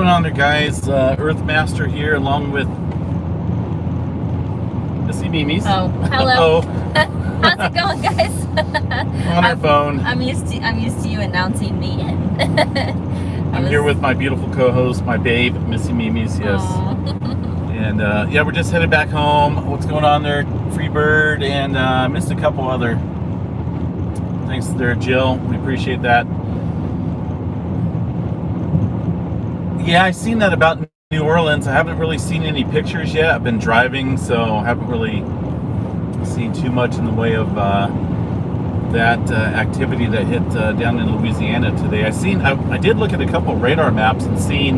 going on there, guys? Earthmaster here, along with Missy Mimi's. Oh, hello. Oh, How's it going, guys? on our phone. I'm used to you announcing me. I'm here with my beautiful co-host, my babe, Missy Mimi's. Yes. And yeah, we're just headed back home. What's going on there, Freebird? And missed a couple other things there, Jill. We appreciate that. Yeah, I've seen that about New Orleans. I haven't really seen any pictures yet. I've been driving, so I haven't really seen too much in the way of that activity that hit down in Louisiana today. I did look at a couple radar maps and seen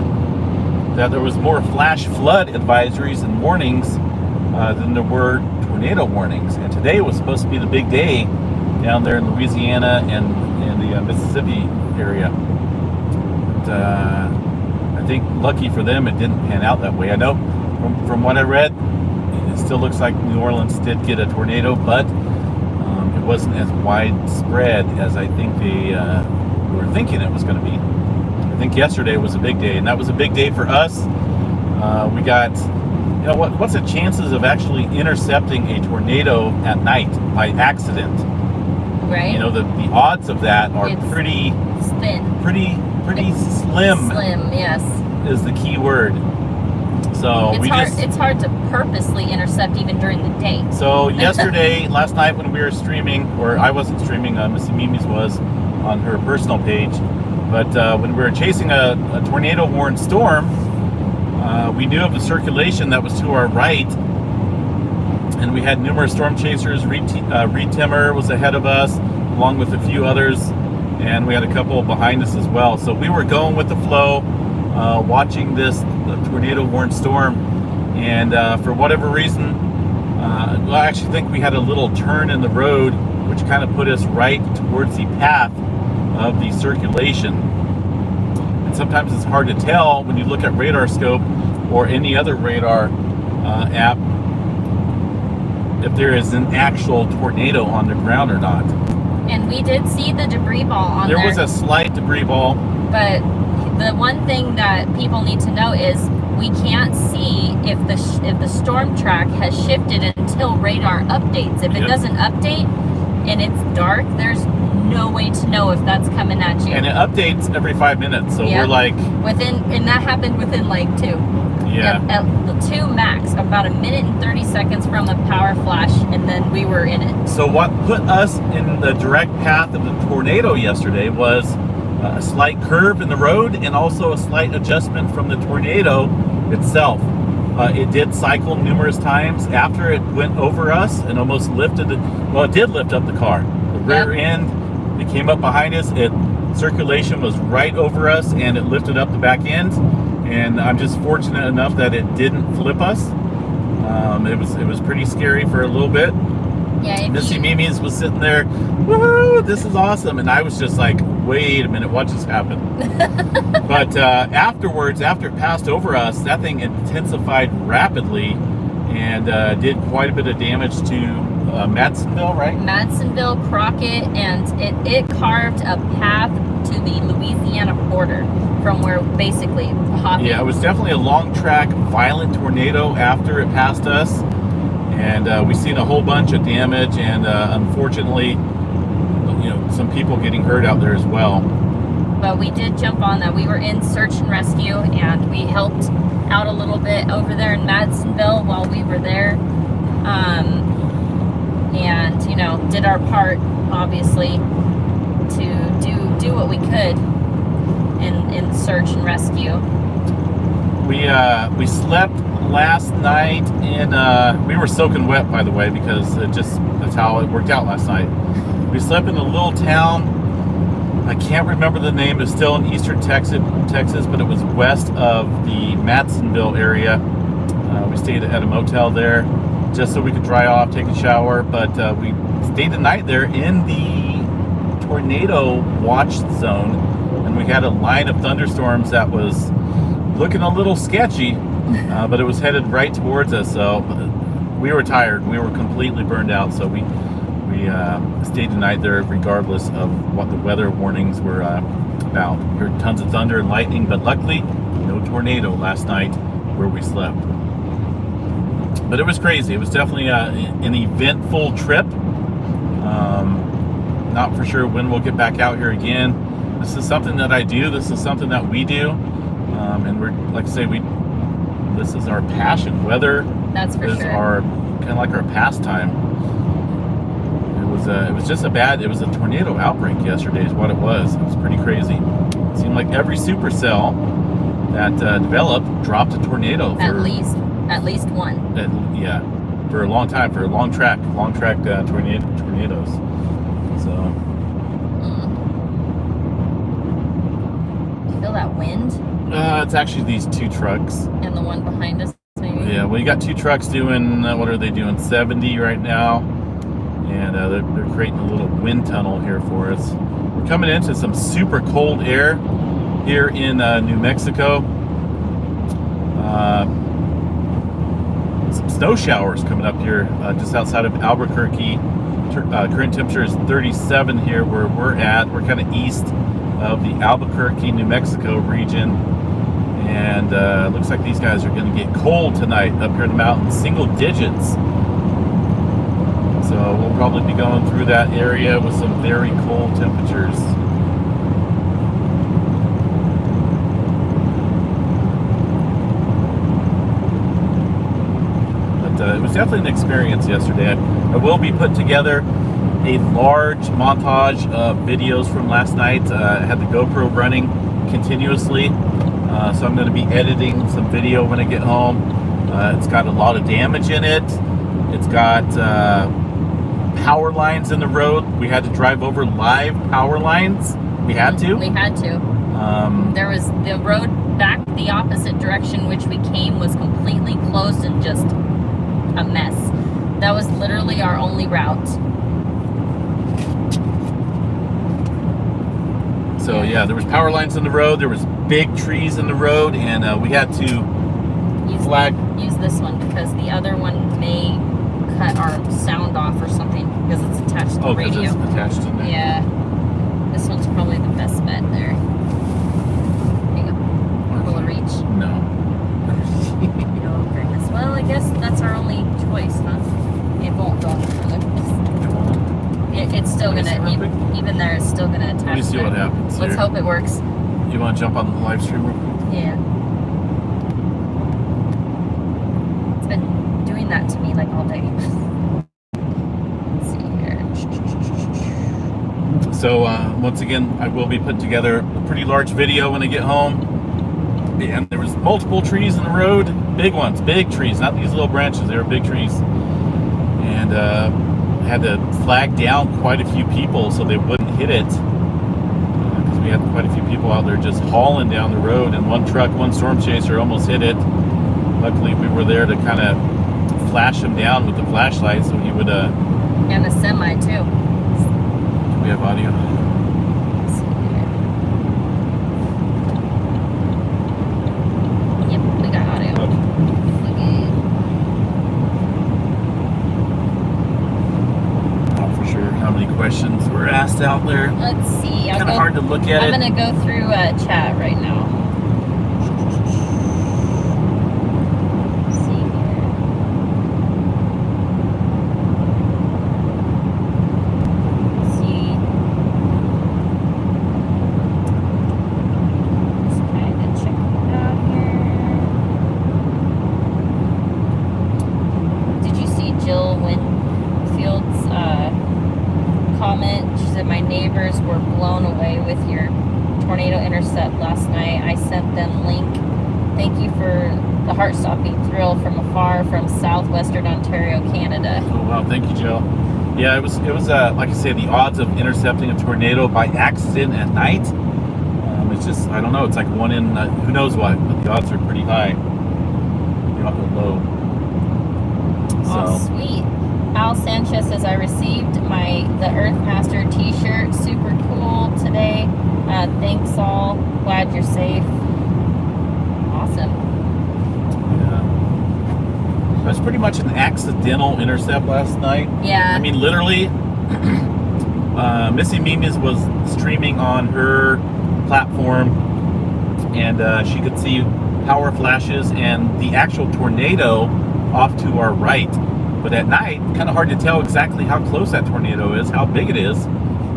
that there was more flash flood advisories and warnings than there were tornado warnings. And today was supposed to be the big day down there in Louisiana and the Mississippi area. But, I think lucky for them, it didn't pan out that way. I know from what I read, it still looks like New Orleans did get a tornado, but it wasn't as widespread as I think they were thinking it was going to be. I think yesterday was a big day, and that was a big day for us. We got, what's the chances of actually intercepting a tornado at night by accident? Right. The odds of that are pretty slim. Slim, yes. Is the key word. So it's hard to purposely intercept even during the day. So last night when we were streaming, or I wasn't streaming, Missy Mimi's was on her personal page, but when we were chasing a tornado warned storm, we knew of the circulation that was to our right, and we had numerous storm chasers. Reed Timmer was ahead of us, along with a few others, and we had a couple behind us as well. So we were going with the flow, watching this tornado warned storm, and for whatever reason, I actually think we had a little turn in the road which kind of put us right towards the path of the circulation. And sometimes it's hard to tell when you look at radar scope or any other radar app if there is an actual tornado on the ground or not. And we did see the debris ball on there. There was a slight debris ball. But the one thing that people need to know is we can't see if the storm track has shifted until radar updates. If it doesn't update and it's dark, there's no way to know if that's coming at you. And it updates every 5 minutes, so we're like and that happened within like 2. Yeah. At 2 max, about 1 minute and 30 seconds from the power flash, and then we were in it. So what put us in the direct path of the tornado yesterday was a slight curve in the road and also a slight adjustment from the tornado itself. It did cycle numerous times after it went over us and almost lifted it did lift up the car. The rear end, it came up behind us, circulation was right over us, and it lifted up the back end. And I'm just fortunate enough that it didn't flip us. It was pretty scary for a little bit. Yeah, Missy Mimi's was sitting there, woohoo, this is awesome. And I was just like, wait a minute, what just happened? But afterwards, after it passed over us, that thing intensified rapidly and did quite a bit of damage to Madisonville, right? Madisonville, Crockett, and it carved a path to the Louisiana border from where basically hopping. Yeah, it was definitely a long track, violent tornado after it passed us. And we've seen a whole bunch of damage, and unfortunately, some people getting hurt out there as well. But we did jump on that. We were in search and rescue, and we helped out a little bit over there in Madisonville while we were there. And did our part, obviously, to do what we could in search and rescue. We slept last night in we were soaking wet, by the way, because that's how it worked out last night. We slept in a little town. I can't remember the name. It's still in eastern Texas, but it was west of the Madisonville area. We stayed at a motel there just so we could dry off, take a shower. But we stayed the night there in the tornado watch zone, and we had a line of thunderstorms that was looking a little sketchy, but it was headed right towards us. So we were tired. We were completely burned out. So we stayed the night there regardless of what the weather warnings were about. We heard tons of thunder and lightning, but luckily no tornado last night where we slept. But it was crazy. It was definitely an eventful trip. Not for sure when we'll get back out here again. This is something that I do. This is something that we do. And we're, like I say, this is our passion. Weather That's for is sure. our kind of like our pastime. It was just it was a tornado outbreak yesterday is what it was. It was pretty crazy. It seemed like every supercell that developed dropped a tornado. At least one. Yeah, for a long time, for long track tornadoes. So. You feel that wind? It's actually these two trucks. And the one behind us, maybe? Yeah, well, you got two trucks doing, what are they doing, 70 right now. And they're creating a little wind tunnel here for us. We're coming into some super cold air here in New Mexico. Some snow showers coming up here just outside of Albuquerque. Current temperature is 37 here where we're at. We're kind of east of the Albuquerque, New Mexico region. And looks like these guys are going to get cold tonight up here in the mountains, single digits. So we'll probably be going through that area with some very cold temperatures. But it was definitely an experience yesterday. I will be putting together a large montage of videos from last night. I had the GoPro running continuously. So I'm going to be editing some video when I get home. It's got a lot of damage in it. It's got power lines in the road. We had to drive over live power lines. We had to. There was the road back the opposite direction which we came was completely closed and just a mess. That was literally our only route. So yeah, there was power lines in the road. There was big trees in the road, and we had to use this one because the other one may cut our sound off or something because it's attached to the radio. It's attached to the... Yeah, this one's probably the best bet there. There you go. Able to reach. No. No, goodness. Well, I guess that's our only choice, huh? It won't go any further. It's still gonna, even there, it's still gonna attach. Let me see what happens. Let's hope it works. You want to jump on the live stream real quick? Yeah. It's been doing that to me like all day. Let's see here. So once again, I will be putting together a pretty large video when I get home. And there was multiple trees in the road, big ones, big trees, not these little branches. They were big trees. And had to flag down quite a few people so they wouldn't hit it. Because we had quite a few people out there just hauling down the road, and one truck, one storm chaser almost hit it. Luckily, we were there to kind of flash him down with the flashlight so he would... And a semi, too. Do we have audio? Let's see here. Yep, we got audio. Okay. Not for sure how many questions were asked out there. Let's see. Kind of hard to look at I'm it. going to go through chat right now. Let's see here. Let's see. Just kind of check it out here. Did you see Jill Winfield's comment? She said, my neighbors were blown away with your tornado intercept last night. I sent them link. Thank you for the heart-stopping thrill from afar from southwestern Ontario, Canada. Oh wow, thank you, Jill. Yeah, it was like I say, the odds of intercepting a tornado by accident at night. It's just, I don't know. It's like one in who knows what, but the odds are pretty high. Not low. Oh, So sweet. Al Sanchez says, I received the Earthmaster t-shirt. Super cool today. Thanks all. Glad you're safe. Awesome. yeah, it was pretty much an accidental intercept last night. Yeah. I mean, literally, Missy Mimes was streaming on her platform, and she could see power flashes and the actual tornado off to our right. But at night, kind of hard to tell exactly how close that tornado is, how big it is.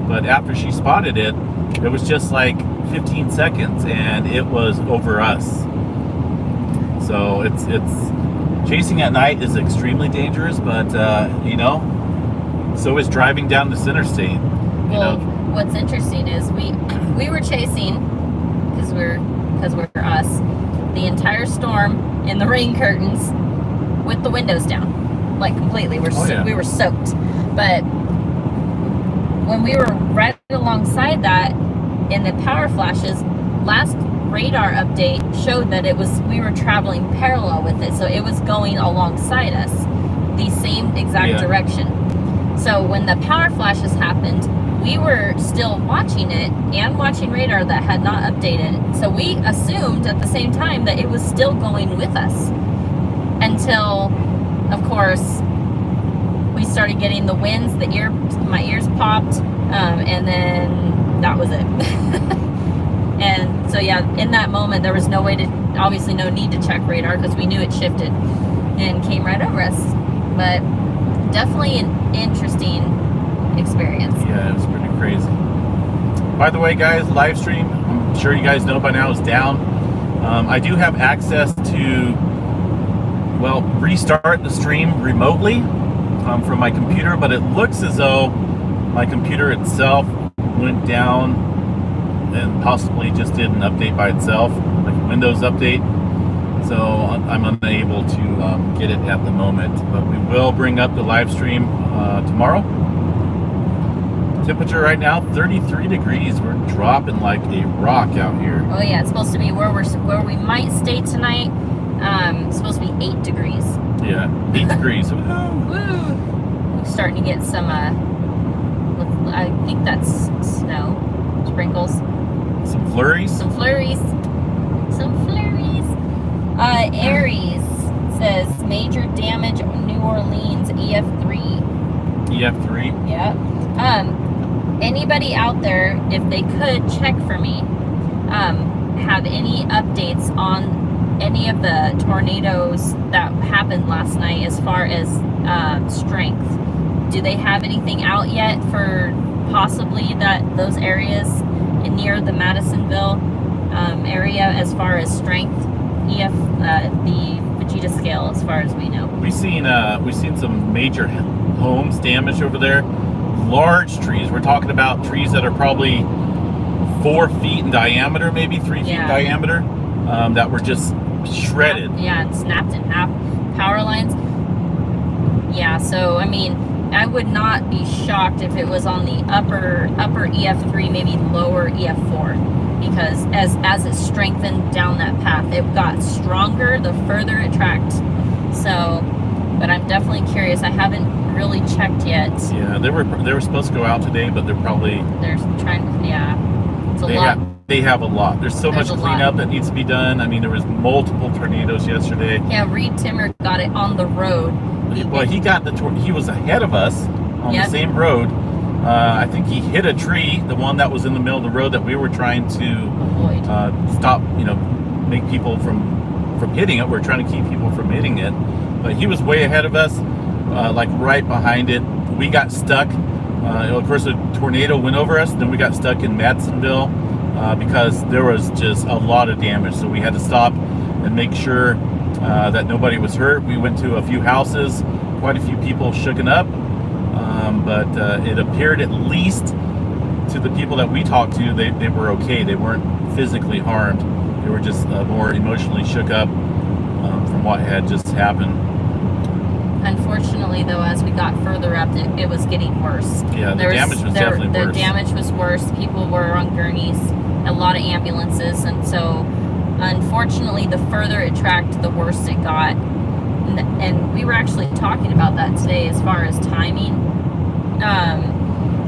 But after she spotted it, it was just like 15 seconds and it was over us. So it's chasing at night is extremely dangerous, but you know, so is driving down this interstate. Well, what's interesting is we were chasing because we're us the entire storm in the rain curtains with the windows down, like completely. We were soaked, but when we were right alongside that in the power flashes, last radar update showed that we were traveling parallel with it, so it was going alongside us, the same exact direction. So when the power flashes happened, we were still watching it and watching radar that had not updated. So we assumed at the same time that it was still going with us until, of course, we started getting the winds. My ears popped, and then that was it. And so yeah, in that moment there was obviously no need to check radar because we knew it shifted and came right over us. But definitely an interesting experience. Yeah, it was pretty crazy. By the way, guys, live stream, I'm sure you guys know by now, is down. I do have access to, well, restart the stream remotely from my computer, but it looks as though my computer itself went down and possibly just did an update by itself, like a Windows update. So I'm unable to get it at the moment, but we will bring up the live stream tomorrow. Temperature right now 33 degrees. We're dropping like a rock out here. Oh yeah, it's supposed to be where we might stay tonight. It's supposed to be 8 degrees. Yeah, 8 degrees. Woo! We're starting to get some I think that's snow sprinkles. Some flurries. Aries says major damage on New Orleans EF3. EF3? Yeah. Anybody out there, if they could check for me, have any updates on any of the tornadoes that happened last night as far as strength? Do they have anything out yet for possibly those areas near the Madisonville area as far as strength? The Vegeta scale, as far as we know. We've seen some major homes damaged over there. Large trees. We're talking about trees that are probably 4 feet in diameter, maybe 3 feet in diameter, that were just shredded. And snapped in half. Power lines. Yeah, so I mean, I would not be shocked if it was on the upper EF3, maybe lower EF4. Because as it strengthened down that path, it got stronger the further it tracked. So, but I'm definitely curious. I haven't really checked yet. Yeah, they were supposed to go out today, but they're trying to. Yeah, it's a lot. They have a lot. There's much cleanup that needs to be done. I mean, there was multiple tornadoes yesterday. Yeah, Reed Timmer got it on the road. Well, he was ahead of us on the same road. I think he hit a tree, the one that was in the middle of the road that we were trying to stop, make people from hitting it. We're trying to keep people from hitting it. But he was way ahead of us, like right behind it. We got stuck. Of course, a tornado went over us. Then we got stuck in Madisonville because there was just a lot of damage. So we had to stop and make sure that nobody was hurt. We went to a few houses. Quite a few people shooken up. But it appeared, at least to the people that we talked to, they were okay. They weren't physically harmed. They were just more emotionally shook up from what had just happened. Unfortunately, though, as we got further up, it was getting worse. Yeah, the damage was definitely worse. The damage was worse. People were on gurneys, a lot of ambulances, and so unfortunately, the further it tracked, the worse it got. And we were actually talking about that today as far as timing.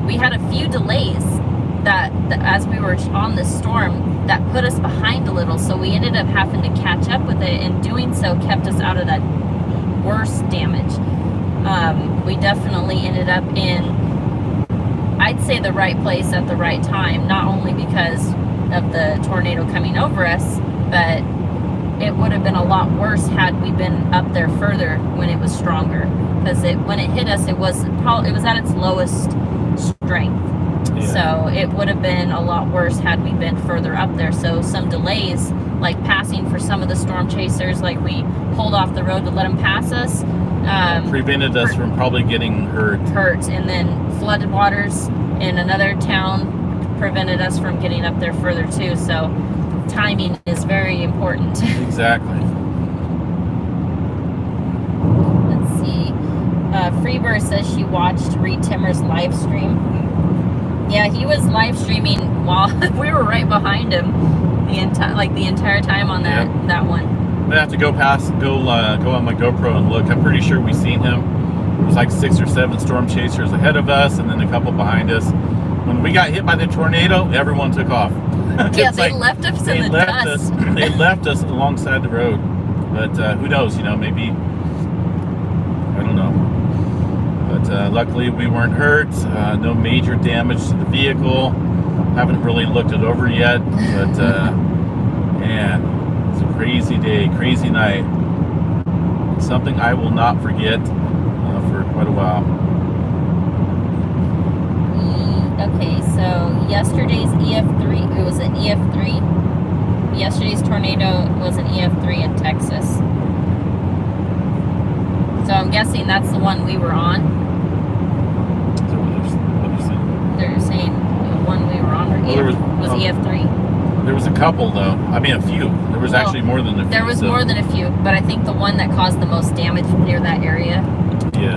We had a few delays that as we were on this storm that put us behind a little, so we ended up having to catch up with it, and doing so kept us out of that worse damage. We definitely ended up in, I'd say, the right place at the right time, not only because of the tornado coming over us, but it would have been a lot worse had we been up there further when it was stronger. Because when it hit us, it was at its lowest strength. Yeah. So it would have been a lot worse had we been further up there. So some delays, like passing for some of the storm chasers, like we pulled off the road to let them pass us. Prevented us from probably getting hurt. And then flooded waters in another town prevented us from getting up there further too. So timing is very important. Exactly. Let's see. Freebird says she watched Reed Timmer's live stream. Yeah, he was live streaming while we were right behind him the entire time on that one. I'm gonna have to go on my GoPro and look. I'm pretty sure we seen him. It was like 6 or 7 storm chasers ahead of us, and then a couple behind us. When we got hit by the tornado, everyone took off. Yeah, they left us in the dust. They left us alongside the road. But who knows? Maybe, I don't know. But luckily we weren't hurt. No major damage to the vehicle. Haven't really looked it over yet. But man, it's a crazy day, crazy night. Something I will not forget for quite a while. Okay, so yesterday's EF3, it was an EF3. Yesterday's tornado was an EF3 in Texas. So I'm guessing that's the one we were on. So what are you saying? They're saying the one we were on was EF3. There was a couple though. I mean a few. There was actually more than a few. There was more than a few, but I think the one that caused the most damage near that area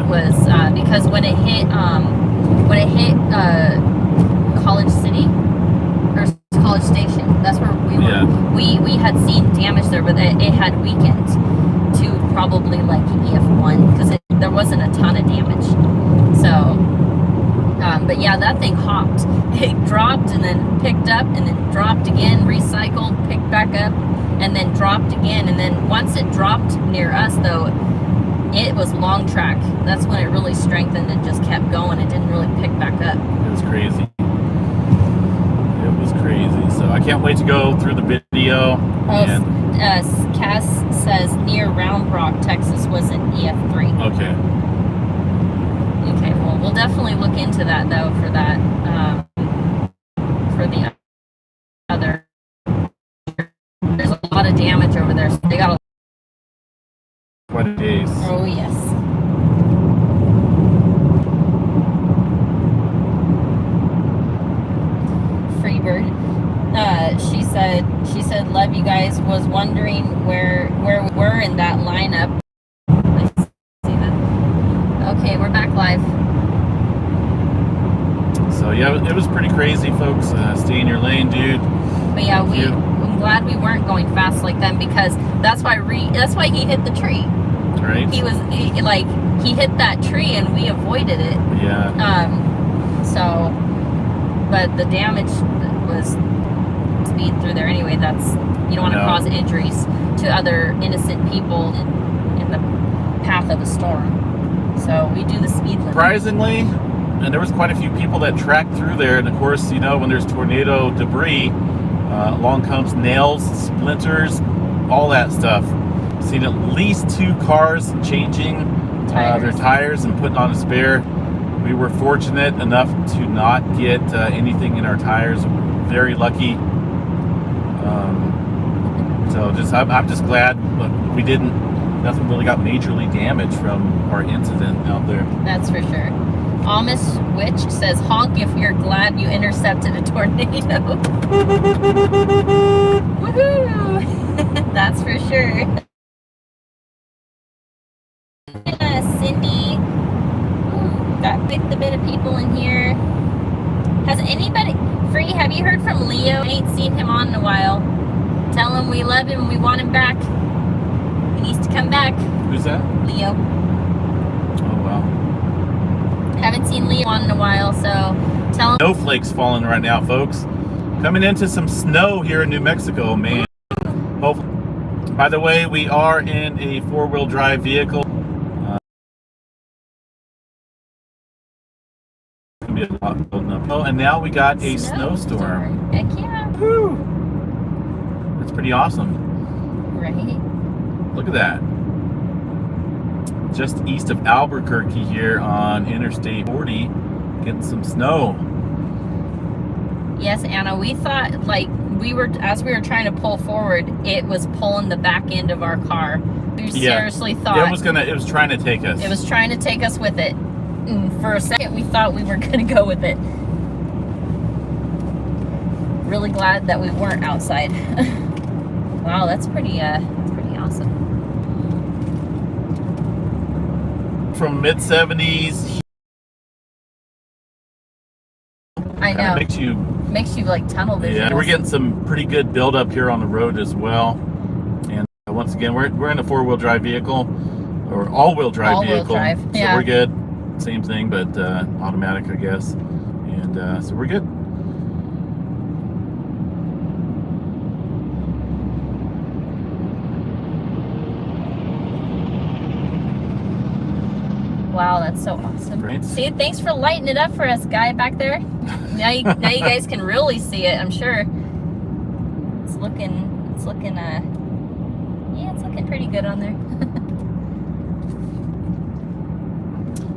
was because when it hit College City or College Station, that's where we were. Yeah. We had seen damage there, but it had weakened to probably like EF1 because there wasn't a ton of damage. So, but yeah, that thing hopped. It dropped and then picked up and then dropped again, recycled, picked back up, and then dropped again. And then once it dropped near us, though, it was long track. That's when it really strengthened and just kept going. It didn't really pick back up. It was crazy. It was crazy. So I can't wait to go through the video. Cass says near Round Rock, Texas was an EF3. Okay. Okay, well, we'll definitely look into that, though, for that, for the other. There's a lot of damage over there, so they got Quite a days. Oh, yes. Freebird. She said, love you guys, was wondering where we were in that lineup. I see that. Okay, we're back live. So yeah, it was pretty crazy, folks. Stay in your lane, dude. But yeah, I'm glad we weren't going fast like them because that's why he hit the tree. Right. He hit that tree and we avoided it. Yeah. So, but the damage was speed through there anyway. You don't want to cause injuries to other innocent people in the path of a storm. So we do the speed limit. Surprisingly, and there was quite a few people that tracked through there. And of course, when there's tornado debris, along comes nails, splinters, all that stuff. Seen at least 2 cars changing their tires and putting on a spare. We were fortunate enough to not get anything in our tires. Very lucky. I'm just glad we didn't. Nothing really got majorly damaged from our incident out there. That's for sure. Amish Witch says, honk if you're glad you intercepted a tornado. Woohoo! That's for sure. Cindy. Ooh, got quite a bit of people in here. Has anybody... Free, have you heard from Leo? I ain't seen him on in a while. Tell him we love him, we want him back. He needs to come back. Who's that? Leo. Oh, wow. Haven't seen Leo on in a while, so tell him... Snowflakes falling right now, folks. Coming into some snow here in New Mexico, man. Hopefully. By the way, we are in a 4-wheel drive vehicle. Be a lot building up. Oh, and now we got a snowstorm. Heck yeah. Woo. That's pretty awesome. Right. Look at that. Just east of Albuquerque here on Interstate 40, getting some snow. Yes, Anna, we thought as we were trying to pull forward, it was pulling the back end of our car. We seriously thought it was trying to take us. It was trying to take us with it. And for a second, we thought we were going to go with it. Really glad that we weren't outside. Wow, that's pretty awesome. From mid-70s. I know. Makes you like tunnel vision. Yeah, we're getting some pretty good buildup here on the road as well. And once again, we're in a 4-wheel drive vehicle, or all-wheel drive vehicle. Drive. So yeah. we're good. Same thing, but automatic, I guess. And so we're good. Wow, that's so awesome. Right. See, thanks for lighting it up for us, guy back there. Now you guys can really see it, I'm sure. It's looking pretty good on there.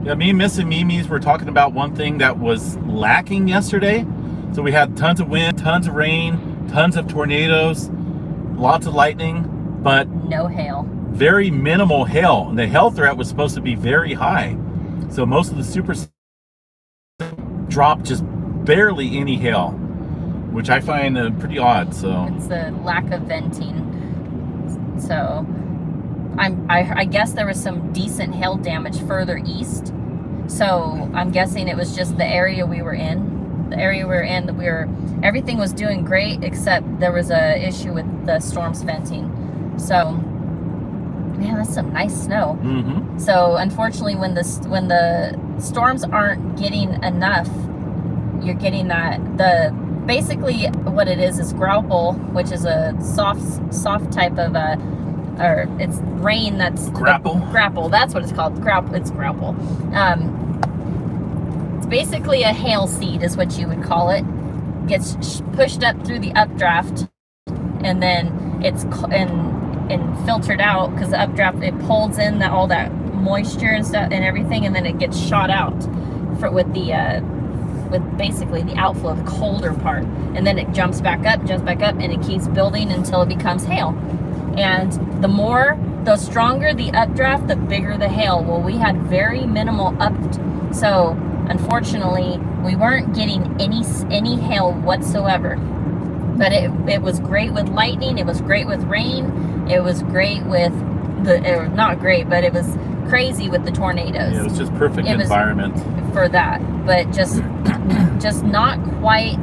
Yeah, me and Miss and Mimi's were talking about one thing that was lacking yesterday. So we had tons of wind, tons of rain, tons of tornadoes, lots of lightning, but no hail. Very minimal hail. And the hail threat was supposed to be very high. So most of the super dropped just barely any hail, which I find pretty odd. So it's the lack of venting. So I guess there was some decent hail damage further east. So I'm guessing it was just the area we were in. The area we were in, everything was doing great, except there was a issue with the storm's venting. So, man, that's some nice snow. Mm-hmm. So unfortunately, when the storms aren't getting enough, you're getting basically what it is grapple, which is a soft type of it's rain that's grapple. That's what it's called. It's grapple. It's basically a hail seed, is what you would call it. Gets pushed up through the updraft, and then it's and filtered out, because the updraft, it pulls in all that moisture and stuff and everything, and then it gets shot out with basically the outflow, the colder part, and then it jumps back up, and it keeps building until it becomes hail. And the stronger the updraft, the bigger the hail. Well, we had very minimal so unfortunately we weren't getting any hail whatsoever. But it was great with lightning, it was great with rain, it was great with not great, but it was crazy with the tornadoes. Yeah, it was just perfect environment for that, but just not quite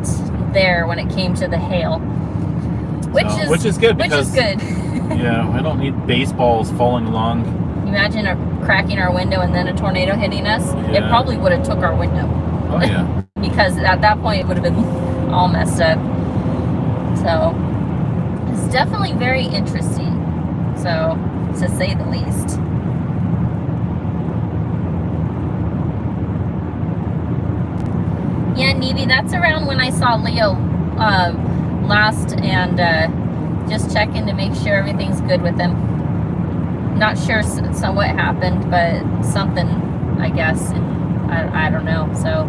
there when it came to the hail, which is good. Yeah, I don't need baseballs falling along. You imagine cracking our window and then a tornado hitting us. Yeah. It probably would have took our window. Oh yeah. Because at that point it would have been all messed up. So it's definitely very interesting, so to say the least. Yeah, Nevi, that's around when I saw Leo last, and just checking to make sure everything's good with him. Not sure what happened, but something, I guess, and I don't know. So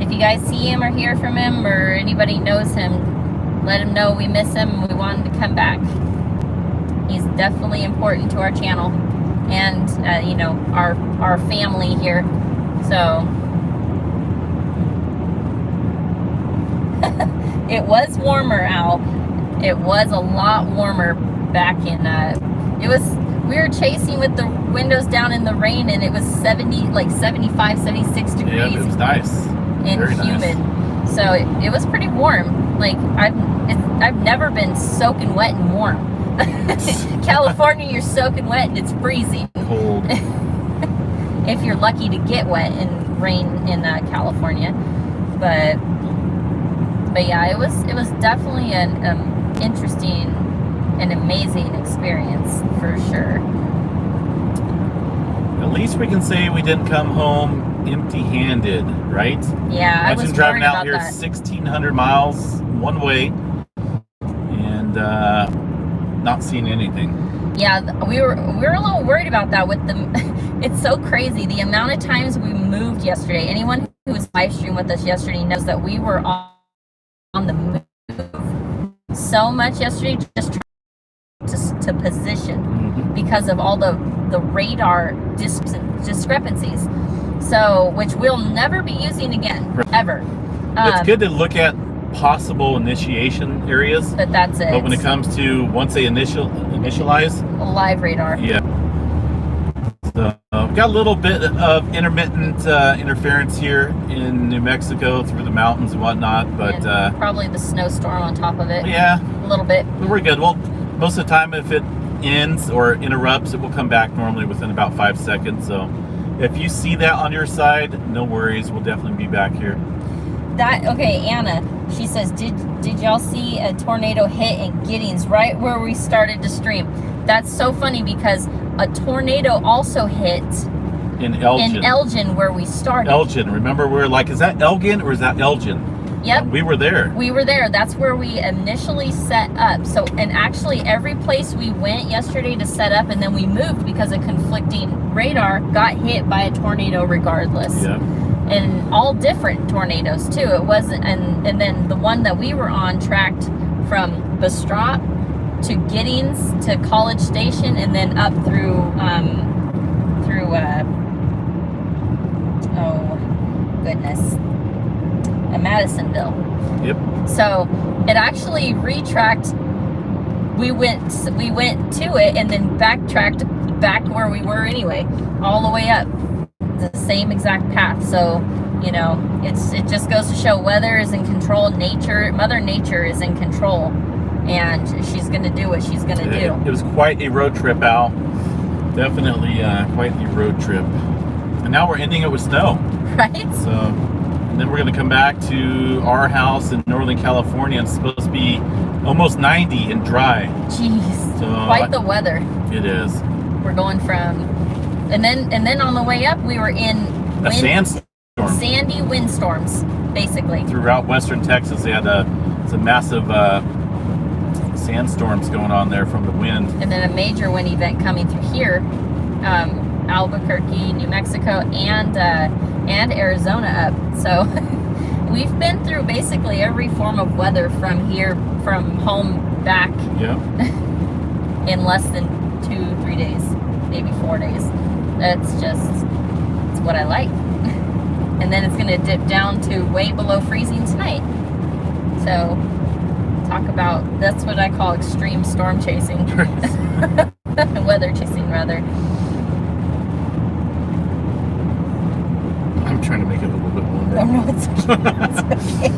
if you guys see him or hear from him, or anybody knows him, let him know we miss him and we want him to come back. He's definitely important to our channel and our family here. So it was warmer, Al. It was a lot warmer back in we were chasing with the windows down in the rain, and it was 75, 76 degrees. Yeah, it was nice. And very humid. Nice. So it was pretty warm. Like I've never been soaking wet and warm. California, you're soaking wet and it's freezing. Cold. If you're lucky to get wet and rain in California, but yeah, it was definitely an interesting and amazing experience for sure. At least we can say we didn't come home empty-handed, right? Yeah, I was driving out here that. 1,600 miles one way, and not seeing anything. Yeah, we were a little worried about that with the. It's so crazy the amount of times we moved yesterday. Anyone who was live stream with us yesterday knows that we were on the move so much yesterday, just to position because of all the radar discrepancies. So, which we'll never be using again, ever. It's good to look at possible initiation areas, but that's it. But when it comes to once they initialize, live radar. Yeah. So we've got a little bit of intermittent interference here in New Mexico through the mountains and whatnot, but and probably the snowstorm on top of it. Yeah, a little bit. But we're good. Well, most of the time, if it ends or interrupts, it will come back normally within about 5 seconds. So if you see that on your side, no worries. We'll definitely be back here. Okay, Anna, she says, did y'all see a tornado hit in Giddings right where we started to stream? That's so funny because a tornado also hit in Elgin where we started. Elgin. Remember, we were like, is that Elgin or is that Elgin? Yep. We were there. We were there. That's where we initially set up. So, and actually every place we went yesterday to set up and then we moved because of conflicting radar got hit by a tornado regardless. Yeah. And all different tornadoes too. It wasn't, and then the one that we were on tracked from Bastrop to Giddings to College Station and then up through Madisonville. Yep. So it actually retracked. We went to it and then backtracked back where we were anyway, all the way up the same exact path. So you know, it just goes to show weather is in control. Mother Nature is in control, and she's gonna do what she's gonna do. It was quite a road trip, Al. Definitely quite the road trip. And now we're ending it with snow. Right. So, and then we're gonna come back to our house in Northern California. It's supposed to be almost 90 and dry. Jeez, so quite the weather. It is. We're going from, and then on the way up we were in a sandstorm. Sandy windstorms, basically. Throughout western Texas, they had some massive sandstorms going on there from the wind. And then a major wind event coming through here, Albuquerque, New Mexico, and Arizona up. So we've been through basically every form of weather from here, from home back. Yeah. In less than 2-3 days, maybe 4 days. It's what I like. And then it's going to dip down to way below freezing tonight. So, talk about, that's what I call extreme storm chasing. Weather chasing, rather. I'm trying to make it a little bit warmer. Oh, no, it's okay. It's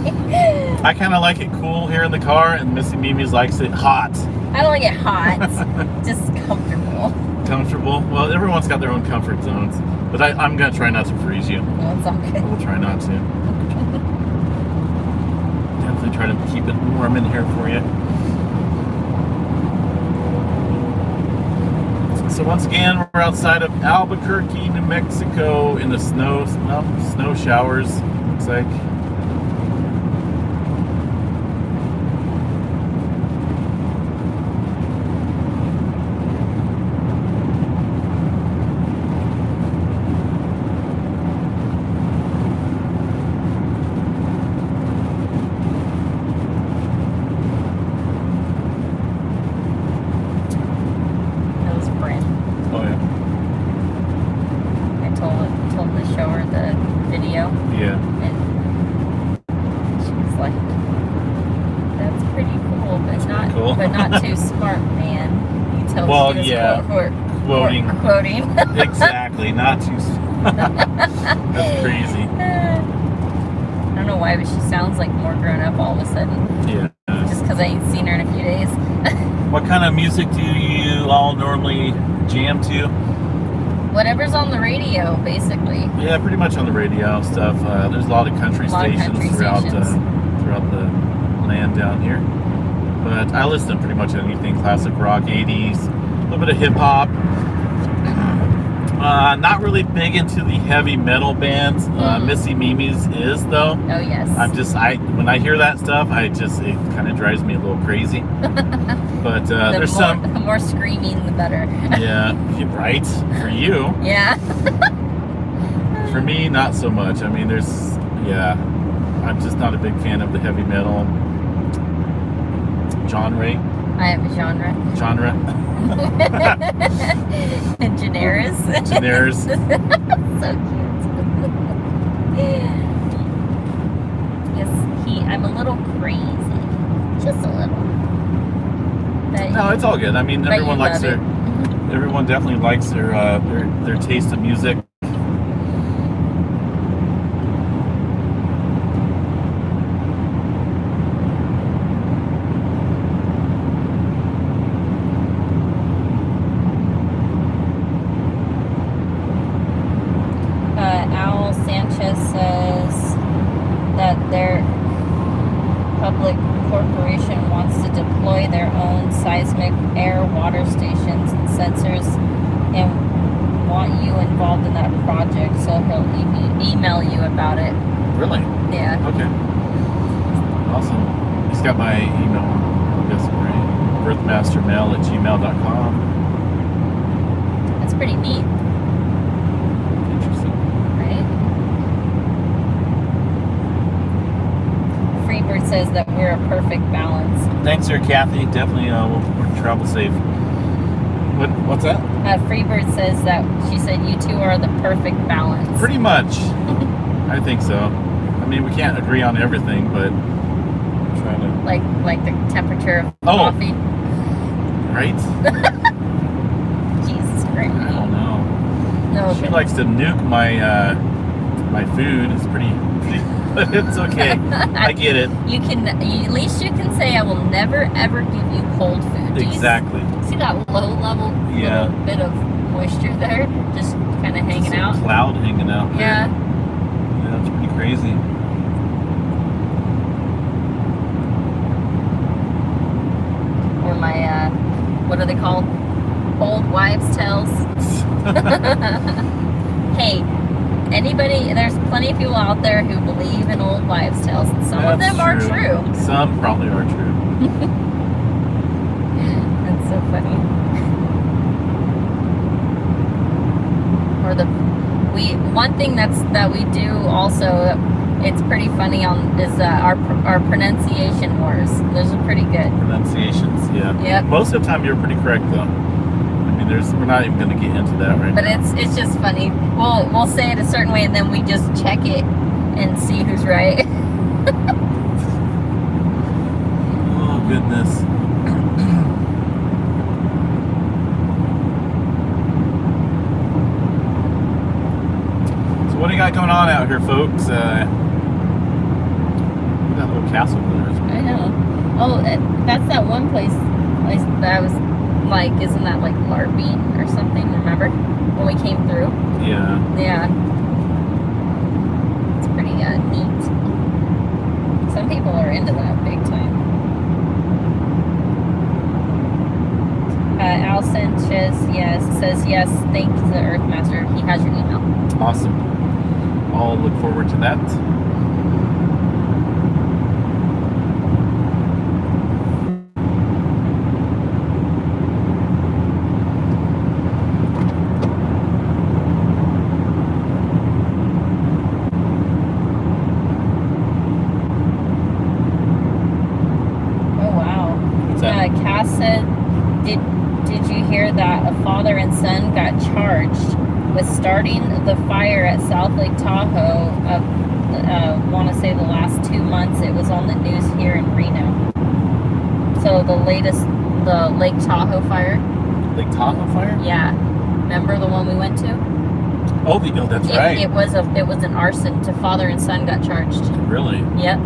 okay. I kind of like it cool here in the car, and Missy Mimi's likes it hot. I don't like it hot. Just comfortable. Comfortable? Well, everyone's got their own comfort zones. But I'm going to try not to freeze you. No, it's all good. We'll try not to. Definitely try to keep it warm in here for you. So once again, we're outside of Albuquerque, New Mexico in the snow showers, looks like. Quoting. Exactly, not too. That's crazy. I don't know why, but she sounds like more grown up all of a sudden. Yeah. Just because I ain't seen her in a few days. What kind of music do you all normally jam to? Whatever's on the radio, basically. Yeah, pretty much on the radio stuff. There's a lot of country stations throughout the land down here. But I listen to pretty much anything classic rock, 80s, a little bit of hip hop. Not really big into the heavy metal bands. Missy Mimi's is though. Oh yes. When I hear that stuff, it kind of drives me a little crazy. But the more screaming, the better. Yeah, right. For you. Yeah. For me, not so much. I mean, I'm just not a big fan of the heavy metal genre. I have a genre. Generis. So cute. Yes, I'm a little crazy. Just a little. But no, it's all good. I mean, everyone definitely likes their taste of music. Al Sanchez says that their public corporation wants to deploy their own seismic air water stations and sensors and want you involved in that project, so he'll email you about it. Really? Yeah. Okay. Awesome. He's got my email. I guess right. birthmastermail@gmail.com. That's pretty neat. Interesting. Right? Freebird says that we're a perfect balance. Thanks, sir, Kathy. Definitely, we'll travel safe. What's that? Freebird says that she said you two are the perfect balance. Pretty much. I think so. I mean, we can't agree on everything, but I'm trying to. Like the temperature of coffee. Right? Jesus Christ. I don't know. No. She likes to nuke my food. It's pretty but it's okay. I get it. At least you can say I will never ever give you cold food. Exactly. See that low level little bit of moisture there? Just kind of hanging out. Cloud hanging out there. Yeah. Yeah, it's pretty crazy. Or my, what are they called? Old wives' tales. Hey, there's plenty of people out there who believe in old wives' tales, and some of them are true. Some probably are true. That's so funny. Or one thing that we do also, it's pretty funny is our pronunciation wars. Those are pretty good. Pronunciations, yeah. Yep. Most of the time, you're pretty correct though. I mean, we're not even going to get into that right now. But now. it's just funny. We'll say it a certain way, and then we just check it and see who's right. Oh goodness. So what do you got going on out here, folks? Look at that little castle there. I know. Oh, that's that one place that I was like, isn't that like LARPing or something? Remember when we came through? Yeah. Yeah. It's pretty neat. Some people are into that big time. Al Sanchez, says yes. Thank the Earthmaster. He has your email. Awesome. I'll look forward to that. Cass said, did you hear that a father and son got charged with starting the fire at South Lake Tahoe? Want to say the last 2 months it was on the news here in Reno. So the Lake Tahoe fire. Lake Tahoe fire? Yeah. Remember the one we went to? Oh, that's right. It was an arson. Father and son got charged. Really? Yep.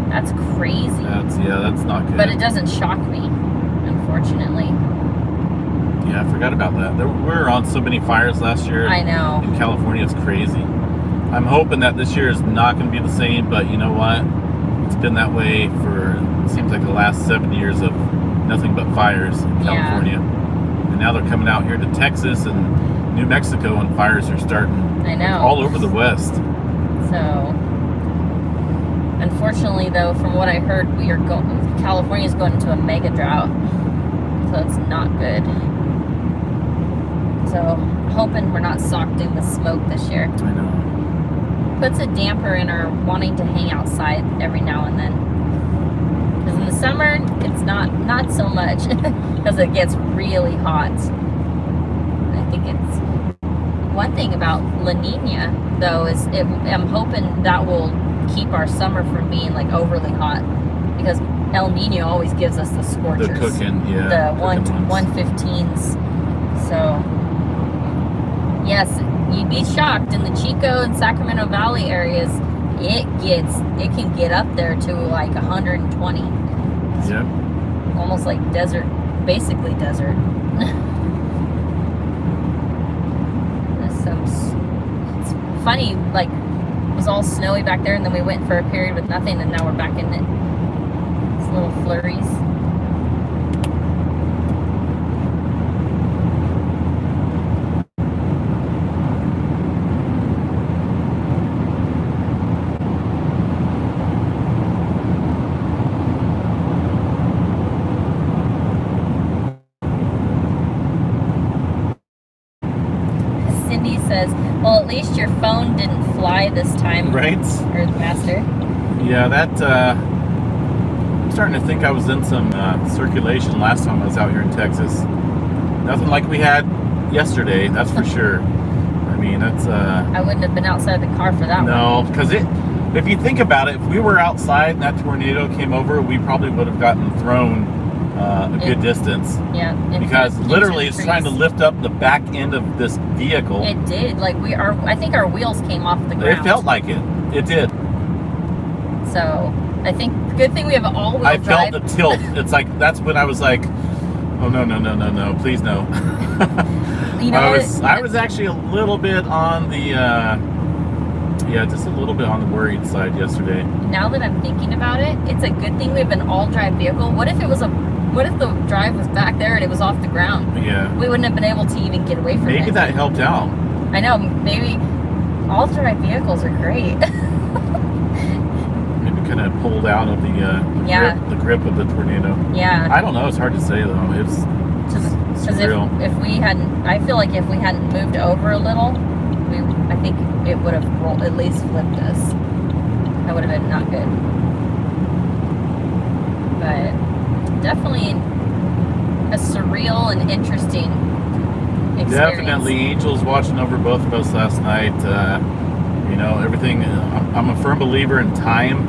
That's crazy. That's not good. But it doesn't shock me, unfortunately. Yeah, I forgot about that. We were on so many fires last year. I know. In California, it's crazy. I'm hoping that this year is not going to be the same, but you know what? It's been that way for, it seems like the last 7 years of nothing but fires in California. And now they're coming out here to Texas, and New Mexico, and fires are starting. I know. All over the West. So, unfortunately, though, from what I heard, California's going into a mega drought. So it's not good. So, hoping we're not socked in with smoke this year. I know. Puts a damper in our wanting to hang outside every now and then. Because in the summer, it's not so much. Because it gets really hot. I think it's... One thing about La Nina, though, is I'm hoping that will keep our summer from being like overly hot, because El Nino always gives us the scorchers. The cooking, yeah. The 115s. So, yes, you'd be shocked in the Chico and Sacramento Valley areas. It can get up there to like 120. Yep. Almost like desert, basically desert. It's funny, like, it was all snowy back there, and then we went for a period with nothing, and now we're back in it. It's little flurries. Cindy says, well, at least your phone didn't fly this time. Right? Earthmaster. Yeah, that, I'm starting to think I was in some circulation last time I was out here in Texas. Nothing like we had yesterday, that's for sure. I mean, that's... I wouldn't have been outside the car for that one. No, because if you think about it, if we were outside and that tornado came over, we probably would have gotten thrown a good distance. Yeah. Because literally it's trying to lift up the back end of this vehicle. It did. Like, I think our wheels came off the ground. It felt like it. It did. So, I think, good thing we have all-wheel drive. I felt the tilt. It's like, that's when I was like, oh, no, please no. You know, I was actually a little bit on the, just a little bit on the worried side yesterday. Now that I'm thinking about it, it's a good thing we have an all-drive vehicle. What if the drive was back there and it was off the ground? Yeah. We wouldn't have been able to even get away from it. Maybe that helped out. I know, maybe all-drive vehicles are great. Maybe kind of pulled out of the grip of the tornado. Yeah. I don't know. It's hard to say though. It's surreal. If we hadn't, I feel like if we hadn't moved over a little, I think it would have at least flipped us. That would have been not good. But definitely a surreal and interesting experience. Definitely angels watching over both of us last night. Everything. I'm a firm believer in time.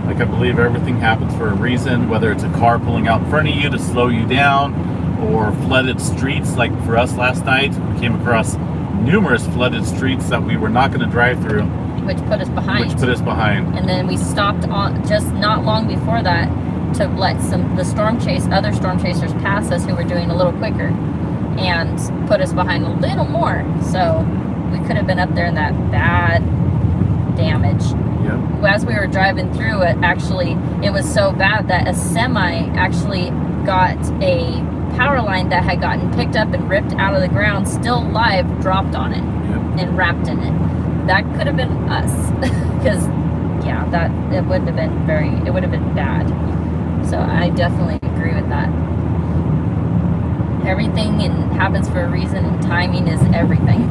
Like, I believe everything happens for a reason, whether it's a car pulling out in front of you to slow you down, or flooded streets like for us last night. We came across numerous flooded streets that we were not going to drive through. Which put us behind. And then we stopped on just not long before that to let other storm chasers pass us who were doing a little quicker, and put us behind a little more. So we could have been up there in that bad damage. Yep. As we were driving through it, it was so bad that a semi actually got a power line that had gotten picked up and ripped out of the ground, still alive, dropped on it. Yep. And wrapped in it. That could have been us. Because, it would have been bad. So I definitely agree with that. Everything happens for a reason, and timing is everything.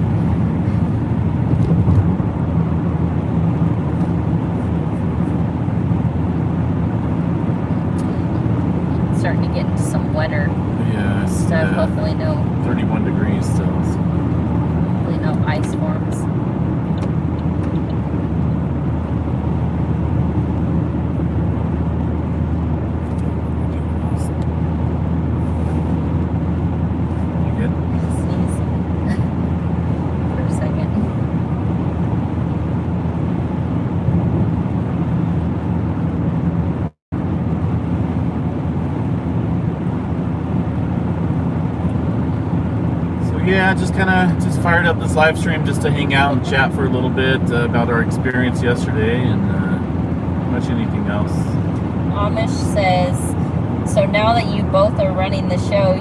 Starting to get into some wetter stuff. Hopefully no 31 degrees still. Hopefully no ice forms. You good? Sneeze for a second. Yeah, just fired up this live stream just to hang out and chat for a little bit about our experience yesterday, and not much anything else. Amish says, so now that you both are running the show,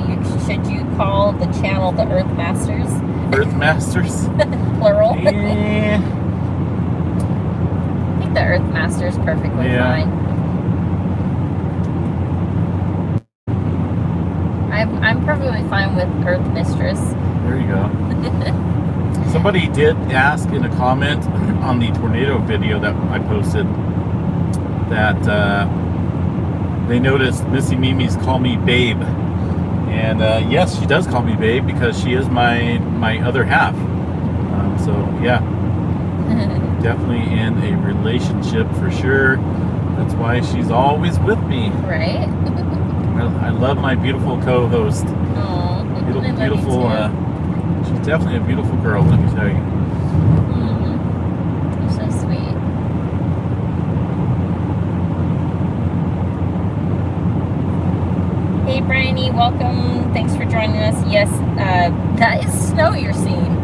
should you call the channel the Earth Masters? Earth Masters. Plural. Eh, I think the Earth Master is perfectly fine. I'm perfectly fine with Earth Mistress. There you go. Somebody did ask in a comment on the tornado video that I posted that they noticed Missy Mimi's call me babe. And yes, she does call me babe because she is my other half. So yeah, definitely in a relationship for sure. That's why she's always with me. Right? I love my beautiful co-host. Oh, Beautiful. She's definitely a beautiful girl. Let me tell you. You're so sweet. Hey, Bryony, welcome. Thanks for joining us. Yes, that is snow you're seeing.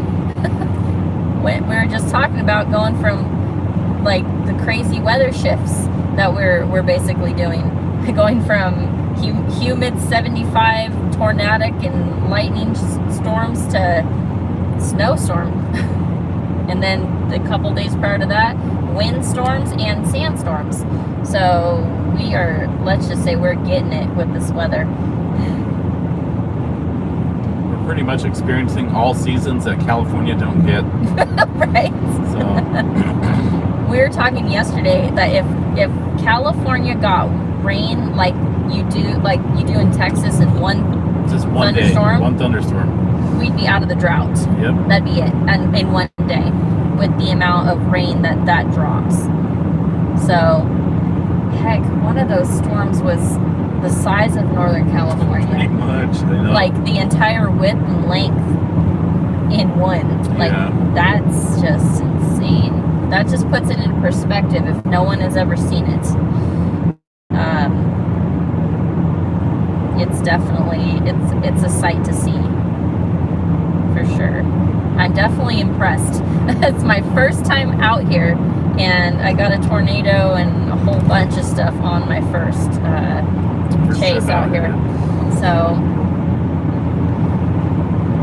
We were just talking about going from like the crazy weather shifts that we're basically doing, going from humid 75 tornadic and lightning storms to snowstorm, and then the couple days prior to that, wind storms and sandstorms. So we are, let's just say we're getting it with this weather. We're pretty much experiencing all seasons that California don't get. Right. So We were talking yesterday that if California got rain like you do in Texas in one thunderstorm. Day, one thunderstorm, we'd be out of the drought. Yep. That'd be it, and in one day, with the amount of rain that drops. So, heck, one of those storms was the size of Northern California. Pretty much, I know. Like the entire width and length in one. Like that's just insane. That just puts it in perspective if no one has ever seen it. It's definitely it's a sight to see for sure. I'm definitely impressed. It's my first time out here, and I got a tornado and a whole bunch of stuff on my first chase out here. So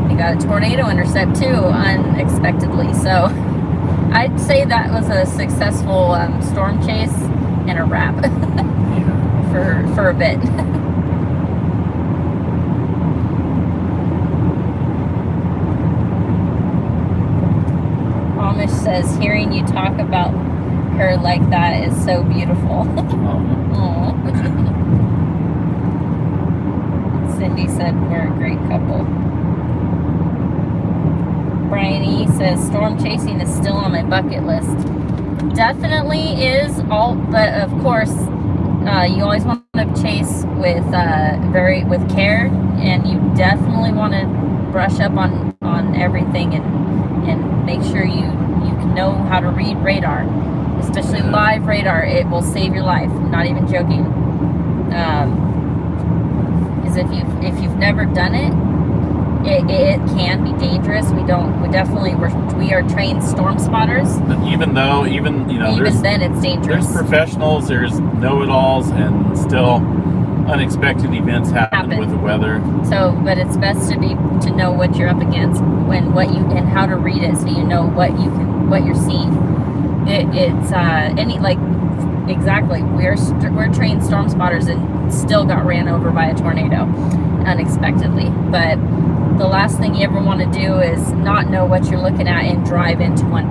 I got a tornado intercept too, unexpectedly. So I'd say that was a successful storm chase and a wrap for a bit. Amish says, hearing you talk about her like that is so beautiful. Cindy said we're a great couple. Brian E says storm chasing is still on my bucket list. Definitely is, but of course you always want to chase with care, and you definitely want to brush up on everything and make sure you can know how to read radar, especially live radar. It will save your life. I'm not even joking. Because if you've never done it can be dangerous. We are trained storm spotters. But even then it's dangerous. There's professionals, there's know-it-alls, and still unexpected events happen with the weather. So, but it's best to know what you're up against and how to read it, so you know what you're seeing. Exactly. We're trained storm spotters and still got ran over by a tornado unexpectedly. But the last thing you ever want to do is not know what you're looking at and drive into one,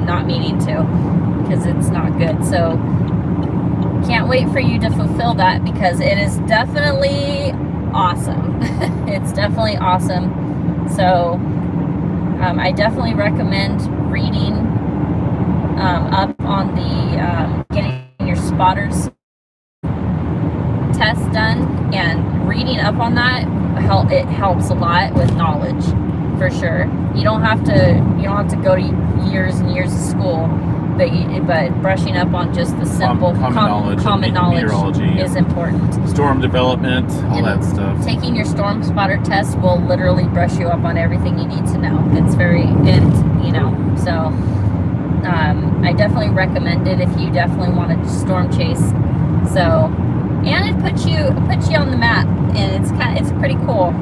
not meaning to, because it's not good. So can't wait for you to fulfill that, because it is definitely awesome. It's definitely awesome. So I definitely recommend reading up on the getting your spotters test done, and reading up on that it helps a lot with knowledge, for sure. You don't have to go to years and years of school, but brushing up on just the simple common knowledge is important. Storm development, all that stuff. Taking your storm spotter test will literally brush you up on everything you need to know. It's so I definitely recommend it if you definitely want to storm chase. So, and it puts you on the map, and it's pretty cool.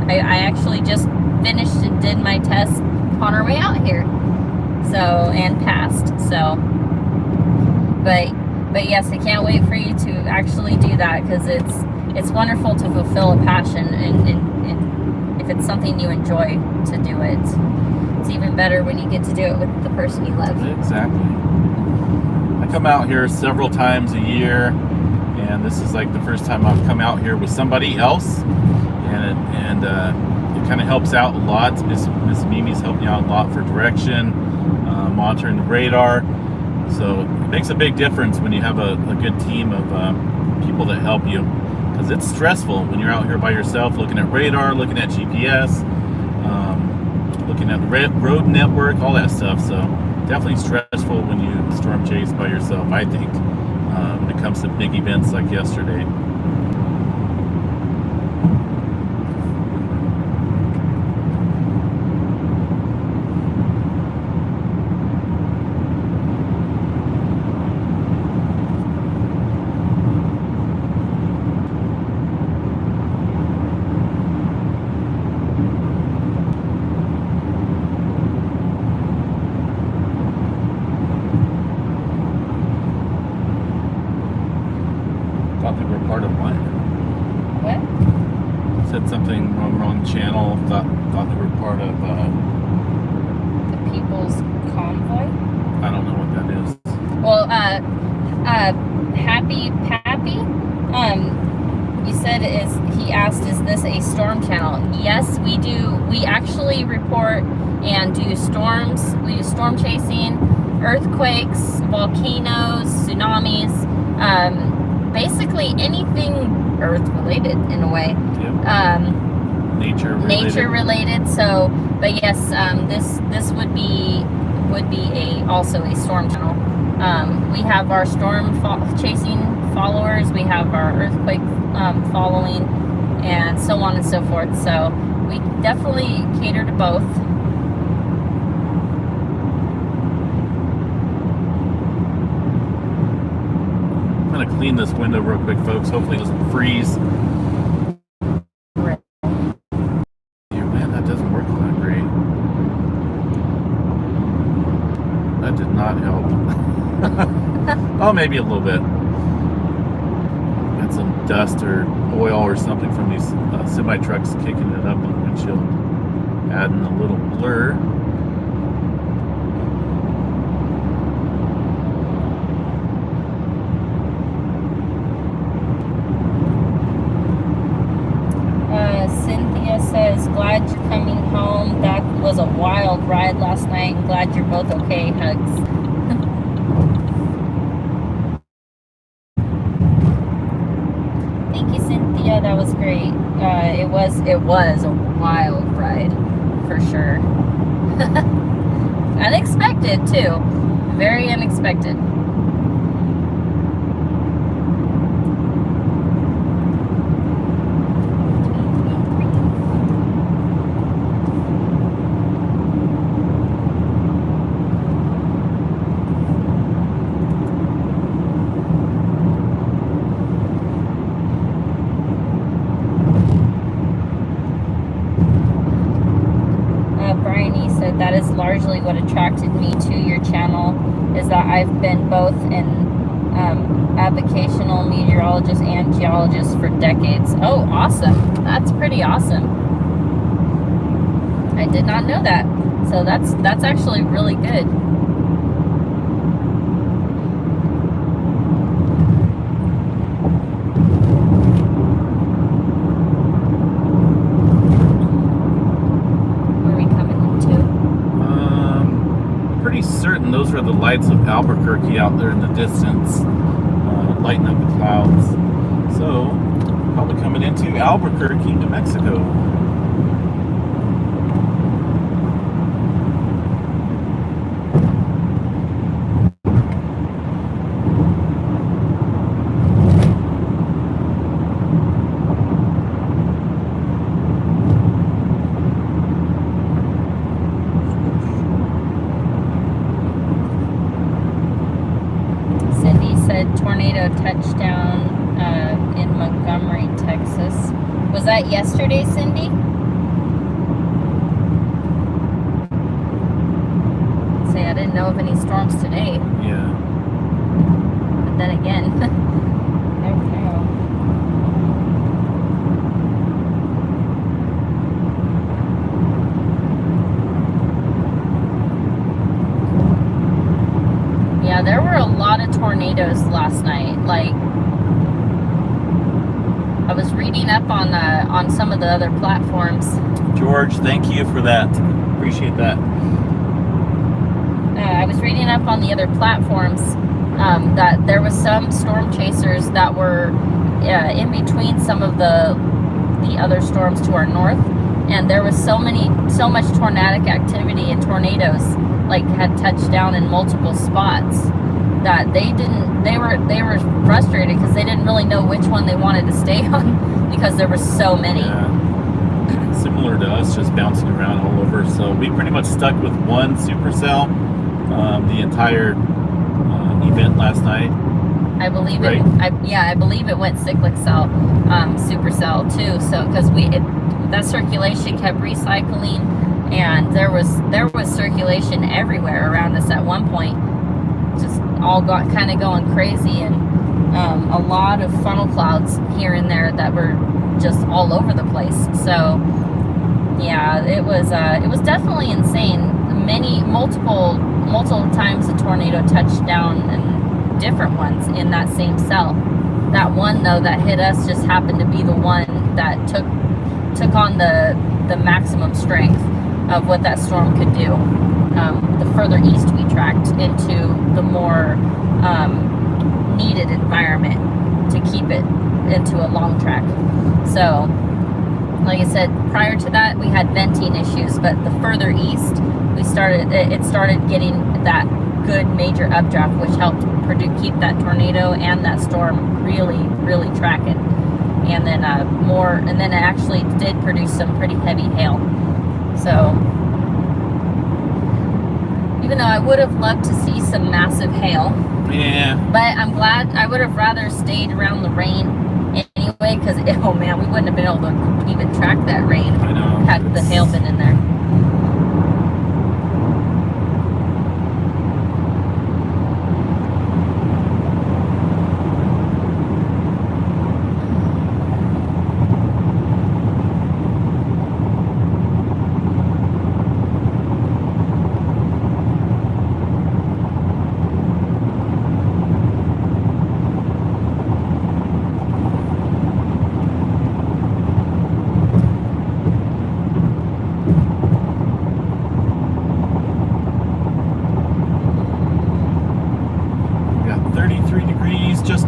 I actually just finished and did my test on our way out here. So, and passed. So, but yes, I can't wait for you to actually do that, because it's wonderful to fulfill a passion, and if it's something you enjoy to do it. It's even better when you get to do it with the person you love. Exactly. I come out here several times a year, and this is like the first time I've come out here with somebody else, and it kind of helps out a lot. Miss Mimi's helped me out a lot for direction, monitoring the radar. So it makes a big difference when you have a good team of people that help you, because it's stressful when you're out here by yourself, looking at radar, looking at GPS, looking at the road network, all that stuff. So definitely stressful when you storm chase by yourself, I think, when it comes to big events like yesterday. Thought they were part of what? What? Said something wrong channel. Thought they were part of. The People's Convoy? I don't know what that is. Well, Happy Pappy, you said he asked, is this a storm channel? Yes, we do. We actually report and do storms. We do storm chasing, earthquakes, volcanoes, tsunamis, basically anything earth related in a way. Yep. Nature related. So, but yes, this would be also a storm channel. We have our storm chasing followers, we have our earthquake following, and so on and so forth. So we definitely cater to both. I'm gonna clean this window real quick, folks. Hopefully it doesn't freeze. Right. Yeah, man, that doesn't work all that great. That did not help. Oh, maybe a little bit. Got some dust or oil or something from these semi trucks kicking it up on the windshield, adding a little blur. Cynthia says, glad you're coming home. That was a wild ride last night. Glad you're both okay. Hugs. Thank you, Cynthia. That was great. It was a wild ride, for sure. Unexpected too. Very unexpected. That is largely what attracted me to your channel, is that I've been both an avocational meteorologist and geologist for decades. Oh, awesome. That's pretty awesome. I did not know that. So that's actually really good. Certain those are the lights of Albuquerque out there in the distance, lighting up the clouds. So probably coming into Albuquerque, New Mexico. Tornado touchdown in Montgomery, Texas. Was that yesterday, Cindy? any storms today. Yeah. But then again, never know. Yeah, there were a lot of tornadoes last night. Like, I was reading up on some of the other platforms. George, thank you for that. Appreciate that. I was reading up on the other platforms that there was some storm chasers that were in between some of the other storms to our north, and there was so much tornadic activity and tornadoes like had touched down in multiple spots that they were frustrated because they didn't really know which one they wanted to stay on because there were so many. Yeah. Similar to us, just bouncing around all over. So we pretty much stuck with one supercell the entire event last night. I believe right? I believe it went cyclic cell, supercell too. So because that circulation kept recycling, and there was circulation everywhere around us at one point. Just all got kind of going crazy, and a lot of funnel clouds here and there that were just all over the place. So yeah, it was definitely insane. Multiple times a tornado touched down, and different ones in that same cell. That one though that hit us just happened to be the one that took on the maximum strength of what that storm could do. The further east we tracked into the more needed environment to keep it into a long track. So like I said, prior to that we had venting issues, but the further east it started getting that good major updraft, which helped keep that tornado and that storm really, really tracking. And then it actually did produce some pretty heavy hail. So even though I would have loved to see some massive hail, yeah, but I'm glad. I would have rather stayed around the rain anyway, because oh man, we wouldn't have been able to even track that rain I know. had the hail been in there.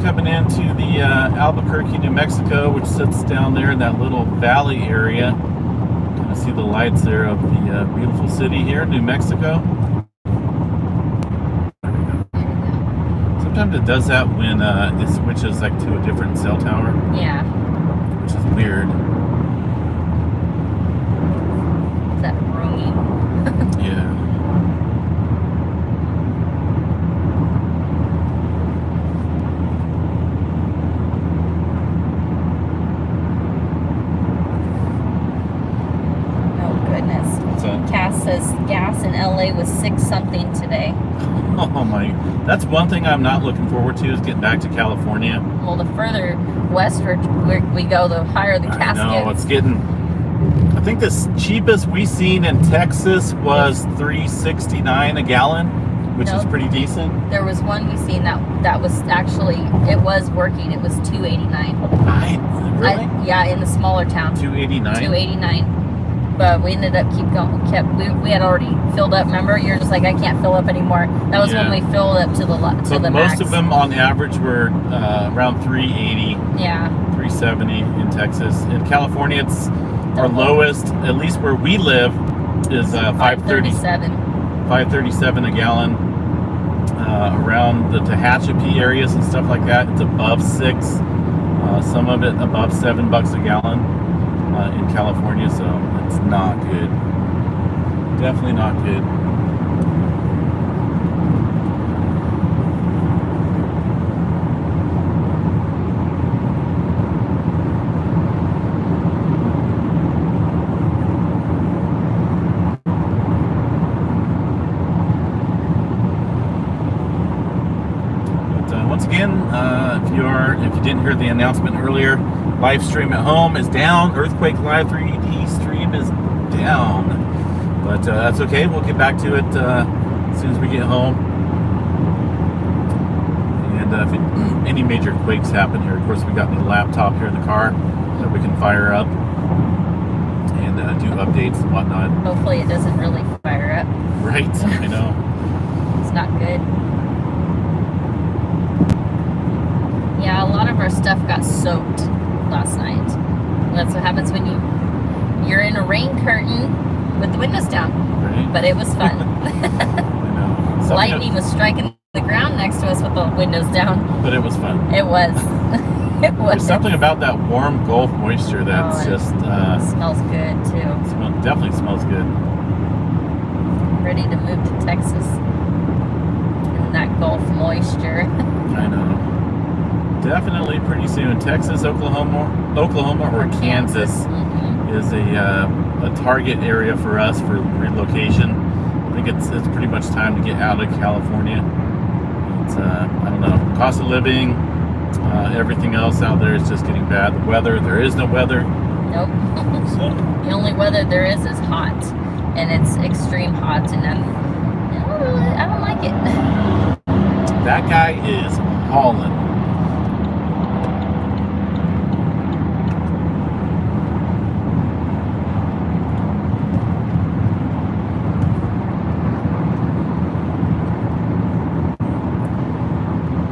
Coming into the Albuquerque, New Mexico, which sits down there in that little valley area. Kind of see the lights there of the beautiful city here, New Mexico. Sometimes it does that when it switches like to a different cell tower. Yeah. Which is weird. Is that roaming? Yeah. Cass says gas in LA was 6 something today. Oh my, that's one thing I'm not looking forward to is getting back to California. Well, the further westward we go, the higher the gas gets. No, it's getting, I think the cheapest we seen in Texas was $3.69 a gallon, which is pretty decent. There was one we seen that was actually, it was working. It was $2.89. Really? Yeah, in the smaller town. $2.89? $2.89. But we ended up we had already filled up. Remember, you're just like, I can't fill up anymore. That was when we filled up to the max. So most of them on average were around $3.80. Yeah. $3.70 in Texas. In California, it's our lowest, at least where we live, is $5.37. $5.37 a gallon. Around the Tehachapi areas and stuff like that, it's above $6. Some of it above $7 a gallon in California. So it's not good. Definitely not good. if you didn't hear the announcement earlier, live stream at home is down. Earthquake Live 3D stream is down, but that's okay. We'll get back to it as soon as we get home. And if any major quakes happen here, of course, we got the laptop here in the car that we can fire up and do updates and whatnot. Hopefully, it doesn't really fire up. Right, I know. It's not good. Yeah, a lot of our stuff got soaked last night. That's what happens when you're in a rain curtain with the windows down. Right. But it was fun. I know. Lightning was striking the ground next to us with the windows down. But it was fun. It was. It was. There's something about that warm Gulf moisture that's just... smells good, too. Definitely smells good. Ready to move to Texas. In that Gulf moisture. I know. Definitely pretty soon. Texas, Oklahoma, or Kansas is a target area for us for relocation. I think it's pretty much time to get out of California. It's I don't know, cost of living, everything else out there is just getting bad. The weather, there is no weather. Nope. So, the only weather there is hot, and it's extreme hot, and I don't like it. that guy is hauling.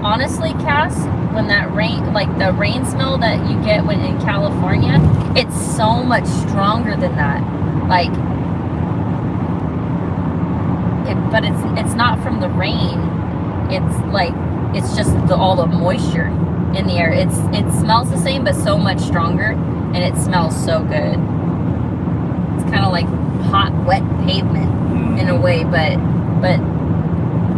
Honestly, Cass, when that rain, like the rain smell that you get when in California, it's so much stronger than that. Like, but it's not from the rain. It's like it's just all the moisture in the air. It smells the same, but so much stronger, and it smells so good. It's kind of like hot, wet pavement in a way, but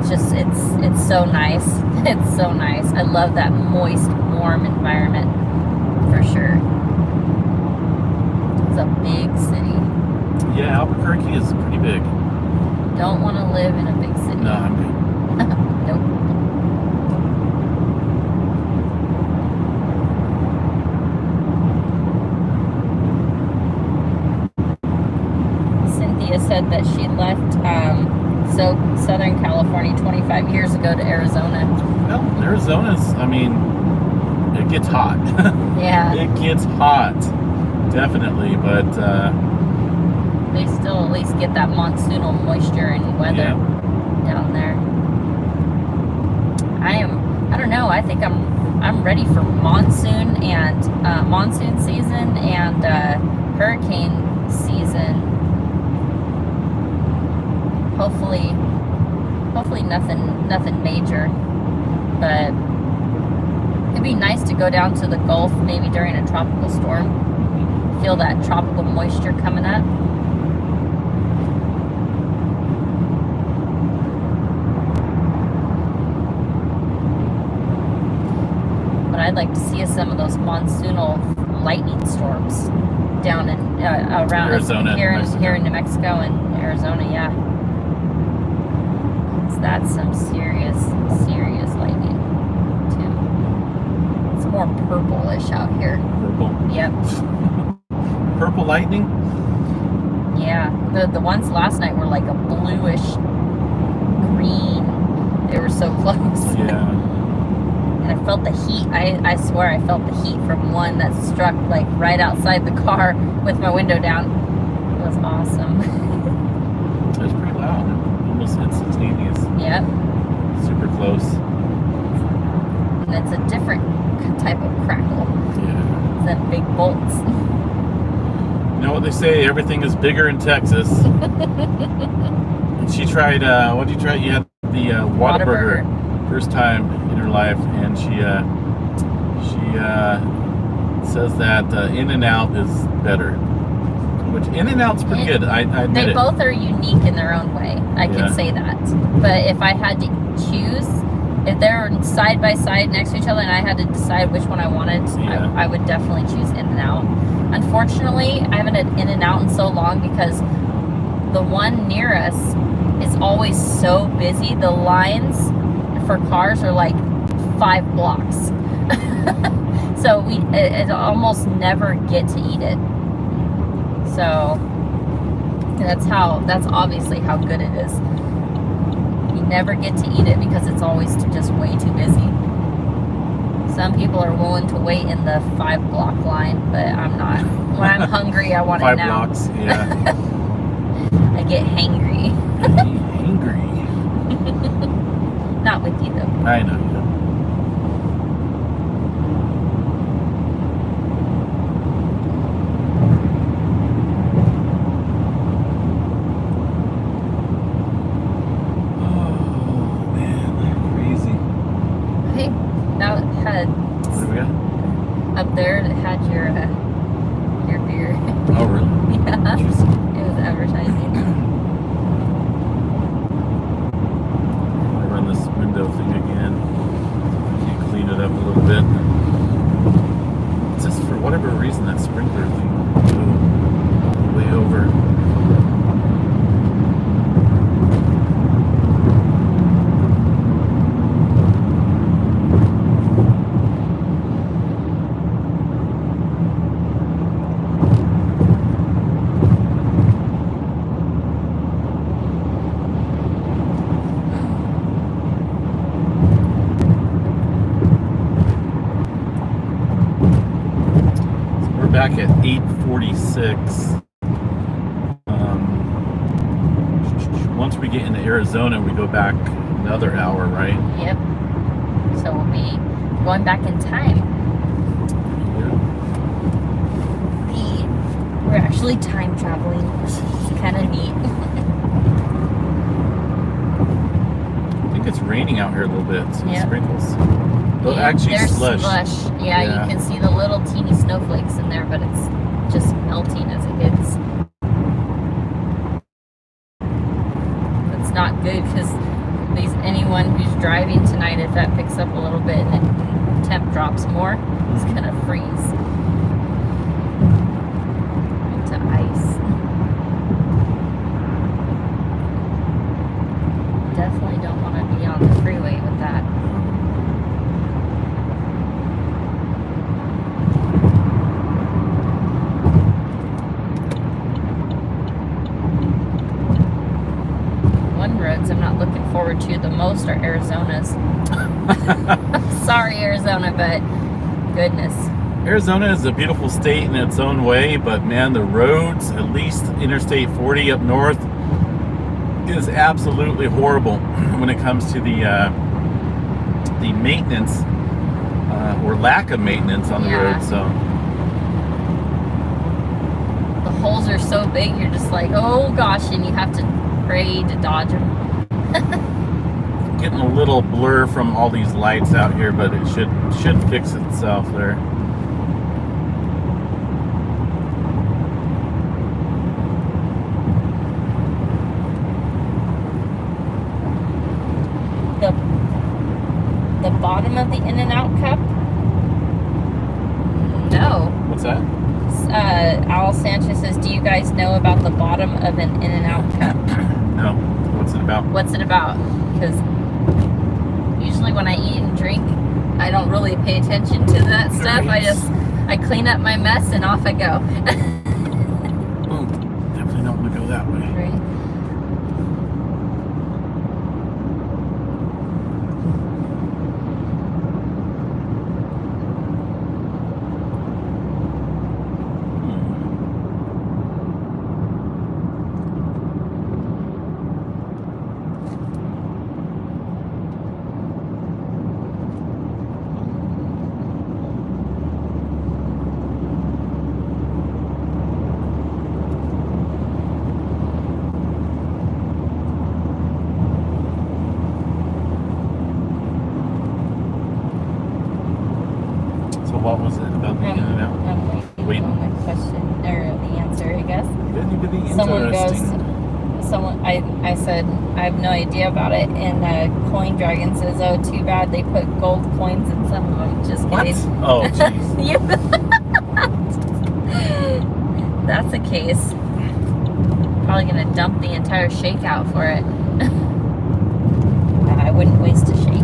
just it's so nice. It's so nice. I love that moist, warm environment for sure. It's a big city. Yeah, Albuquerque is pretty big. Don't want to live in a big city. No, I'm good. Nope. Cynthia said that she left Southern California 25 years ago to Arizona. Well, Arizona's, I mean, it gets hot. Yeah. It gets hot, definitely, but They still at least get that monsoonal moisture and weather down there. I don't know, I think I'm ready for monsoon season and hurricane season. Hopefully nothing major, but it'd be nice to go down to the Gulf maybe during a tropical storm. Feel that tropical moisture coming up. But I'd like to see some of those monsoonal lightning storms down in around Arizona, here in New Mexico and Arizona, yeah. That's some serious lightning too. It's more purplish out here. purple. Yep. Purple lightning? Yeah. The ones last night were like a bluish green. They were so close. Yeah. And I felt the heat. I swear I felt the heat from one that struck like right outside the car with my window down. It was awesome. It was pretty loud. Almost instantaneous. Yep. Super close. And it's a different type of crackle. Yeah. It's that big bolts. You know what they say, everything is bigger in Texas. And she tried, what did you try? You had the Whataburger first time in her life, and she says that In-N-Out is better. Which In-N-Out's pretty good, I admit They it. both are unique in their own way. I can say that. But if I had to choose, if they're side by side next to each other and I had to decide which one I wanted, I would definitely choose In-N-Out. Unfortunately, I haven't had In-N-Out in so long because the one near us is always so busy. The lines for cars are like 5 blocks. So it almost never get to eat it. So that's obviously how good it is. You never get to eat it because it's always just way too busy. Some people are willing to wait in the 5 block line, but I'm not. When I'm hungry, I want it now. 5 blocks, yeah. I get hangry. Hangry. Not with you though. I know. Up there, it had your beer. Oh, really? Yeah. It was advertising. I run this window thing again. You clean it up a little bit. It's just for whatever reason that sprinkler thing way over. Back at 8:46. Once we get into Arizona, we go back another hour, right? Yep. So we'll be going back in time. Yeah. We're actually time traveling. It's kind of neat. I think it's raining out here a little bit. Some sprinkles. Well, Yeah, actually, there's slush. Yeah, you can see the little teeny snowflakes in there, but it's just melting as it hits. It's not good because anyone who's driving tonight, if that picks up a little bit and the temp drops more, it's gonna freeze into ice. Definitely don't want to be on the freeway with that. I'm not looking forward to the most are Arizona's. Sorry, Arizona, but goodness. Arizona is a beautiful state in its own way, but man, the roads, at least Interstate 40 up north, is absolutely horrible when it comes to the maintenance or lack of maintenance on the road. So the holes are so big, you're just like, oh gosh, and you have to pray to dodge them. Getting a little blur from all these lights out here, but it should fix itself there. The bottom of the In-N-Out cup? No. What's that? Al Sanchez says, do you guys know about the bottom of an In-N-Out cup? No. What's it about? What's it about? Because usually when I eat and drink, I don't really pay attention to that stuff. Right. I clean up my mess and off I go. Oh, definitely don't want to go that way. Right. What was it about the In-N-Out? I'm waiting on the question, or the answer, I guess. Someone goes, I said, I have no idea about it, and Coin Dragon says, oh, too bad they put gold coins in some of them. Just kidding. What? Oh, jeez. That's the case. Probably gonna dump the entire shake out for it. I wouldn't waste a shake.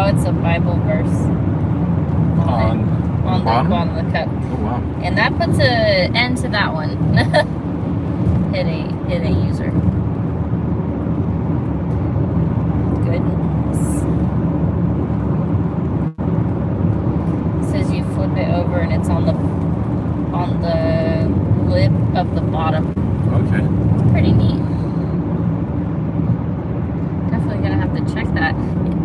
Oh, it's a Bible verse. On the the bottom? bottom of the cup. Oh, wow. And that puts an end to that one. hit a user. Goodness. It says you flip it over and it's on the lip of the bottom. Okay. It's pretty neat. Definitely gonna have to check that.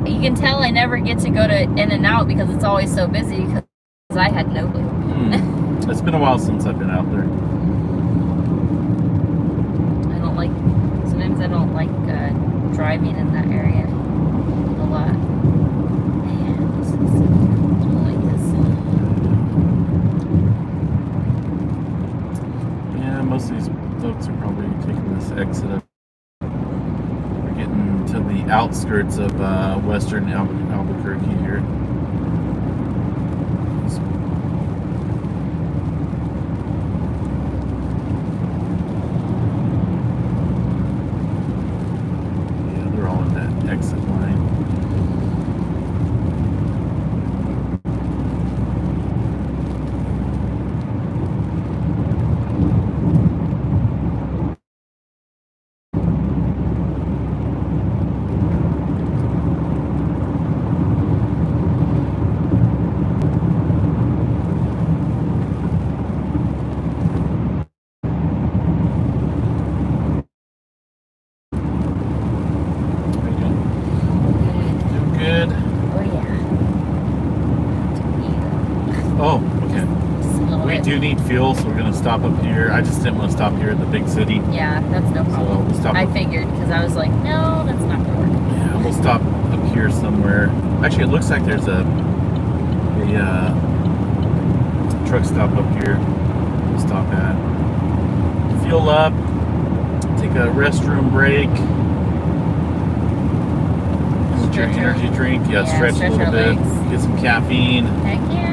You can tell I never get to go to In and Out because it's always so busy because I had no clue. It's been a while since I've been out there. Sometimes I don't like driving in that area a lot. Man, this is like this. Yeah, most of these folks are probably taking this exit up. We're getting to the outskirts of western Albuquerque here. Exit line. Oh, okay. We do need fuel, so we're going to stop up here. I just didn't want to stop here at the big city. Yeah, that's no problem. So we'll stop I figured, because I was like, no, that's not going to work. Yeah, we'll stop up here somewhere. Actually, it looks like there's a truck stop up here. We'll stop at. Fuel up. Take a restroom break. Get your energy drink. Yeah, stretch a little bit. Legs. Get some caffeine. Heck yeah.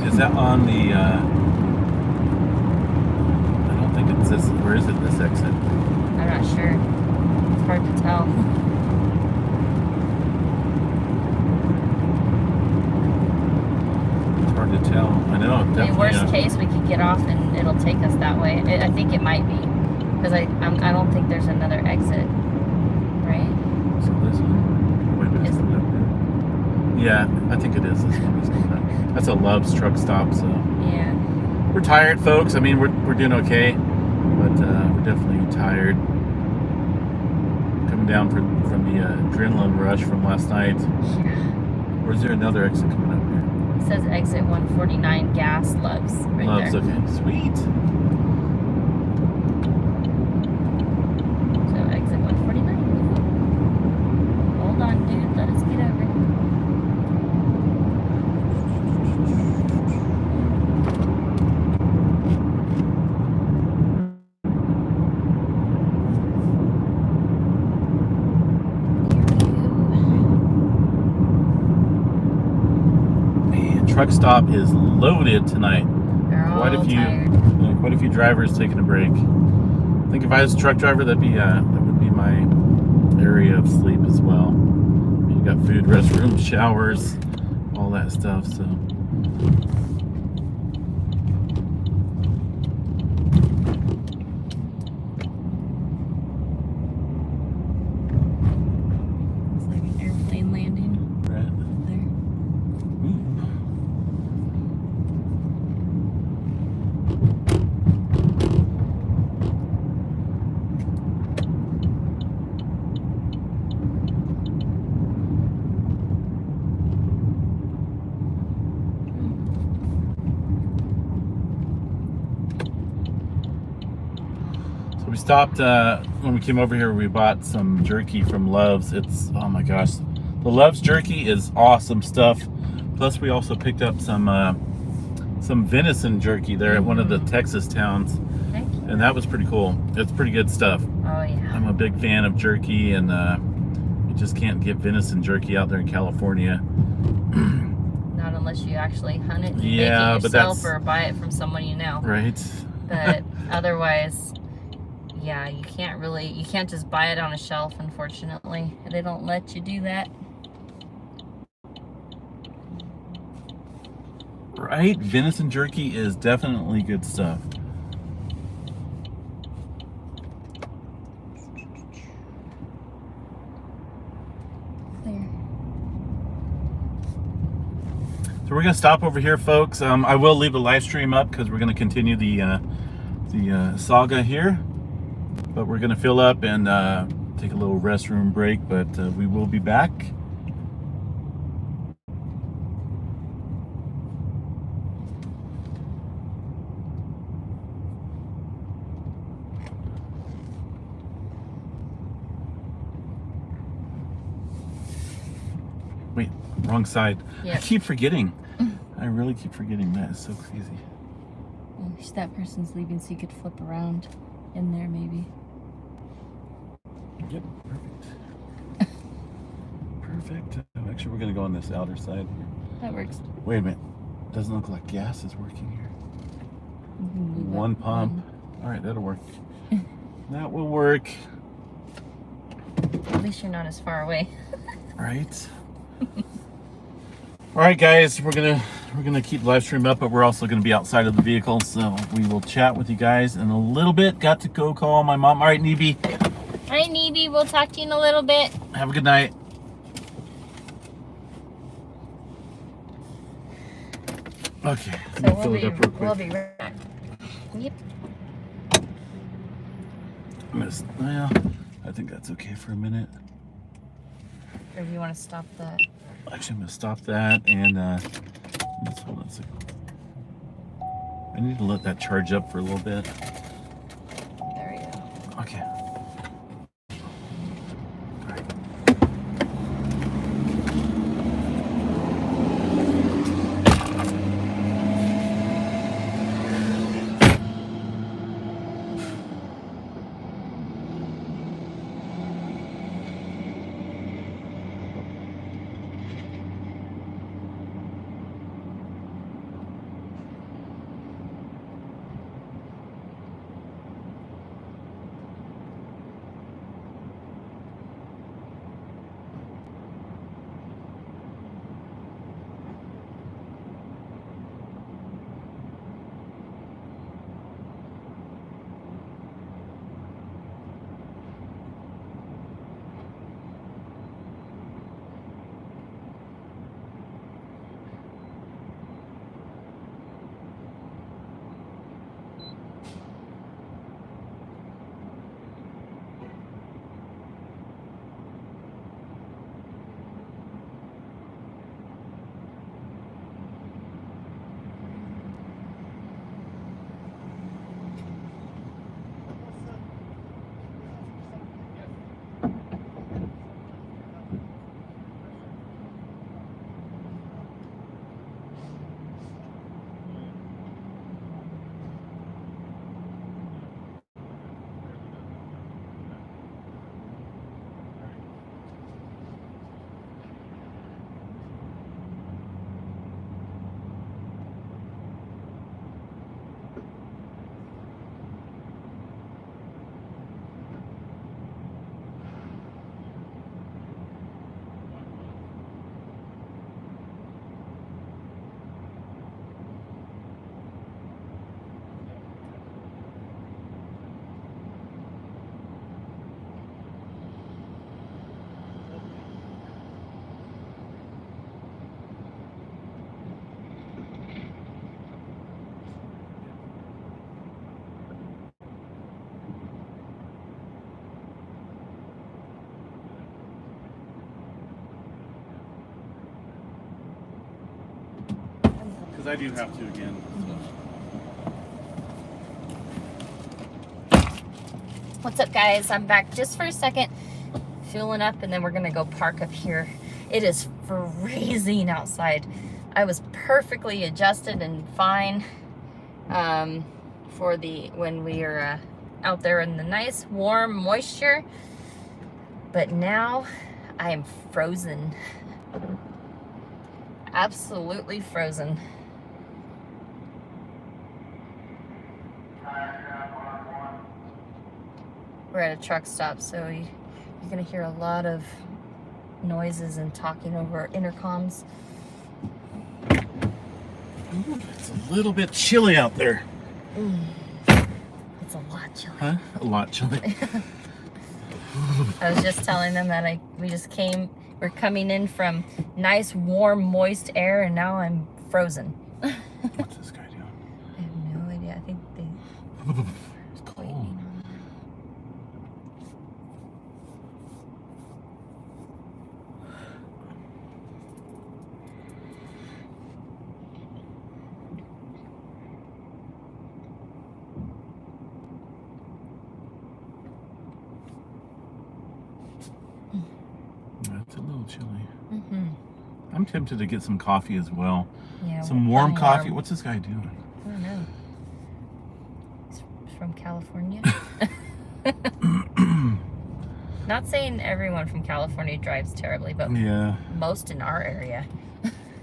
Is that on the I don't think it's this. Where is it, this exit? I'm not sure. It's hard to tell. It's hard to tell. I know, definitely. In worst case, we could get off and it'll take us that way. I think it might be. Because I don't think there's another exit. Right? So this one? Wait a minute. Yeah, I think it is. This one is coming up. That's a Love's truck stop, so. Yeah. We're tired, folks. I mean, we're doing okay, but we're definitely tired. Coming down from the adrenaline rush from last night. Yeah. Or is there another exit coming up here? It says exit 149 gas Love's right Love's, there. okay. Sweet. So exit 149. Hold on, dude. Let us get over. Truck stop is loaded tonight. They're all Quite a few, tired. quite a few drivers taking a break. I think if I was a truck driver, that would be my area of sleep as well. You got food, restrooms, showers, all that stuff. So. It's like an airplane landing Right. there. We stopped when we came over here. We bought some jerky from Love's. It's, oh my gosh, the Love's jerky is awesome stuff. Plus we also picked up some some venison jerky there at one of the Texas towns. And that was pretty cool. It's pretty good stuff. Oh yeah. I'm a big fan of jerky, and you just can't get venison jerky out there in California. Not unless you actually hunt it and make Yeah, it but yourself that's or buy it from someone you know. right. But otherwise, yeah, you can't just buy it on a shelf, unfortunately. They don't let you do that. Right? Venison jerky is definitely good stuff. Clear. So we're gonna stop over here, folks. I will leave the live stream up because we're gonna continue the saga here. But we're gonna fill up and take a little restroom break. But we will be back. Wait, wrong side. Yep. I keep forgetting. I really keep forgetting. That is so crazy. I wish that person's leaving so you could flip around in there maybe. Yep, perfect. Perfect. Oh, actually, we're gonna go on this outer side here. That works. Wait a minute. Doesn't look like gas is working here. One One. pump. All right, that'll work. That will work. At least you're not as far away. Right. All right, guys, we're gonna keep the live stream up, but we're also gonna be outside of the vehicle, so we will chat with you guys in a little bit. Got to go call my mom. All right, Neeby. All right, Neeby, we'll talk to you in a little bit. Have a good night. Okay, let me fill it up real quick. We'll be right back. Yep. Well, I think that's okay for a minute. Or do you want to stop that? Actually, I'm gonna stop that and let's hold on a second. I need to let that charge up for a little bit. There we go. Okay. All right. Because I do have to again. What's up, guys? I'm back just for a second, fueling up, and then we're gonna go park up here. It is freezing outside. I was perfectly adjusted and fine for when we are out there in the nice warm moisture, but now I am frozen. Absolutely frozen. We're at a truck stop, so you're gonna hear a lot of noises and talking over intercoms. Ooh, it's a little bit chilly out there. It's a lot chilly. Huh? A lot chilly. I was just telling them that we're coming in from nice, warm, moist air, and now I'm frozen. What's this guy doing? I have no idea. I think It's cold. That's a little chilly. Mm-hmm. I'm tempted to get some coffee as well. Yeah, Some warm coffee. warm. What's this guy doing? I don't know. He's from California. Not saying everyone from California drives terribly, but Yeah. most in our area,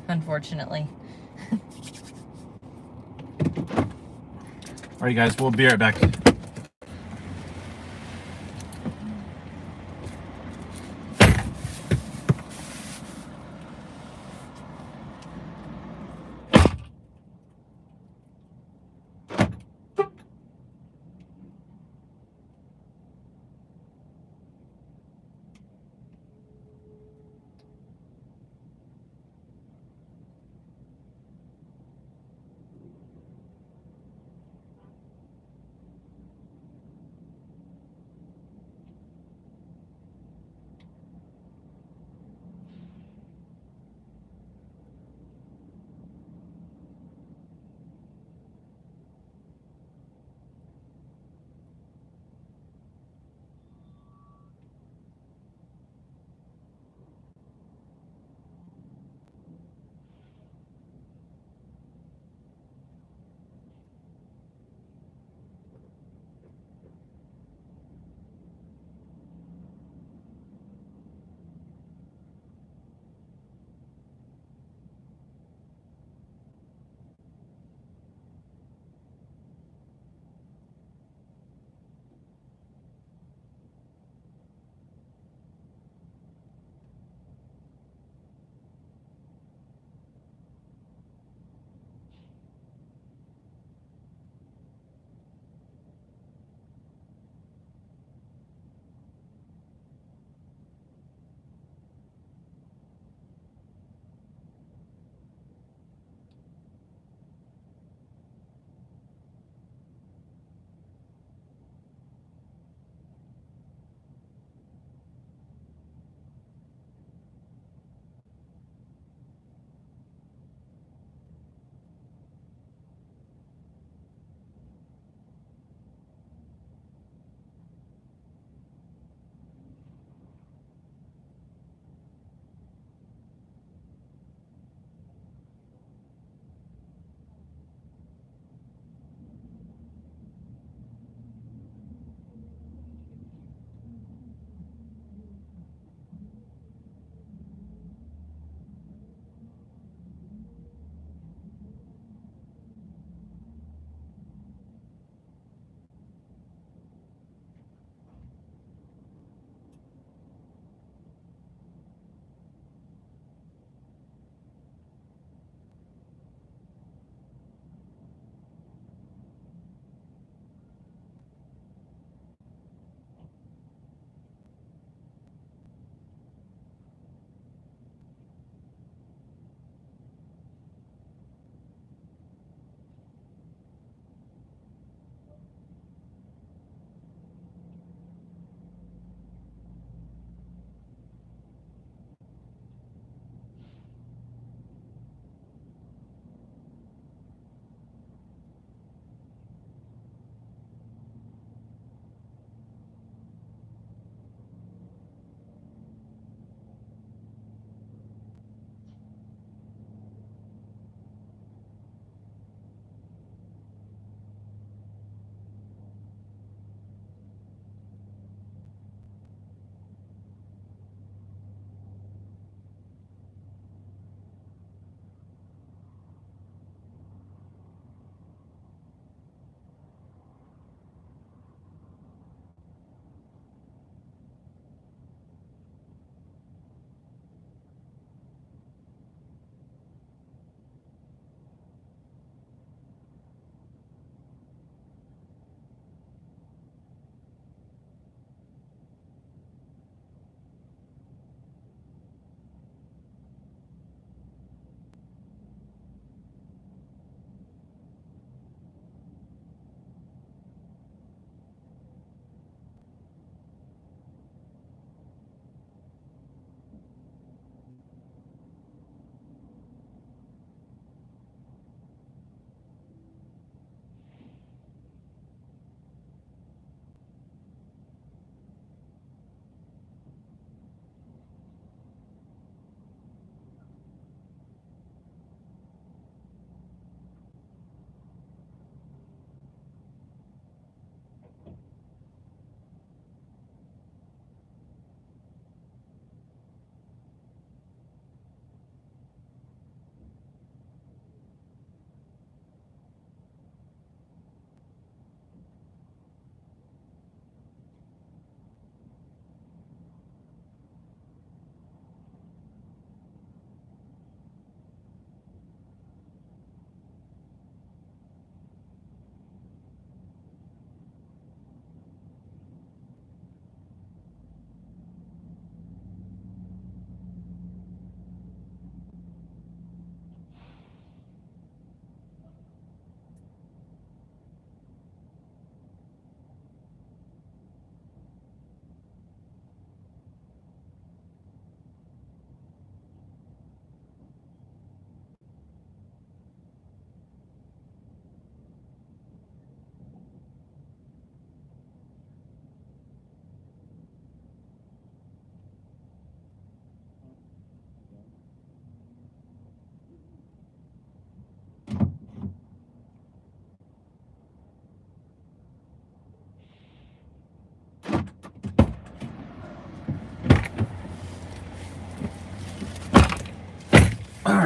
unfortunately. All right, guys, we'll be right back.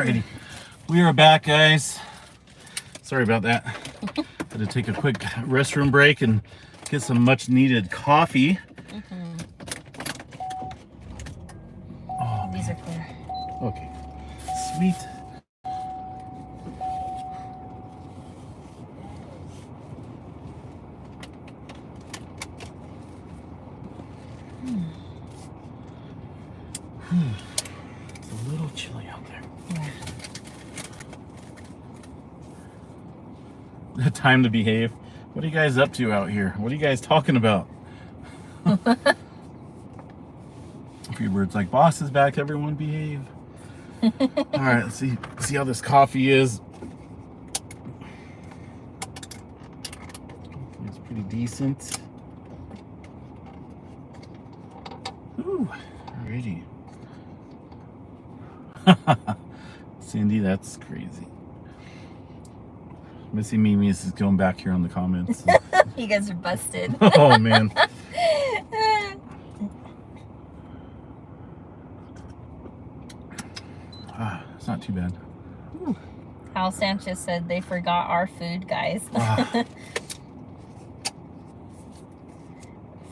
Alrighty, we are back, guys. Sorry about that. Had to take a quick restroom break and get some much needed coffee. Oh, These are clear. okay, sweet. It's a little chilly out there. Yeah. Time to behave. What are you guys up to out here? What are you guys talking about? A few words like boss is back, everyone behave. Alright, let's see how this coffee is. It's pretty decent. Ooh, alrighty. Cindy, that's crazy. Missy Mimi's is going back here on the comments. You guys are busted. Oh man. It's not too bad. Ooh. Al Sanchez said they forgot our food, guys.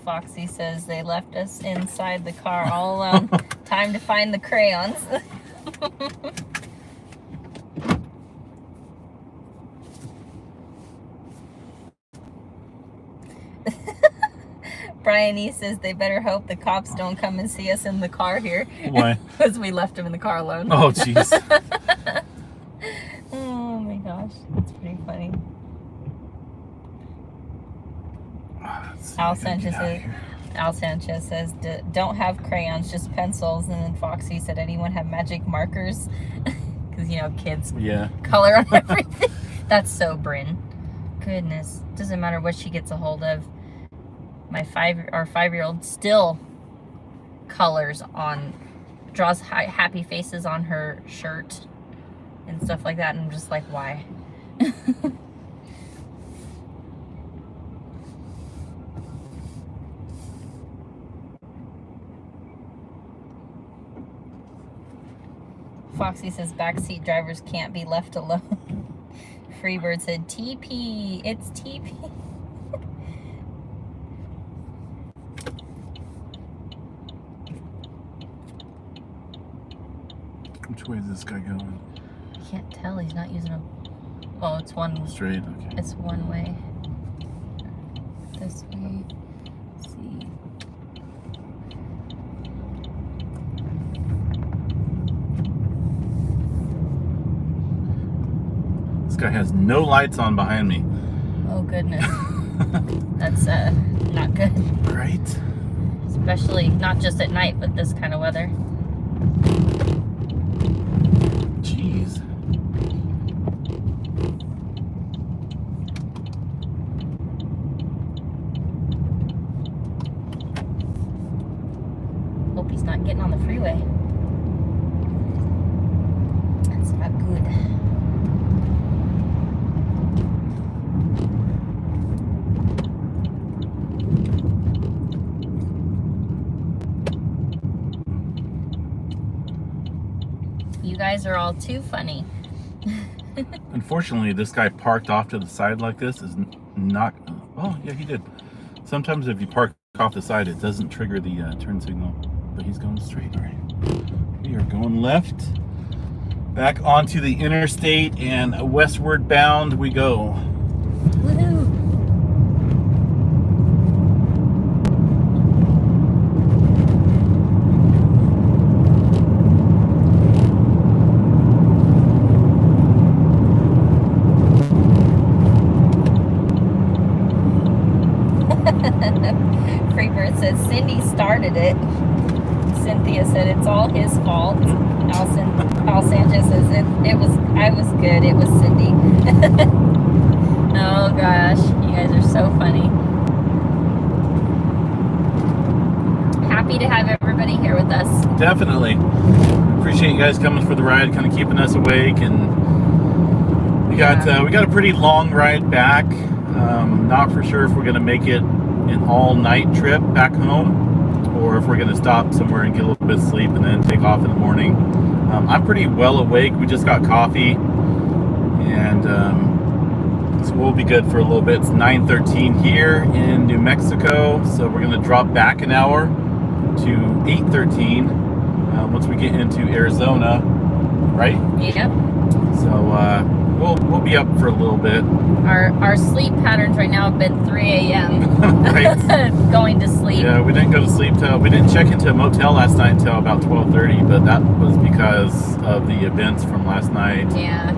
Foxy says they left us inside the car all alone. Time to find the crayons. Brian E says they better hope the cops don't come and see us in the car here. Why? Because we left him in the car alone. Oh, jeez. Oh my gosh, that's pretty funny. Al Sanchez says, don't have crayons, just pencils. And then Foxy said, anyone have magic markers? Because, you know, kids color on everything. That's so Bryn. Goodness. Doesn't matter what she gets a hold of. My 5-year-old still colors on, draws happy faces on her shirt and stuff like that. And I'm just like, why? Foxy says backseat drivers can't be left alone. Freebird said TP, it's TP. Which way is this guy going? I can't tell, he's not using a... Oh, it's one... Straight, okay. It's one way. This way. Let's see. This guy has no lights on behind me. Oh, goodness. That's not good. Right? Especially not just at night, but this kind of weather. Jeez. Hope he's not getting on the freeway. That's not good. You guys are all too funny. Unfortunately, this guy parked off to the side like this is not... Oh, yeah, he did. Sometimes if you park off the side, it doesn't trigger the turn signal. But he's going straight. All right. We are going left. Back onto the interstate and westward bound we go. Woohoo! Freebird says Cindy started it. Cynthia said it's all his fault. Al Sanchez says I was good. It was Cindy. Oh gosh, you guys are so funny. Happy to have everybody here with us. Definitely. Appreciate you guys coming for the ride, kind of keeping us awake, and we got a pretty long ride back. Not for sure if we're gonna make it an all-night trip back home or if we're going to stop somewhere and get a little bit of sleep and then take off in the morning. I'm pretty well awake. We just got coffee, and so we'll be good for a little bit. It's 9:13 here in New Mexico, so we're going to drop back an hour to 8:13 once we get into Arizona, right? Yep. So we'll be up for a little bit. Our sleep patterns right now have been 3 a.m. Right. Going to sleep. Yeah, we didn't go to sleep we didn't check into a motel last night until about 12:30, but that was because of the events from last night. Yeah.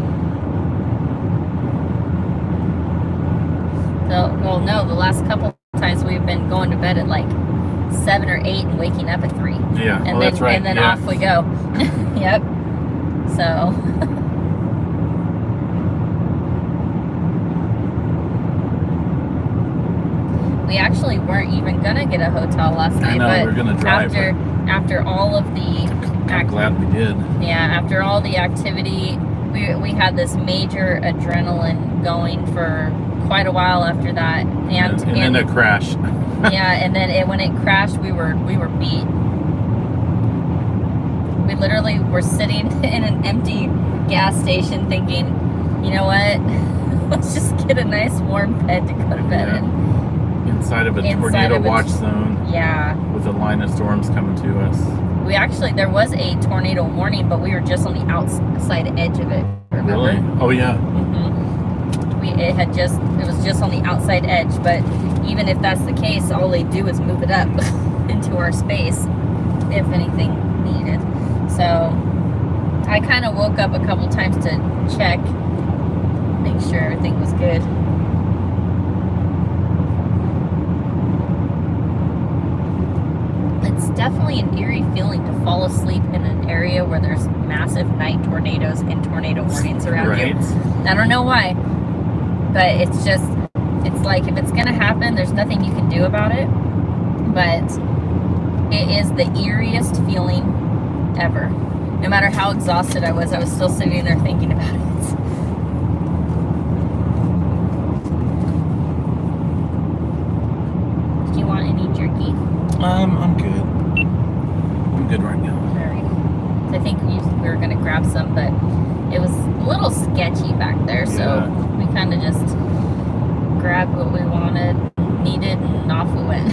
So, well, no, the last couple times we've been going to bed at like 7 or 8 and waking up at 3. Yeah, And well, then, that's right. And then yeah. off we go. Yep. So. We actually weren't even gonna get a hotel last night, I know, but we're gonna drive. after all of the I'm glad we did. Yeah, after all the activity, we had this major adrenaline going for quite a while after that, and then a crash. Yeah, and then when it crashed, we were beat. We literally were sitting in an empty gas station, thinking, you know what? Let's just get a nice warm bed to go to bed in. Inside of a tornado watch zone. Yeah. With a line of storms coming to us. There was a tornado warning, but we were just on the outside edge of it. Remember? Really? Oh yeah. Mm-hmm. It was just on the outside edge, but even if that's the case, all they do is move it up into our space, if anything needed. So I kind of woke up a couple times to check, make sure everything was good. It's definitely an eerie feeling to fall asleep in an area where there's massive night tornadoes and tornado warnings around you. I don't know why, but it's like if it's gonna happen, there's nothing you can do about it. But it is the eeriest feeling ever. No matter how exhausted I was still sitting there thinking about it. Do you want any jerky? I'm good. I'm good right now. Alright. So I think we were gonna grab some, but it was a little sketchy back there, so we kind of just grabbed what we needed, and off we went.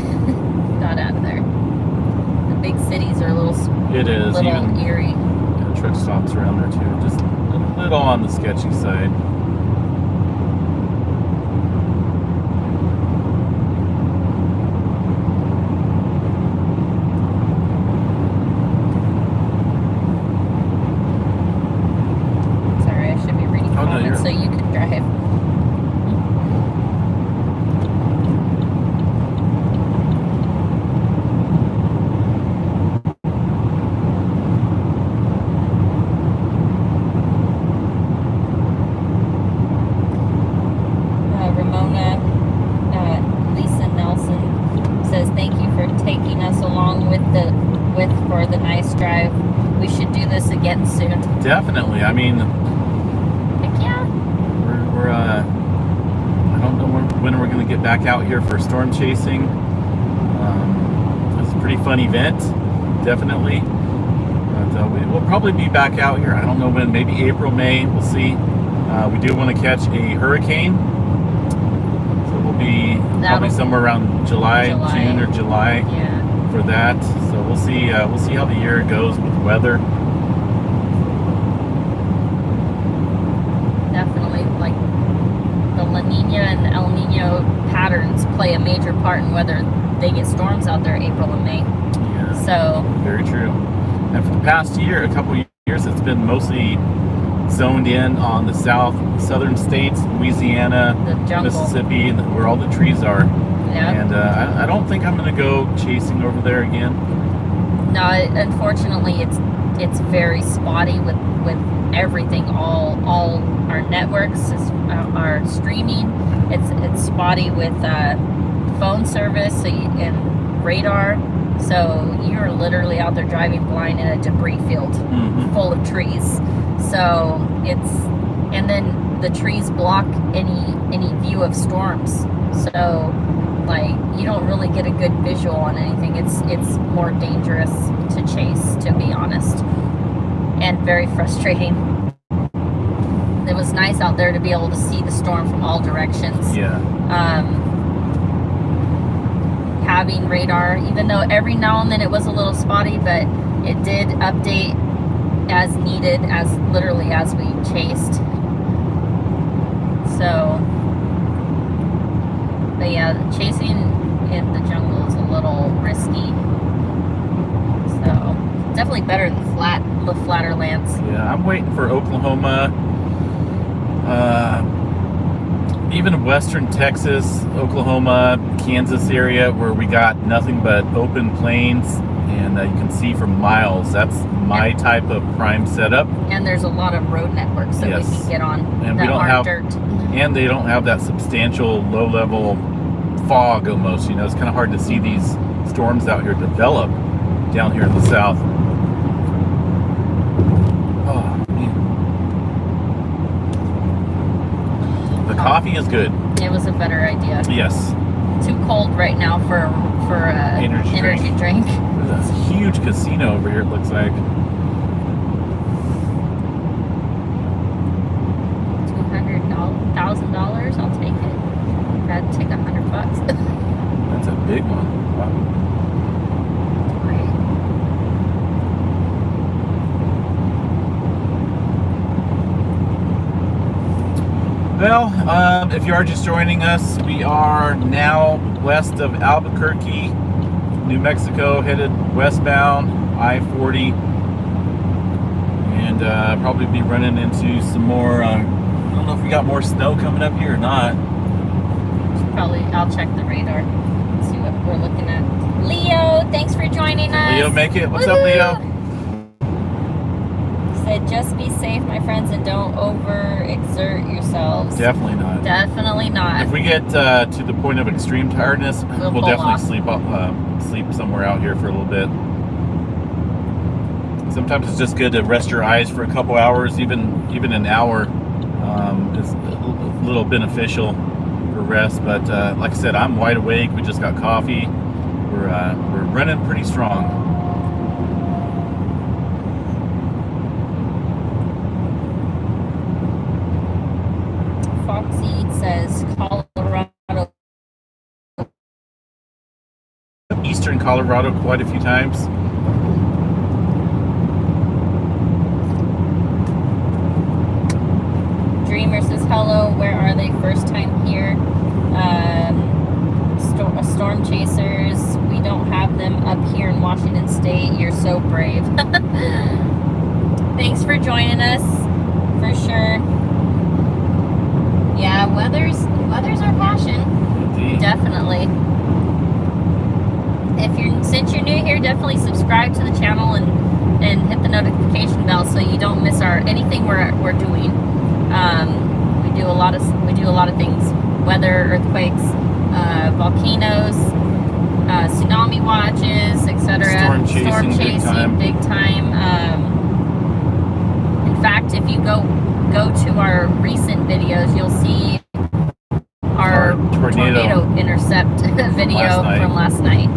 Got out of there. The big cities are a little Even eerie. Truck stops around there too. Just a little on the sketchy side. Sorry, I should be reading comments so you can drive. For the nice drive. We should do this again soon. Definitely. I mean, heck yeah. We're I don't know when we're going to get back out here for storm chasing. It's a pretty fun event, definitely. But we'll probably be back out here. I don't know when. Maybe April, May. We'll see. We do want to catch a hurricane, so we'll be probably somewhere around June or July. Yeah. For that, so we'll see how the year goes with weather. Definitely, like the La Nina and the El Nino patterns play a major part in whether they get storms out there April and May. Yeah. So very true. And for the past couple years, it's been mostly zoned in on the southern states, Louisiana, Mississippi, where all the trees are. Yeah. And I don't think I'm going to go chasing over there again. No, unfortunately, it's very spotty with everything. All our networks are streaming. It's spotty with phone service and radar. So you're literally out there driving blind in a debris field full of trees. So and then the trees block any view of storms. So like you don't really get a good visual on anything. It's more dangerous to chase, to be honest, and very frustrating. It was nice out there to be able to see the storm from all directions. Yeah. Having radar, even though every now and then it was a little spotty, but it did update as needed, as literally as we chased. So, but yeah, chasing in the jungle is a little risky. So, definitely better than the flatter lands. Yeah, I'm waiting for Oklahoma, even western Texas, Oklahoma, Kansas area, where we got nothing but open plains, and you can see for miles. That's my type of prime setup. And there's a lot of road networks that we can get on and that we don't aren't have dirt. And they don't have that substantial low-level fog almost. You know, it's kind of hard to see these storms out here develop down here in the south. Oh, man. The coffee is good. It was a better idea. Yes. Too cold right now for Energy drink. There's a huge casino over here, it looks like. $200,000, I'll take it. I'd take $100. That's a big one. Wow. Well, if you are just joining us, we are now west of Albuquerque, New Mexico, headed westbound, I-40, and probably be running into some more, I don't know if we got more snow coming up here or not. Probably, I'll check the radar and see what we're looking at. Leo, thanks for joining us. Leo, make it. What's up, Leo? Said, just be safe, my friends, and don't overexert yourselves. Definitely not. Definitely not. If we get to the point of extreme tiredness, we'll definitely sleep somewhere out here for a little bit. Sometimes it's just good to rest your eyes for a couple hours, even an hour is a little beneficial for rest. But like I said, I'm wide awake. We just got coffee. We're running pretty strong. Foxy says Colorado. Eastern Colorado quite a few times. Dreamer says hello. Where are they? First time here. Storm chasers. We don't have them up here in Washington State. You're so brave. Thanks for joining us. For sure. Yeah, weather's our passion. Indeed. Definitely. Since you're new here, definitely subscribe to the channel and hit the notification bell so you don't miss anything we're doing. We do a lot of things: weather, earthquakes, volcanoes, tsunami watches, etc. Storm chasing, big time. In fact, if you go to our recent videos, you'll see our tornado intercept video from last night.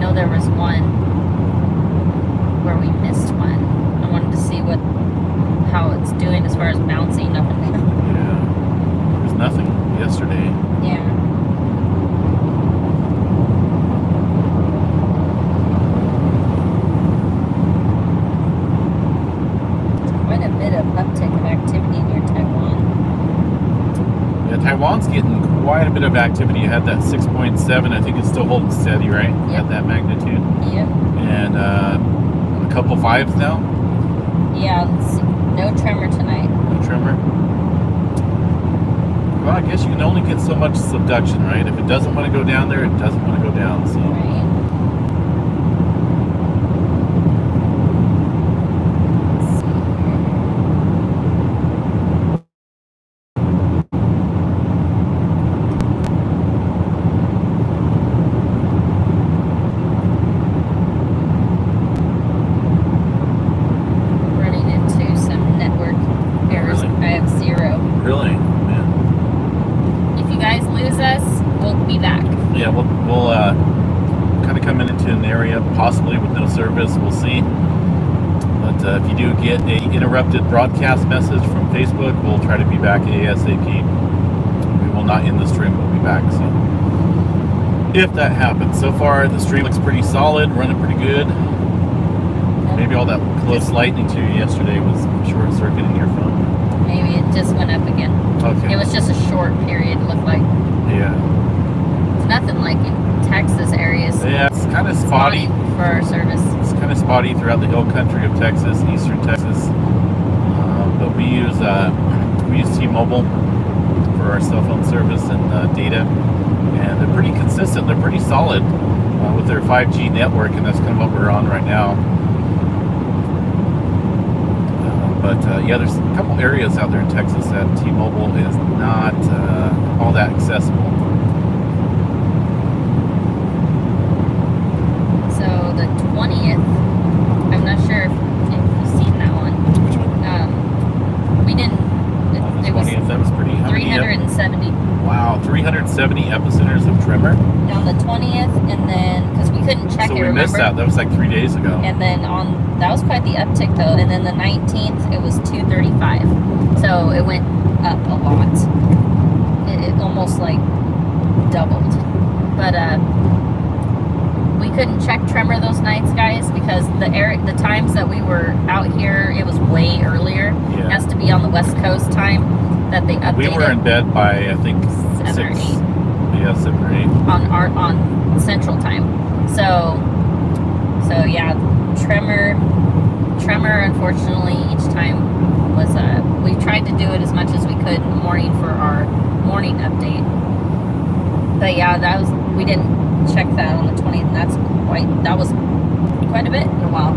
know there was one where we missed one. I wanted to see how it's doing as far as bouncing up and down. Yeah. There was nothing yesterday. Yeah. Quite a bit of uptick of activity near Taiwan. Yeah, Taiwan's getting quite a bit of activity. It had that 6.7. I think it's still holding steady, right? Yep. At that magnitude. Yep. And a couple fives now. Yeah, let's see. No tremor tonight. No tremor. Well, I guess you can only get so much subduction, right? If it doesn't want to go down there, it doesn't want to go down. So. Right. Let's see here. Running into some network errors. Really? I have 0. Really? Man. If you guys lose us, we'll be back. Yeah, we'll kind of come into an area possibly with no service. We'll see. But if you do get a interrupted broadcast message from Facebook, we'll try to be back ASAP. We will not end the stream. We'll be back. So if that happens, so far the stream looks pretty solid, running pretty good. Maybe all that close lightning to you yesterday was short-circuiting your phone. Maybe it just went up again. Okay. It was just a short period, it looked like. Yeah. It's nothing like in Texas areas. Yeah, it's kind of spotty. For our service. It's kind of spotty throughout the hill country of Texas, eastern Texas. But we use T-Mobile for our cell phone service and data, and they're pretty consistent. They're pretty solid with their 5G network, and that's kind of what we're on right now. But yeah, there's a couple areas out there in Texas that T-Mobile is not all that accessible. So the 20th, I'm not sure if you've seen that one. Which one? We didn't. On the It was 20th, that was pretty. How many 370 Wow, 370 epicenters of tremor. on the 20th, and then because we couldn't check So it, we remember? missed that. That was like 3 days ago. And then that was quite the uptick though. And then the 19th, it was 235. So it went up a lot. It almost like doubled. But we couldn't check tremor those nights, guys, because the times that we were out here, it was way earlier. Yeah. It has to be on the West Coast time that they updated. We were in bed by I think 7 or 6. 8. Yeah, 7 or 8. on Central Time. So yeah, tremor unfortunately each time was we tried to do it as much as we could in the morning for our morning update. But yeah, we didn't check that on the 20th, and that was quite a bit in a while.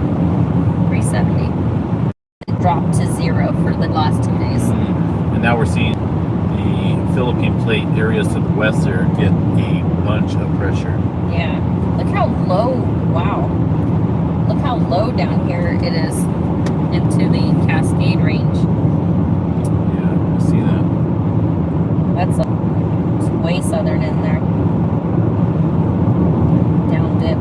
370. It dropped to 0 for the last 2 days. And now we're seeing the Philippine Plate areas to the west there get a bunch of pressure. Yeah. Look how low, wow. Look how low down here it is into the Cascade Range. Yeah, I see that. That's it's way southern in there. Down dip.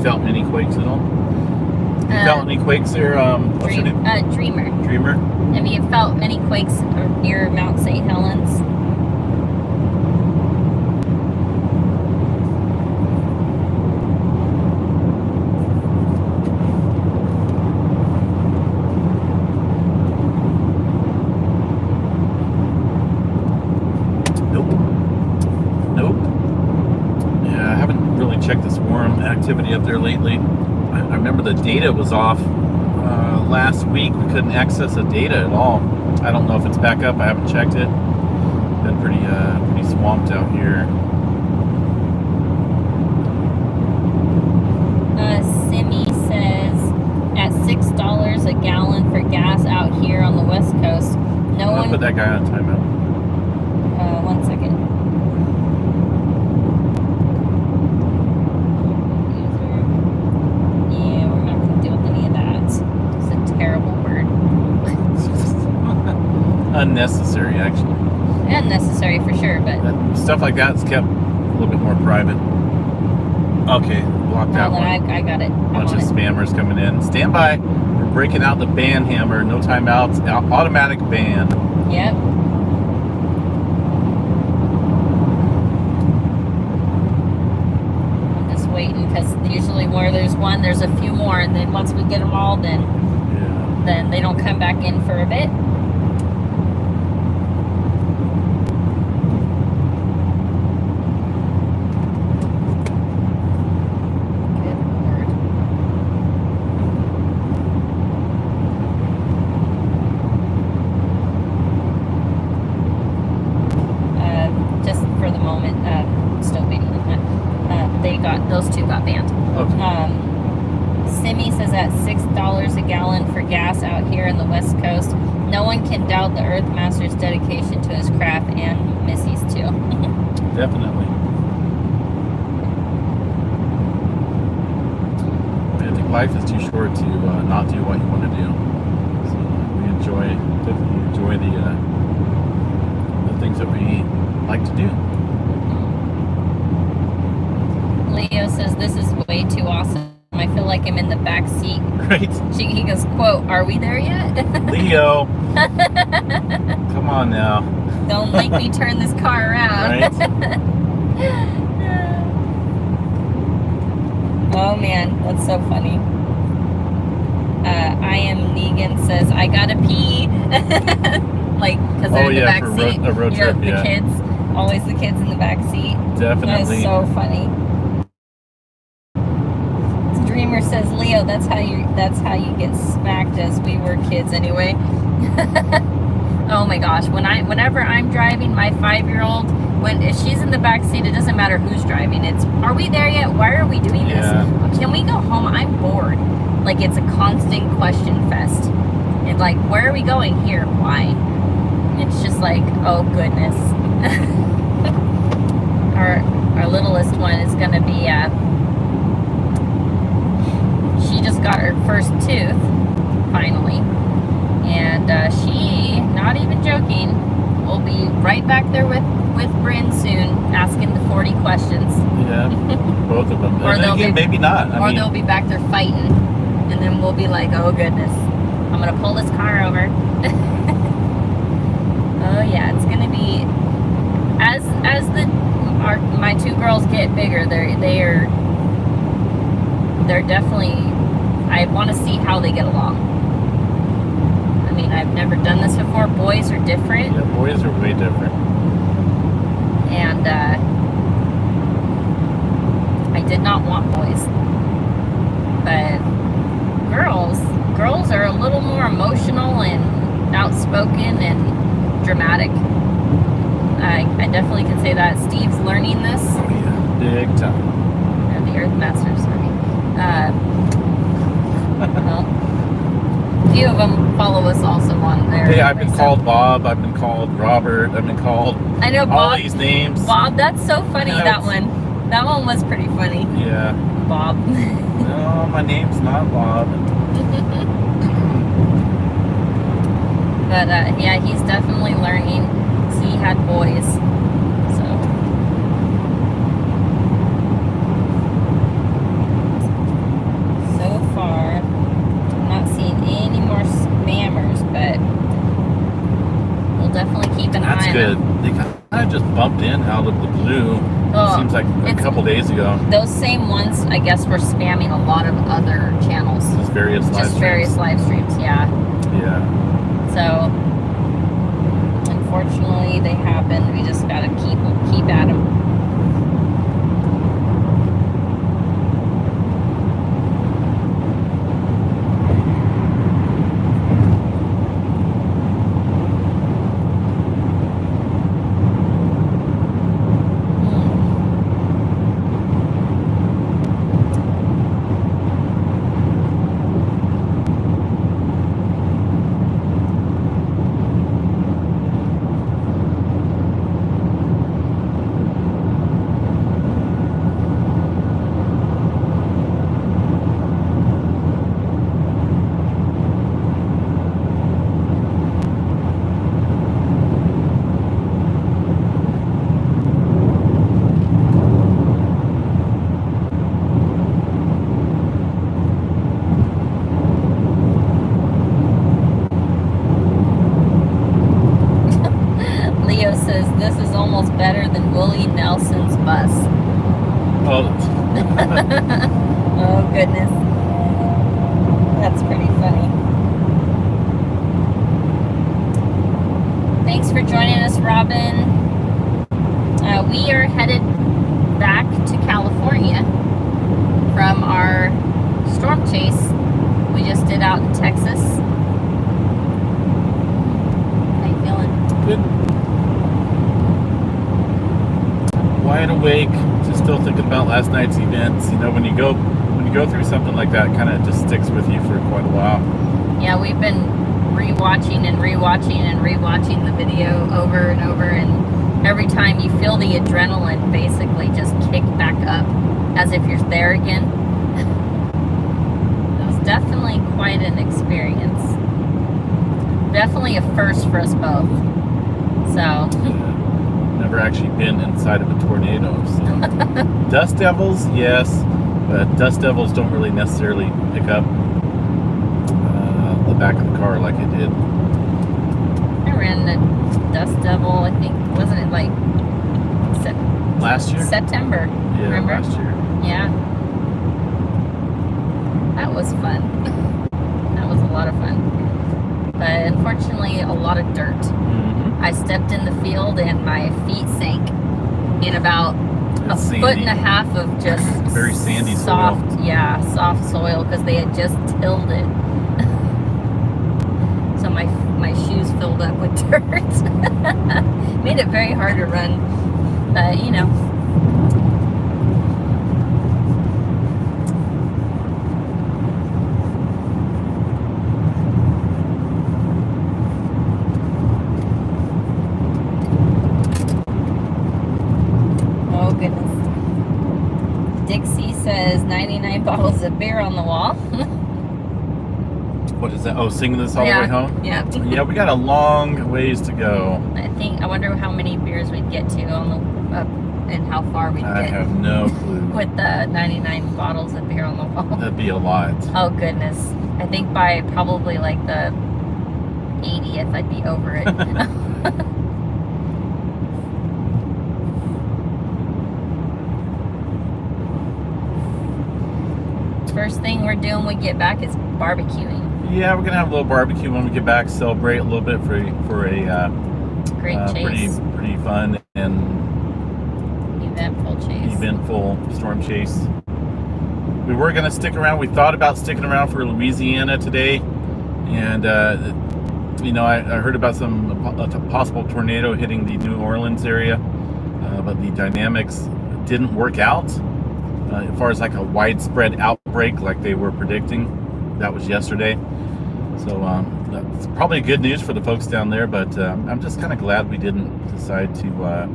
Felt many quakes at all? You felt any quakes there? What's your name? Dreamer. Dreamer? Have you felt any quakes near Mount St. Helens? Check the swarm activity up there lately. I remember the data was off last week. We couldn't access the data at all. I don't know if it's back up. I haven't checked it. Been pretty swamped out here. Simi says at $6 a gallon for gas out here on the West Coast. No I'll one. put that guy on timeout. 1 second. Unnecessary, actually. Unnecessary for sure, but stuff like that's kept a little bit more private. Okay, block that one. I got it. Bunch of spammers coming in. Stand by. We're breaking out the ban hammer. No timeouts. Automatic ban. Yep. I'm just waiting because usually where there's one, there's a few more, and then once we get them all, then they don't come back in for a bit. Those two got banned. Okay. Simi says at $6 a gallon for gas out here in the West Coast. No one can doubt the Earthmaster's dedication to his craft and Missy's too. Definitely. I think life is too short to not do what you want to do. So we definitely enjoy the things that we like to do. Leo says this is way too awesome. I feel like I'm in the back seat. Right. He goes, quote, "Are we there yet?" Leo. Come on now. Don't make me turn this car around. Right. Oh man, that's so funny. I am Negan says I gotta pee. Like, because they're in the back seat. A road trip, the kids. Always the kids in the back seat. Definitely. That's so funny. Dreamer says, Leo, that's how you get smacked as we were kids anyway. Oh my gosh, whenever I'm driving my 5-year-old, if she's in the back seat, it doesn't matter who's driving. It's, are we there yet? Why are we doing this? Can we go home? I'm bored. Like, it's a constant question fest. And like, where are we going? Here. Why? It's just like, oh goodness. Our littlest one is gonna be she just got her first tooth finally, and she, not even joking, will be right back there with Bryn soon, asking the 40 questions. Yeah, both of them. Or maybe not. I mean, they'll be back there fighting, and then we'll be like, oh goodness, I'm gonna pull this car over. Oh yeah, it's gonna be as my two girls get bigger, they're definitely, I want to see how they get along. I mean, I've never done this before. Boys are different. Yeah, boys are way different. And I did not want boys. But girls are a little more emotional and outspoken and dramatic. I definitely can say that. Steve's learning this. Oh yeah, big time. The Earthmaster's learning. Well, a few of them follow us also on there. Hey, I've been called Bob. I've been called Robert. I've been called all these names. Bob, that's so funny. That one was pretty funny. Yeah. Bob. No, my name's not Bob. But yeah, he's definitely learning. He had boys, so far definitely keep an That's eye good. on them. They kind of just bumped in out of the blue. Oh, Seems like a it's- couple days ago. Those same ones, I guess, were spamming a lot of other channels. Just various live Just streams. various live streams, yeah. Yeah. So, unfortunately, they happen. We just gotta keep at them. Leo says this is almost better than Willie Nelson's bus. Oh, Oh goodness, that's pretty funny. Thanks for joining us, Robin. We are headed back to California from our storm chase we just did out in Texas. How you feeling? good. Wide awake. Just still thinking about last night's events. You know, when you go through something like that, it kind of just sticks with you for quite a while. Yeah, we've been rewatching the video over and over, and every time you feel the adrenaline basically just kick back up as if you're there again. It was definitely quite an experience. Definitely a first for us both. So Never actually been inside of a tornado. So. Dust devils, yes, but dust devils don't really necessarily pick up the back of the car like it did. I ran a dust devil, I think, wasn't it like Last year? September? Yeah, remember? last year. Yeah. That was fun. That was a lot of fun. But unfortunately, a lot of dirt. Mm-hmm. I stepped in the field and my feet sank in about a It's foot and sandy. a half of just Very sandy soft, soil. yeah, soft soil because they had just tilled it. So my shoes filled up with dirt. Made it very hard to run, but you know. Oh goodness. Dixie says 99 bottles of beer on the wall. What is that? Oh, singing this all the way home? Yeah. Yeah, we got a long ways to go. I wonder how many beers we'd get to on the and how far we'd I get have no clue. with the 99 bottles of beer on the wall. That'd be a lot. Oh goodness. I think by probably like the 80th I'd be over it. First thing we're doing when we get back is barbecuing. Yeah, we're gonna have a little barbecue when we get back. Celebrate a little bit for a Great chase. pretty fun and Eventful chase. eventful storm chase. We were gonna stick around. We thought about sticking around for Louisiana today, and you know, I heard about a possible tornado hitting the New Orleans area, but the dynamics didn't work out as far as like a widespread outbreak like they were predicting. That was yesterday. So that's probably good news for the folks down there, but I'm just kind of glad we didn't decide to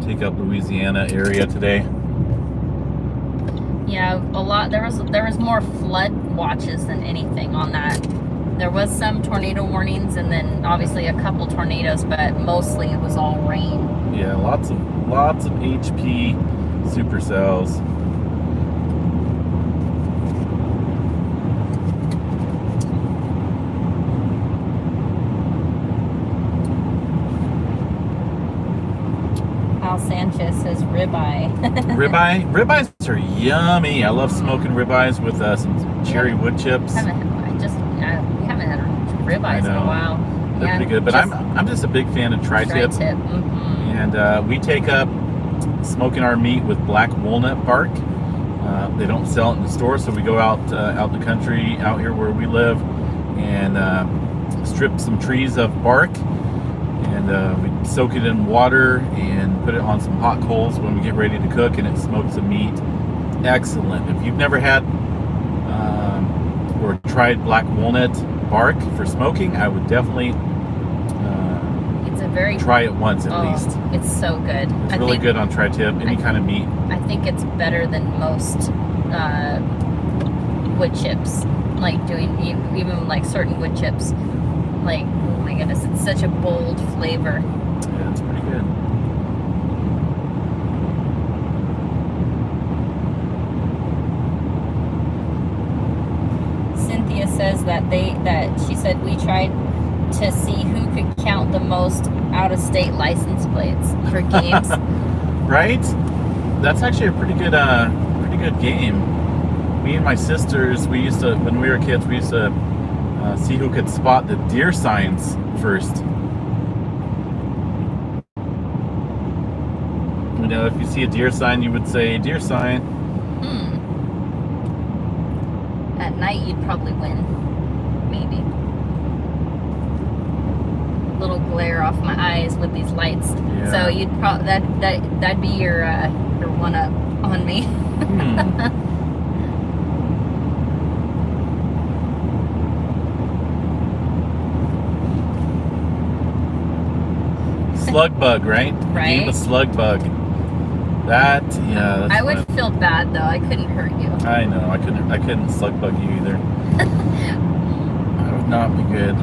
take up Louisiana area today. Yeah, a lot. There was more flood watches than anything on that. There was some tornado warnings, and then obviously a couple tornadoes, but mostly it was all rain. Yeah, lots of HP supercells. Al Sanchez says ribeye. Ribeyes are yummy. I love smoking ribeyes with some cherry wood chips. We haven't had ribeyes in a while. They're pretty good, but I'm just a big fan of tri-tip. And we take up smoking our meat with black walnut bark. They don't sell it in the store, so we go out in the country, out here where we live, and strip some trees of bark, and we soak it in water and put it on some hot coals when we get ready to cook, and it smokes the meat. Excellent. If you've never had or tried black walnut bark for smoking, I would definitely try it once at least. It's so good. It's really good on tri-tip, any kind of meat. I think it's better than most wood chips. Like doing even like certain wood chips. Like, oh my goodness, it's such a bold flavor. Yeah, it's pretty good. Cynthia says that she said we tried to see who could count the most out-of-state license plates for games. Right? That's actually a pretty good game. Me and my sisters, we used to, when we were kids, we used to see who could spot the deer signs first. You know, if you see a deer sign, you would say deer sign. At night, you'd probably win. Maybe. Little glare off my eyes with these lights. Yeah. So you'd probably that'd be your one up on me. Slug bug, right? Right. Game of slug bug. That's I would feel bad though. I couldn't hurt you. I know. I couldn't slug bug you either. That would not be good.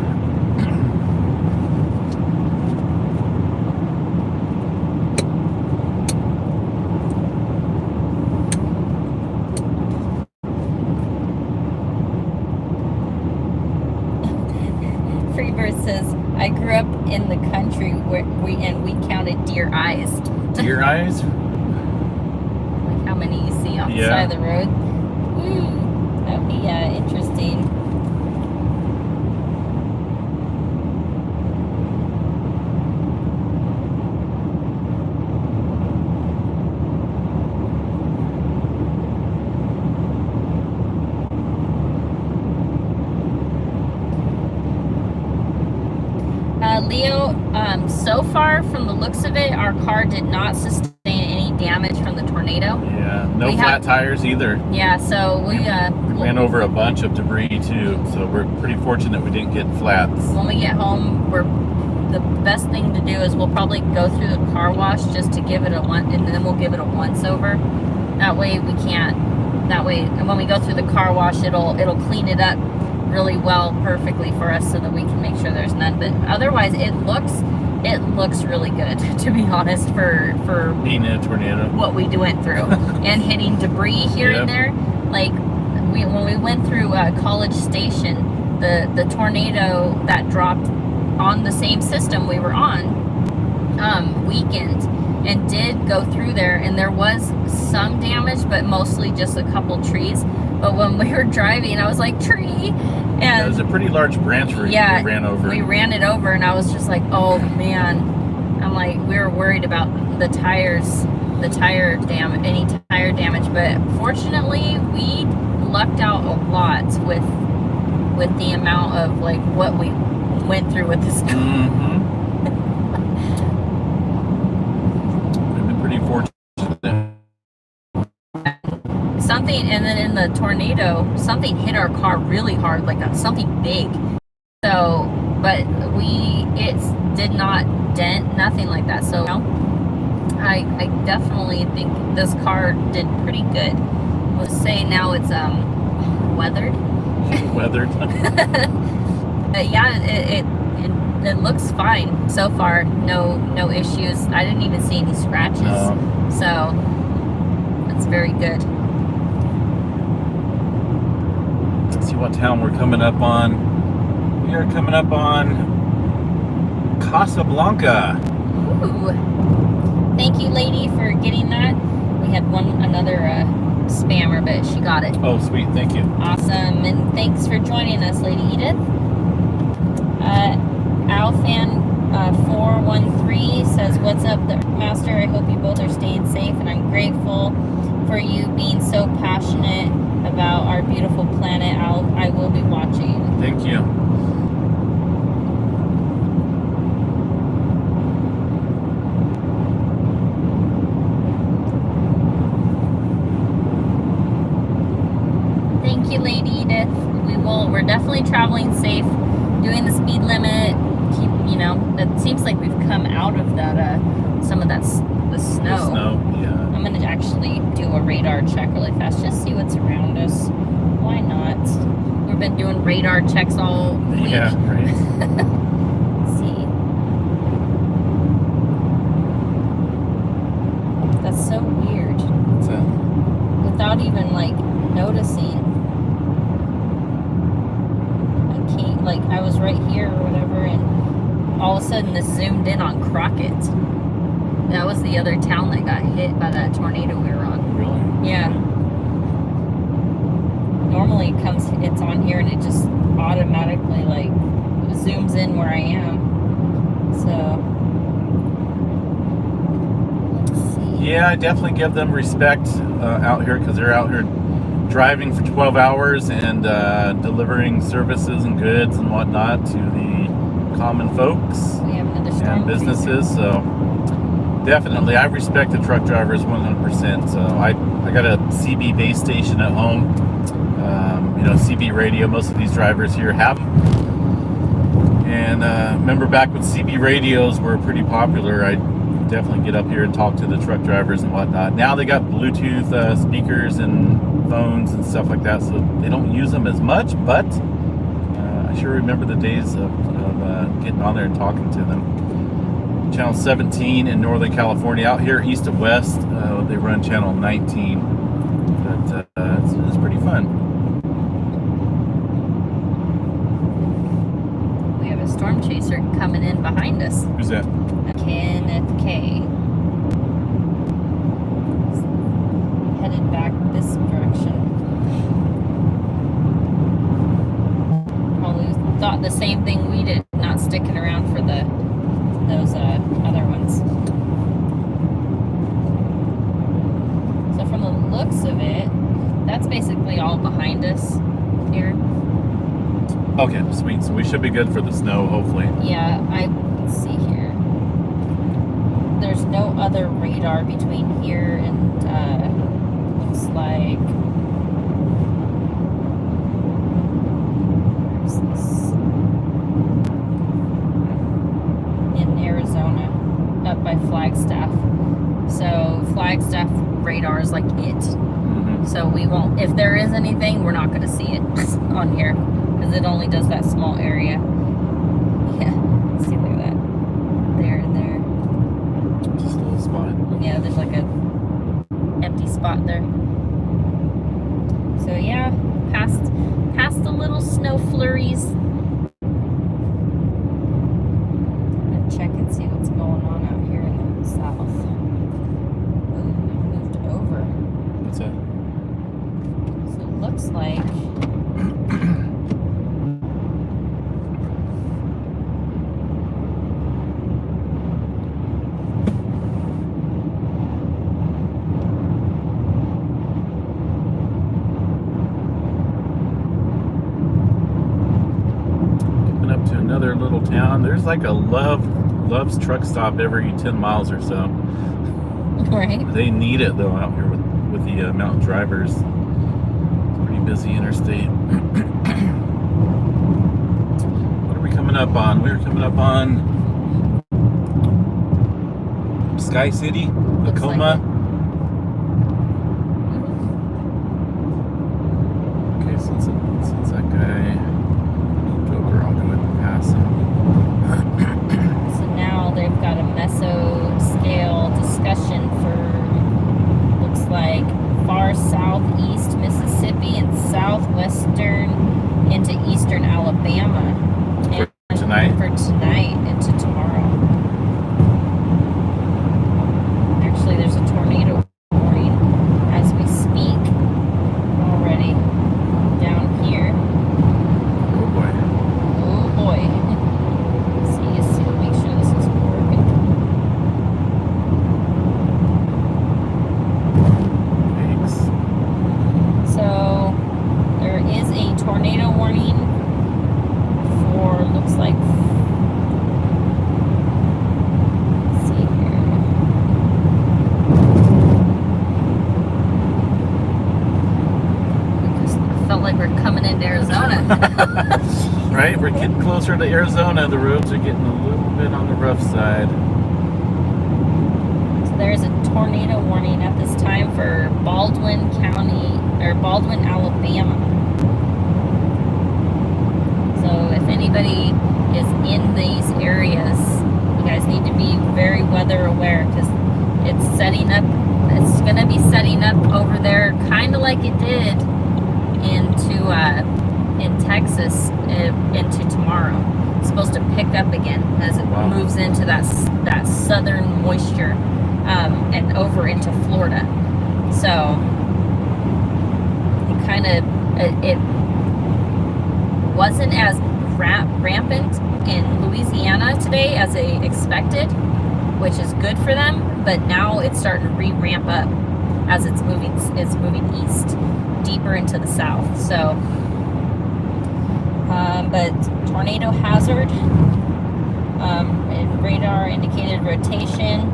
Freebird says, I grew up in the country where we counted deer eyes. Deer eyes? Like how many you see on the side of the road. That'd be interesting. Leo, so far from the looks of it, our car did not sustain any damage from the tornado. Yeah, no flat tires either. Yeah, so we ran over a bunch of debris too, so we're pretty fortunate we didn't get flats. When we get home, the best thing to do is we'll probably go through the car wash just to give it and then we'll give it a once over. That way and when we go through the car wash, it'll clean it up really well, perfectly for us, so that we can make sure there's none. But otherwise, it looks really good, to be honest, for being in a tornado, what we went through and hitting debris here and there. Like when we went through College Station, the tornado that dropped on the same system we were on weakened and did go through there, and there was some damage, but mostly just a couple trees. But when we were driving, I was like, tree. And it was a pretty large branch we ran over. We ran it over, and I was just like, oh man. I'm like, we were worried about the tires, any tire damage. But fortunately, we lucked out a lot with the amount of like what we went through with this car. We've been pretty fortunate. And then in the tornado, something hit our car really hard, like something big. So, but it did not dent, nothing like that. So, I definitely think this car did pretty good. Let's say now it's weathered. Weathered. But yeah, it looks fine so far. No issues. I didn't even see any scratches. No. So that's very good. Let's see what town we're coming up on. We are coming up on Casablanca. Ooh. Thank you, lady, for getting that. We had another spammer, but she got it. Oh, sweet. Thank you. Awesome. And thanks for joining us, Lady Edith. Alfan413 says, what's up, Master? I hope you both are staying safe, and I'm grateful for you being so passionate about our beautiful planet. I will be watching. Thank you. Thank you, Lady Edith. We're definitely traveling safe, doing the speed limit. It seems like we've come out of that, some of that, the snow. The snow, yeah. I'm going to actually do a radar check really fast, just see what's around us. Why not? We've been doing radar checks all week. Yeah, right. Let's see. That's so weird. What's that? Without even, like, noticing. I was right here or whatever, and all of a sudden this zoomed in on Crockett. That was the other town that got hit by that tornado we were on. Really? Yeah. Normally it's on here and it just automatically like zooms in where I am. So let's see. Yeah, I definitely give them respect out here, because they're out here driving for 12 hours and delivering services and goods and whatnot to the common folks We have another storm and businesses. So definitely, I respect the truck drivers 100%. So I got a CB base station at home. CB radio. Most of these drivers here have them. And remember back when CB radios were pretty popular, I definitely get up here and talk to the truck drivers and whatnot. Now they got Bluetooth speakers and phones and stuff like that, so they don't use them as much, but I sure remember the days of getting on there and talking to them. Channel 17 in Northern California. Out here east of west, they run channel 19, but it's pretty fun. We have a storm chaser coming in behind us. Who's that? Kenneth K. Headed back this direction. Probably thought the same thing we did, not sticking around for those other ones. So from the looks of it, that's basically all behind us here. Okay, sweet. So we should be good for the snow, hopefully. Yeah, let's see here. There's no other radar between here and looks like, where's this? In Arizona, up by Flagstaff. So Flagstaff radar is like it. Mm-hmm. So we won't, if there is anything, we're not going to see it on here, because it only does that small area. Yeah, see, look at that. There and there. Just a little spot. Yeah, there's like a empty spot there. So yeah, past the little snow flurries. And check and see what's going on out here in the south. Ooh, moved over. What's that? So it looks like another little town. There's like a Love's truck stop every 10 miles or so. right. They need it though out here with the mountain drivers. It's a pretty busy interstate. What are we coming up on? We're coming up on Sky City, Tacoma. Okay, since that guy moved over, I'll go ahead and pass him. So now they've got a mesoscale discussion for, looks like, far southeast Mississippi and southwestern into eastern Alabama. For tonight? For tonight into tomorrow. They're Right? We're getting closer to Arizona. The roads are getting a little bit on the rough side. So there's a tornado warning at this time for Baldwin County, or Baldwin, Alabama. So if anybody is in these areas, you guys need to be very weather aware, because it's setting up, it's going to be setting up over there kind of like it did in Texas into tomorrow. It's supposed to pick up again as it moves into that southern moisture and over into Florida. So it wasn't as rampant in Louisiana today as they expected, which is good for them, but now it's starting to re-ramp up as it's moving east, deeper into the south. So but tornado hazard, and radar indicated rotation.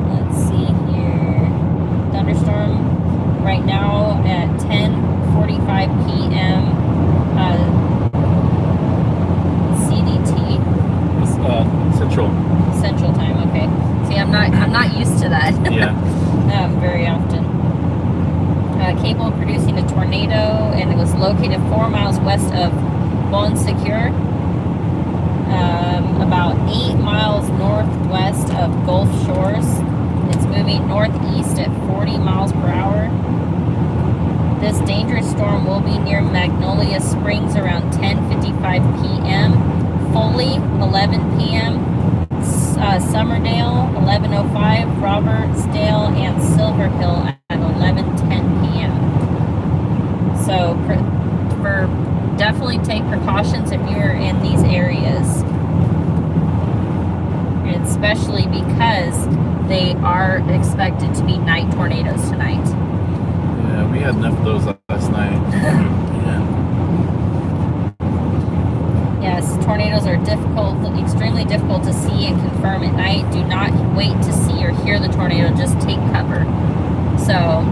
Let's see here. Thunderstorm right now at 10:45 p.m. CDT. Central time. Okay. See, I'm not used to that. Yeah. Very often. Capable of producing a tornado, and it was located 4 miles west of Bon Secours, about 8 miles northwest of Gulf Shores. It's moving northeast at 40 miles per hour. This dangerous storm will be near Magnolia Springs around 10:55 p.m., Foley 11 p.m., Summerdale 11:05, Robertsdale and Silver Hill at 11:10 p.m. So definitely take precautions if you're in these areas, and especially because they are expected to be night tornadoes tonight. Yeah, we had enough of those last night. Yes, tornadoes are extremely difficult to see and confirm at night. Do not wait to see or hear the tornado, just take cover. So,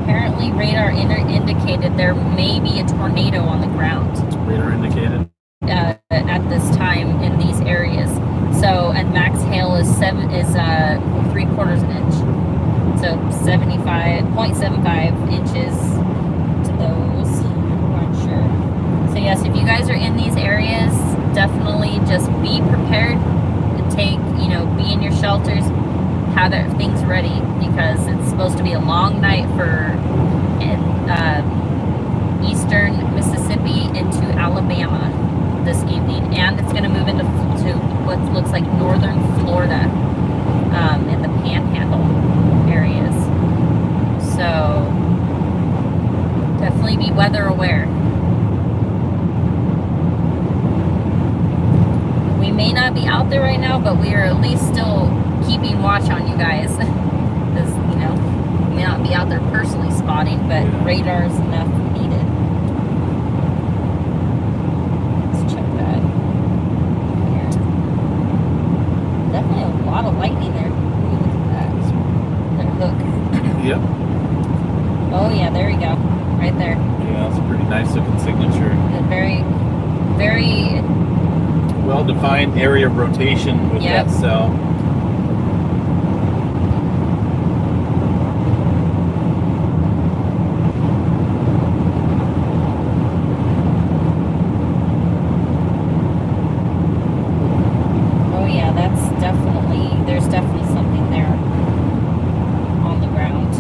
apparently radar indicated there may be a tornado on the ground. Radar indicated? At this time in these areas. So, and max hail is 3/4 inch. So 0.75 inches to those who aren't sure. So yes, if you guys are in these areas, definitely just be prepared to be in your shelters, have things ready, because it's supposed to be a long night for eastern Mississippi into Alabama this evening, and it's going to move into what looks like northern Florida, in the Panhandle areas. So definitely be weather aware. We may not be out there right now, but we are at least still keeping watch on you guys. Because we may not be out there personally spotting, but radar is enough needed. Definitely a lot of lightning there. Ooh, look at that. There, look. Yep. Oh yeah, there we go. Right there. Yeah, it's a pretty nice looking signature. A very, very well-defined area of rotation with that cell. There's definitely something there on the ground.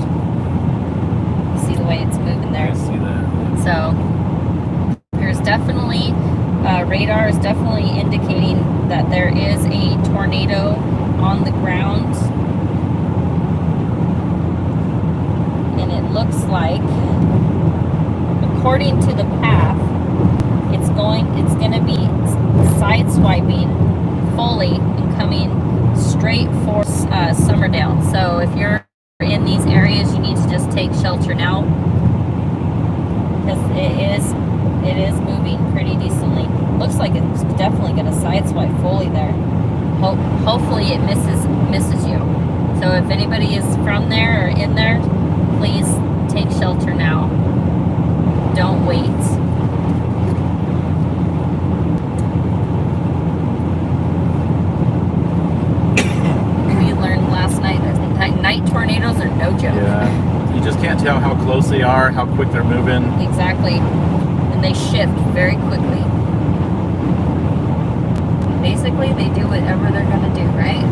You see the way it's moving there? I see that. So there's definitely radar is definitely indicating that there is a tornado on the ground, and it looks like, according to the path, it's going to be sideswiping fully and coming straight for Summerdale. So if you're in these areas, you need to just take shelter now, because It is moving pretty decently. Looks like it's definitely going to sideswipe fully there. Hopefully it misses you. So if anybody is from there or in there, please take shelter now. Don't wait. We learned last night that night tornadoes are no joke. Yeah, you just can't tell how close they are, how quick they're moving. Exactly. And they shift very quickly. Basically, they do whatever they're going to do, right?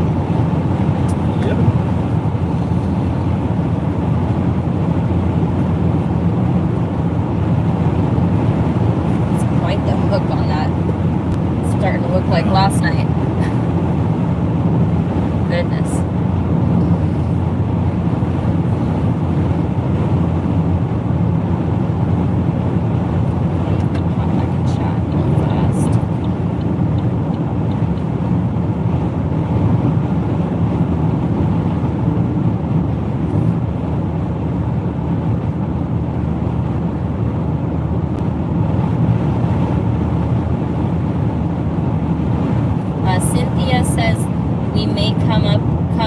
Yep. It's quite the hook on that. It's starting to look like last night. Goodness. Hop back in chat real fast. Cynthia says we may come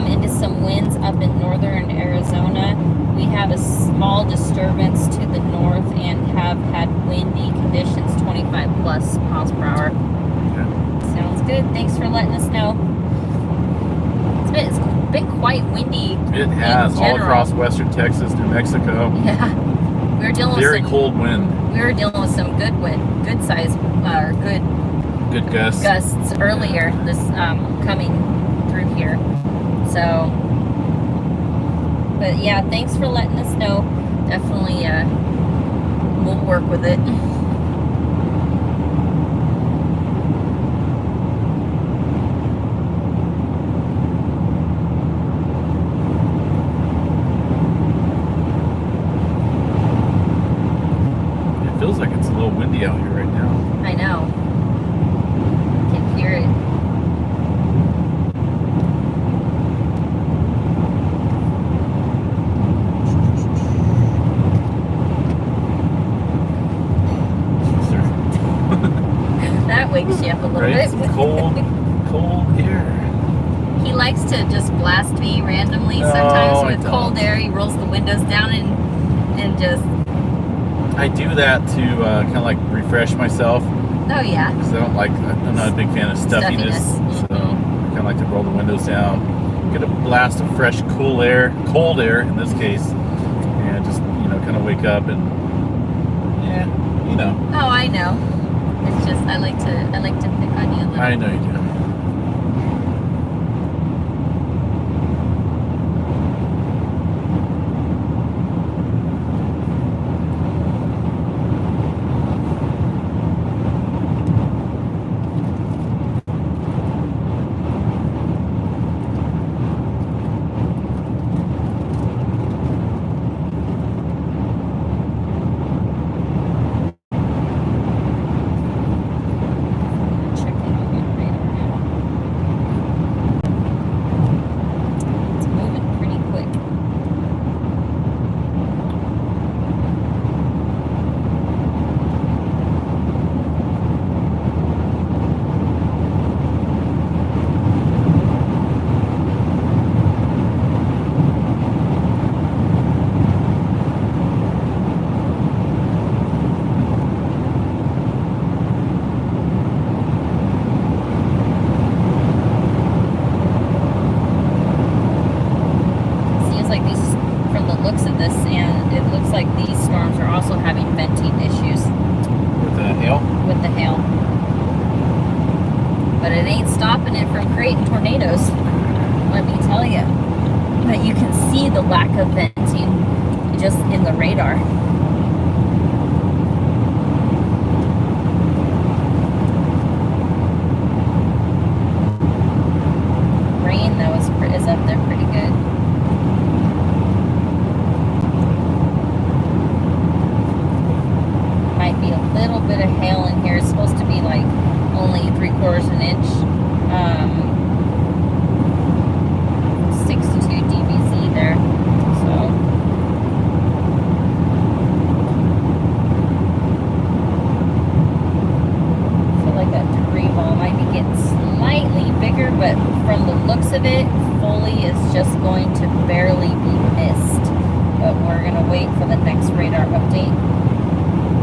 into some winds up in northern Arizona. We have a small disturbance to the north and have had windy conditions, 25 plus miles per hour. Okay. Sounds good. Thanks for letting us know. It's been quite windy. It has, in all general. across western Texas, New Mexico. Yeah, we were dealing Very with some, cold wind. We were dealing with some good wind, good size, or Good gusts. gusts earlier this coming through here. So, but yeah, thanks for letting us know. Definitely, we'll work with it. It feels like it's a little windy out here right now. I know. Can hear it. That wakes you up a little Right? bit. Cold air. He likes to just blast me randomly No, sometimes I with cold don't. air. He rolls the windows down and just, I do that to kind of like refresh myself oh yeah. because I'm not a big fan of stuffiness. Stuffiness. So I kind of like to roll the windows down, get a blast of fresh, cold air in this case, and just kind of wake up and Oh, I know. It's just I like to pick on you a little. I know you do. Checking on your radar now. It's moving pretty quick. Seems like these, from the looks of this, and it looks like these storms are also having venting issues With the hail. with the hail. But it ain't stopping it from creating tornadoes. Let me tell you. But you can see the lack of venting just in the radar. Rain though is up there pretty good. Might be a little bit of hail in here. It's supposed to be like only 3/4 an inch. 62 dBz there. So Foley is just going to barely be missed, but we're going to wait for the next radar update.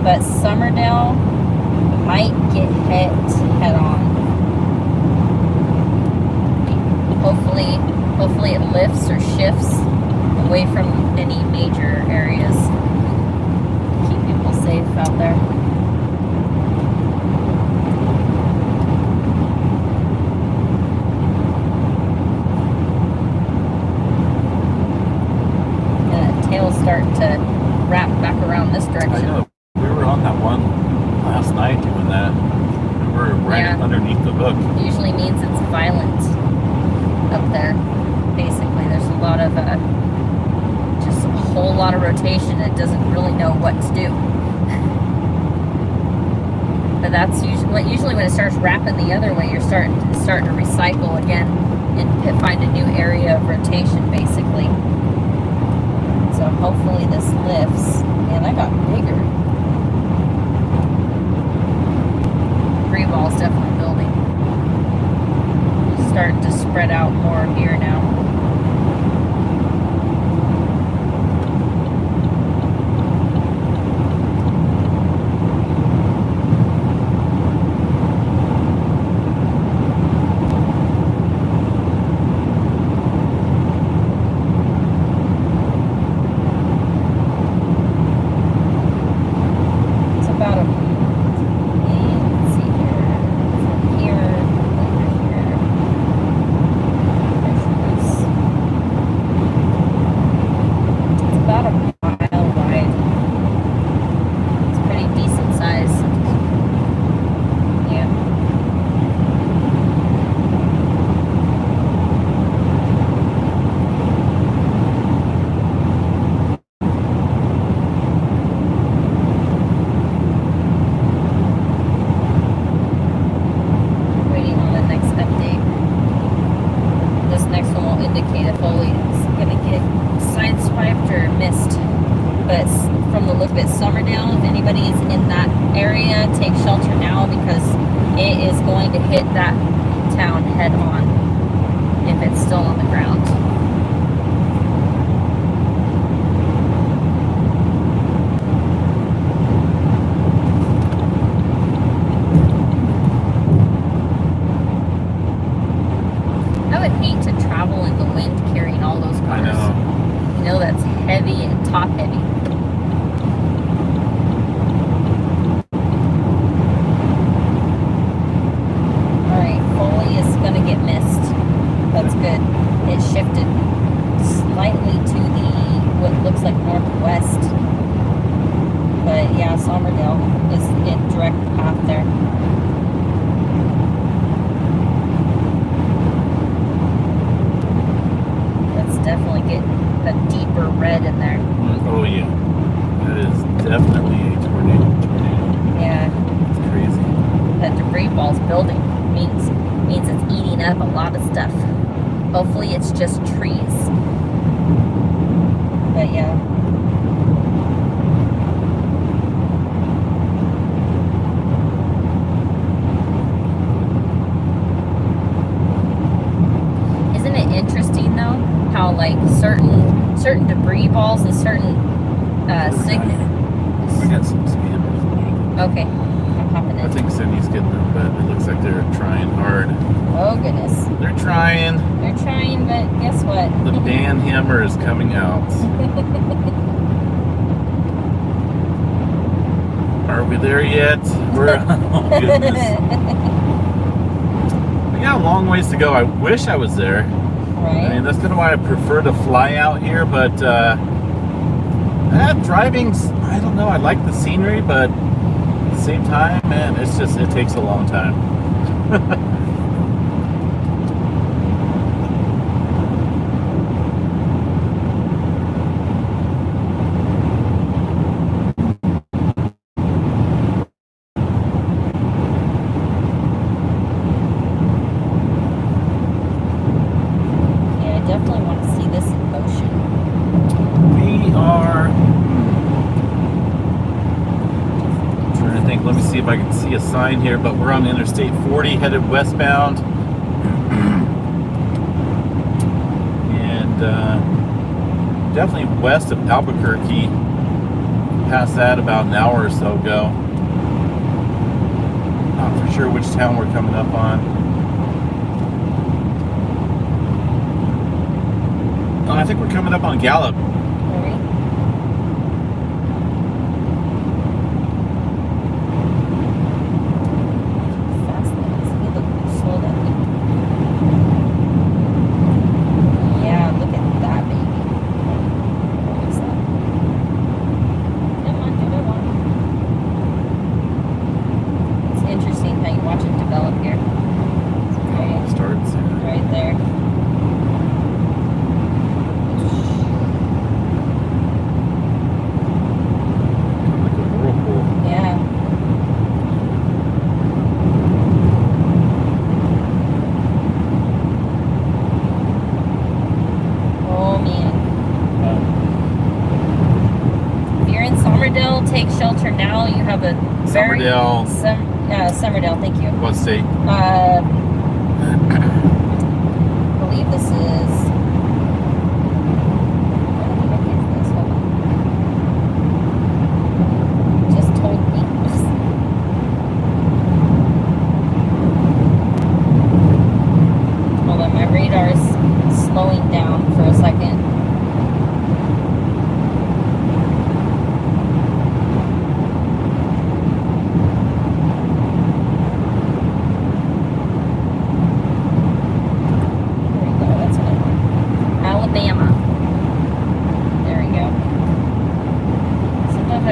But Summerdale might get hit head on. Hopefully it lifts or shifts away from any major areas. Keep people safe out there. Start to wrap back around this direction. I know. We were on that one last night doing that. We were right underneath the hook. Usually means it's violent up there. Basically, there's a lot of just a whole lot of rotation. It doesn't really know what to do. But that's usually when it starts wrapping the other way, you're starting to recycle again and find a new area of rotation, basically. So hopefully this lifts. Man, that got bigger. Debris ball's definitely building. It's starting to spread out more here now. Hopefully it's just trees. But yeah. Isn't it interesting though how like certain debris balls and certain signals. We got some spammers. Okay, I'm hopping in. I think Cindy's getting them, but it looks like they're trying hard. Oh goodness. They're trying. They're trying, but guess what? The Dan hammer is coming out. Are we there yet? We're oh goodness. We got a long ways to go. I wish I was there. Right. I mean, that's kind of why I prefer to fly out here, but driving's, I don't know, I like the scenery, but at the same time, man, it takes a long time. If I can see a sign here, but we're on Interstate 40 headed westbound. definitely west of Albuquerque. Past that about an hour or so ago. Not for sure which town we're coming up on. I think we're coming up on Gallup. Take shelter now. You have a Sommerdale. Sommerdale, thank you. What state? I believe this is. Just told me. Hold on, my radar is slowing down for a second.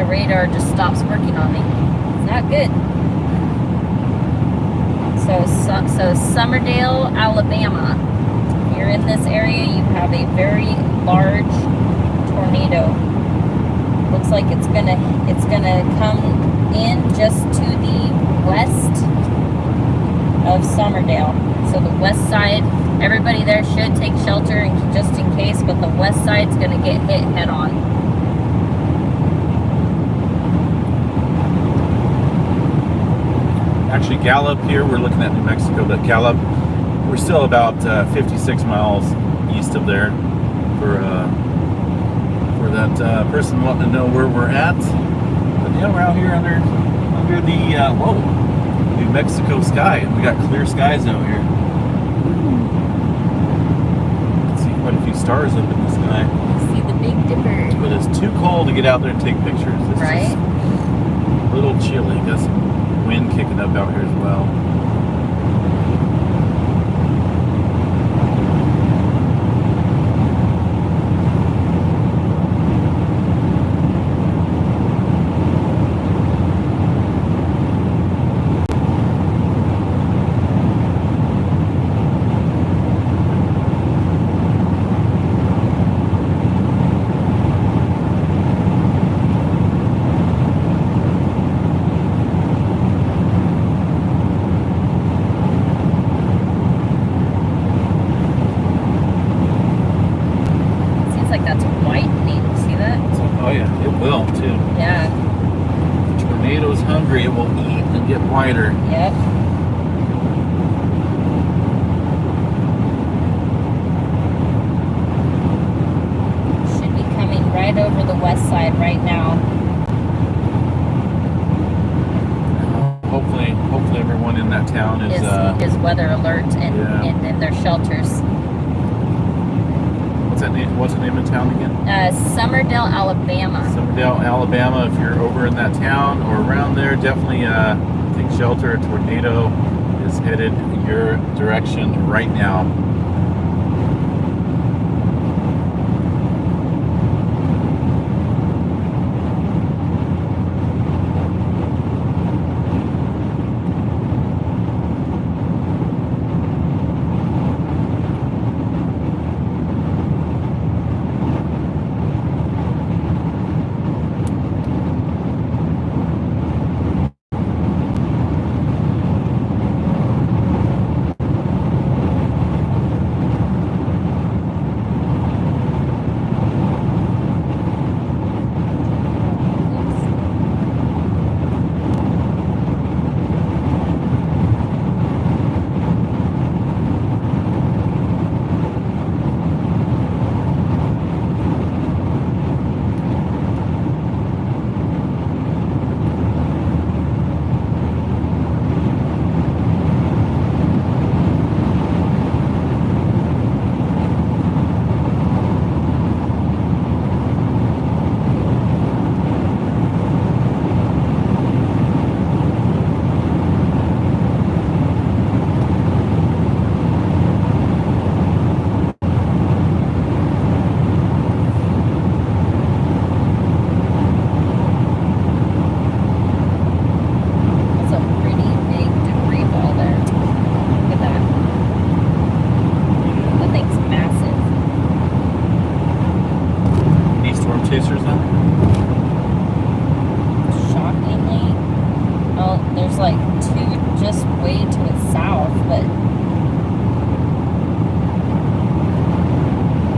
Radar just stops working on me. It's not good. So Sommerdale, Alabama. If you're in this area, you have a very large tornado. Looks like it's gonna come in just to the west of Sommerdale. So the west side, everybody there should take shelter just in case, but the west side's gonna get hit head on. Actually, Gallup here, we're looking at New Mexico, but Gallup, we're still about 56 miles east of there for that person wanting to know where we're at. But yeah, we're out here under the New Mexico sky. We got clear skies out here. You can see quite a few stars up in the sky. See the Big Dipper. But it's too cold to get out there and take pictures. It's right? Just a little chilly. Got some wind kicking up out here as well. It will eat and get wider. Yep. Should be coming right over the west side right now. Hopefully everyone in that town is weather alert and in their shelters. What's the name of the town again? Sommerdale, Alabama. Sommerdale, Alabama. If you're over in that town or around there, definitely take shelter. A tornado is headed your direction right now. chasers on? Shockingly, well, there's like two just way to its south, but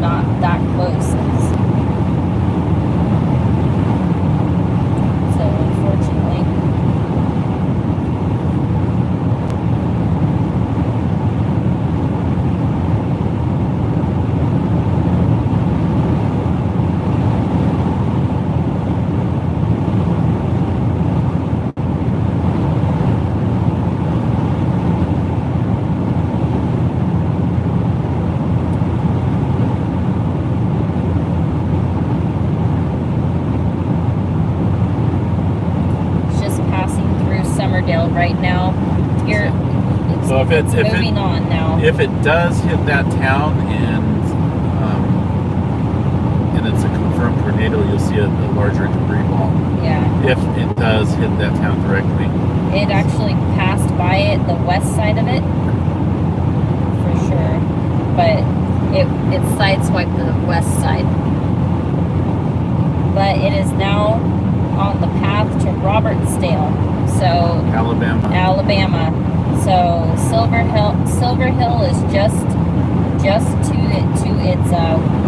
not that close. So unfortunately, right now. So if it's moving on now. If it does hit that town and it's a confirmed tornado, you'll see a larger debris ball. Yeah. If it does hit that town directly. It actually passed by it, the west side of it, for sure. But it sideswiped the west side. But it is now on the path to Robertsdale. So Alabama. So Silver Hill is just to its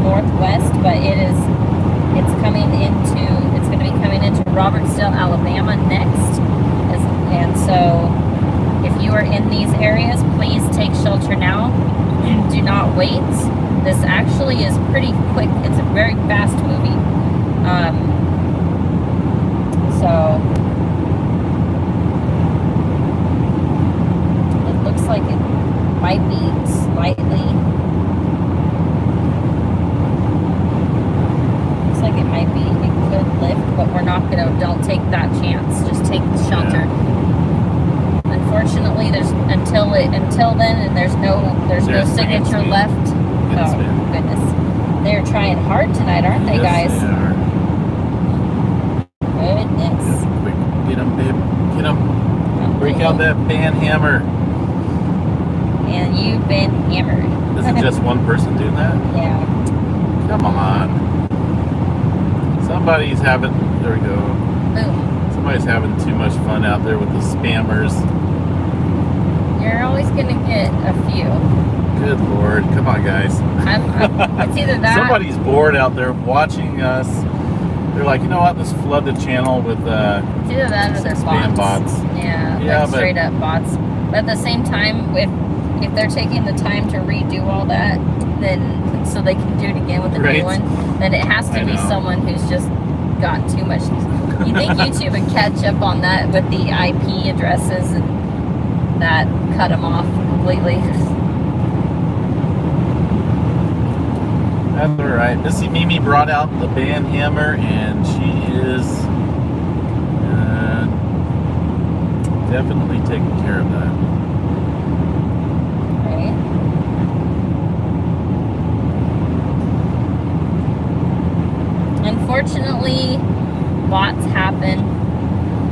northwest, but it's going to be coming into Robertsdale, Alabama next. And so if you are in these areas, please take shelter now. Do not wait. This actually is pretty quick. It's a very fast movie. So it looks like it might be slightly. Looks like it might be. It could lift, but we're not gonna. Don't take that chance. Just take shelter. Yeah. Unfortunately, until then, and there's no signature left. Oh goodness, they're trying hard tonight, aren't they, guys? They are. Goodness. Quick, get them, babe. Get them. Break out that band hammer. And you've been hammered. Is it just one person doing that? Yeah. Come on. Somebody's having. There we go. Boom. Somebody's having too much fun out there with the spammers. You're always gonna get a few. Good Lord. Come on, guys. It's either that. Somebody's bored out there watching us. They're like, you know what? Let's flood the channel with it's either that or their spam bots. Yeah, like straight up bots. But at the same time, if they're taking the time to redo all that, then so they can do it again with a new one, then it has to be someone who's just got too much. You think YouTube would catch up on that with the IP addresses and that cut them off completely? That's all right. Missy Mimi brought out the band hammer, and she is definitely taking care of that. Right. Unfortunately, bots happen,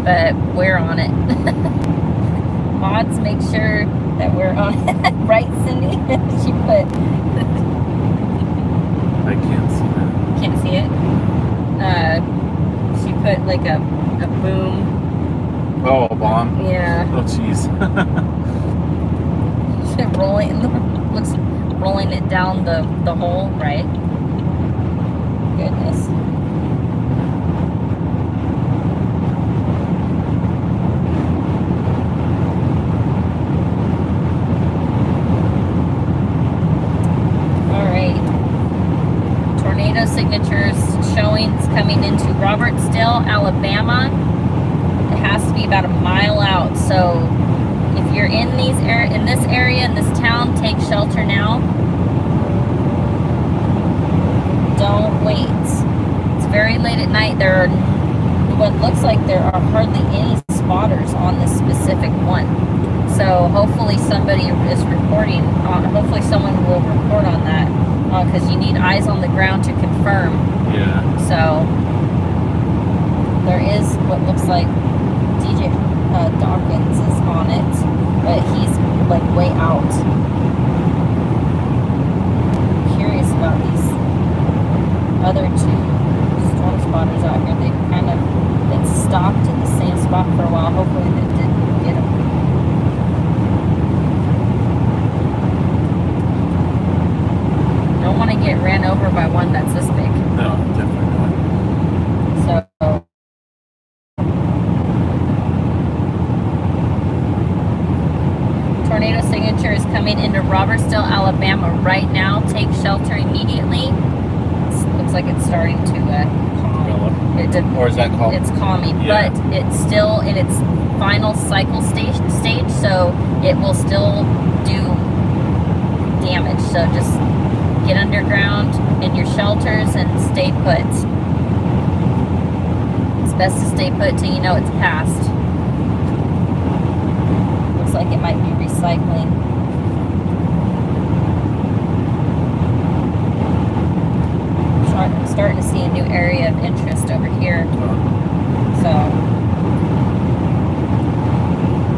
but we're on it. Mods make sure that we're on it. Right, Cindy? She put... I can't see that. Can't see it? She put like a boom. Oh, a bomb? Yeah. Oh, jeez. rolling it down the hole, right? Goodness. Signatures showings coming into Robertsdale, Alabama. It has to be about a mile out. So if you're in this area, in this town, take shelter now. Don't wait. It's very late at night. What looks like there are hardly any spotters on this specific one. So hopefully somebody is reporting. Hopefully someone will report on that. Because you need eyes on the ground to confirm. Yeah. So there is what looks like DJ Dawkins is on it, but he's like way out. I'm curious about these other two storm get ran over by one that's this big. No, definitely not. So tornado signature is coming into Robertsdale, Alabama right now. Take shelter immediately. Looks like it's starting to calm. Or is that called? It's calming, Yeah. but it's still in its final cycle stage, so it will still do damage. So just get underground in your shelters and stay put. It's best to stay put till you know it's passed. Looks like it might be recycling. I'm starting to see a new area of interest over here. So,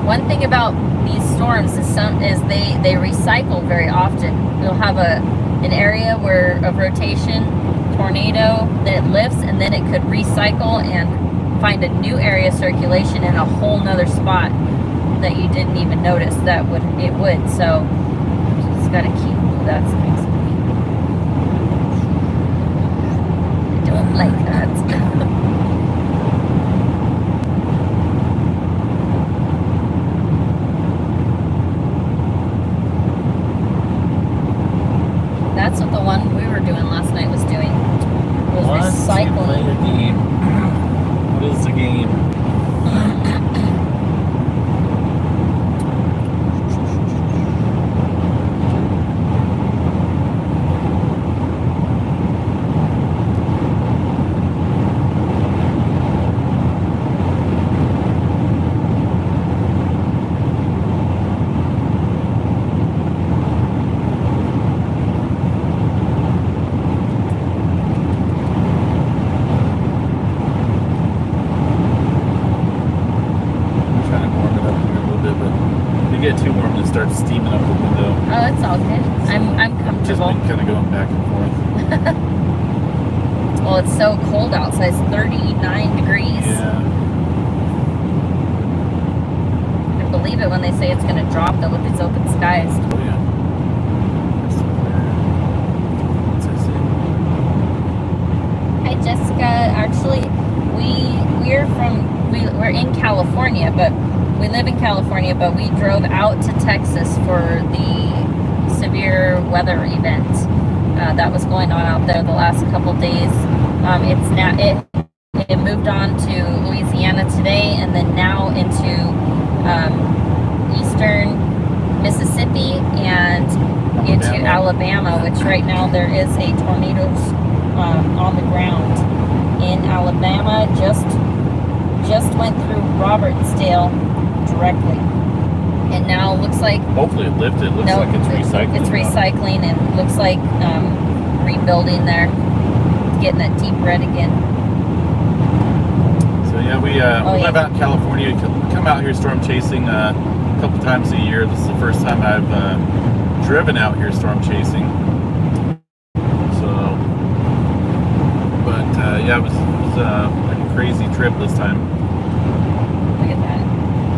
one thing about these storms is they recycle very often. You'll have an area where of rotation, tornado, then it lifts, and then it could recycle and find a new area of circulation in a whole nother spot that you didn't even notice that it would. So, just gotta keep. Ooh, that's nice. I don't like that. That's what the one we were doing last night was doing. Was recycling. Play a game. What is the game? Get too warm and start steaming up the window. Oh, it's all good. I'm Just comfortable. been kind of going back and forth. Well, it's so cold outside. It's 39 degrees. Yeah. I believe it when they say it's going to drop though with these open skies. Oh yeah. What's that say? Hi, Jessica. Actually, we're in California, but we live in California, but we drove out to Texas for the severe weather event that was going on out there the last couple days. It moved on to Louisiana today, and then now into eastern Mississippi and into Alabama, which right now there is a tornado on the ground in Alabama. Just went through Robertsdale directly, and now looks like Hopefully it lifted. Looks like it's recycling. It's recycling and looks like rebuilding there, getting that deep red again. So yeah, we live out in California. We come out here storm chasing a couple times a year. This is the first time I've driven out here storm chasing. So, but yeah, it was like a crazy trip this time. Look at that.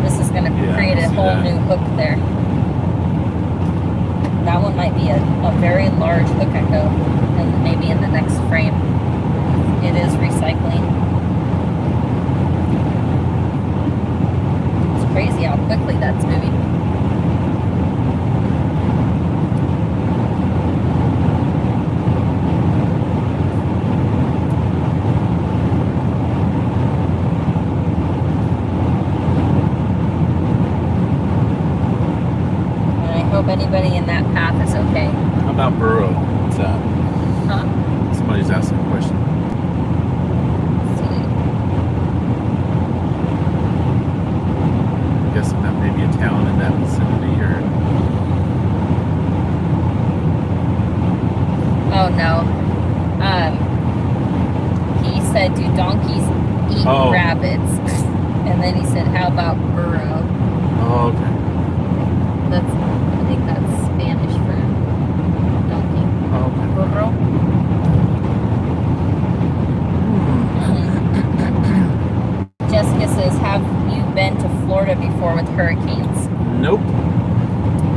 This is going to create a whole new hook there. That one might be a very large hook echo, and maybe in the next frame. It is recycling. It's crazy how quickly that's moving. Anybody in that path is okay. How about Burrow? What's that? Huh? Somebody's asking a question. Let's see. I'm guessing that may be a town in that vicinity, or Oh no. He said, "Do donkeys eat rabbits?" And then he said, "How about burro?" Oh, okay. I think that's Spanish for donkey. Oh, okay. Burro. Jessica says, "Have you been to Florida before with hurricanes?" Nope.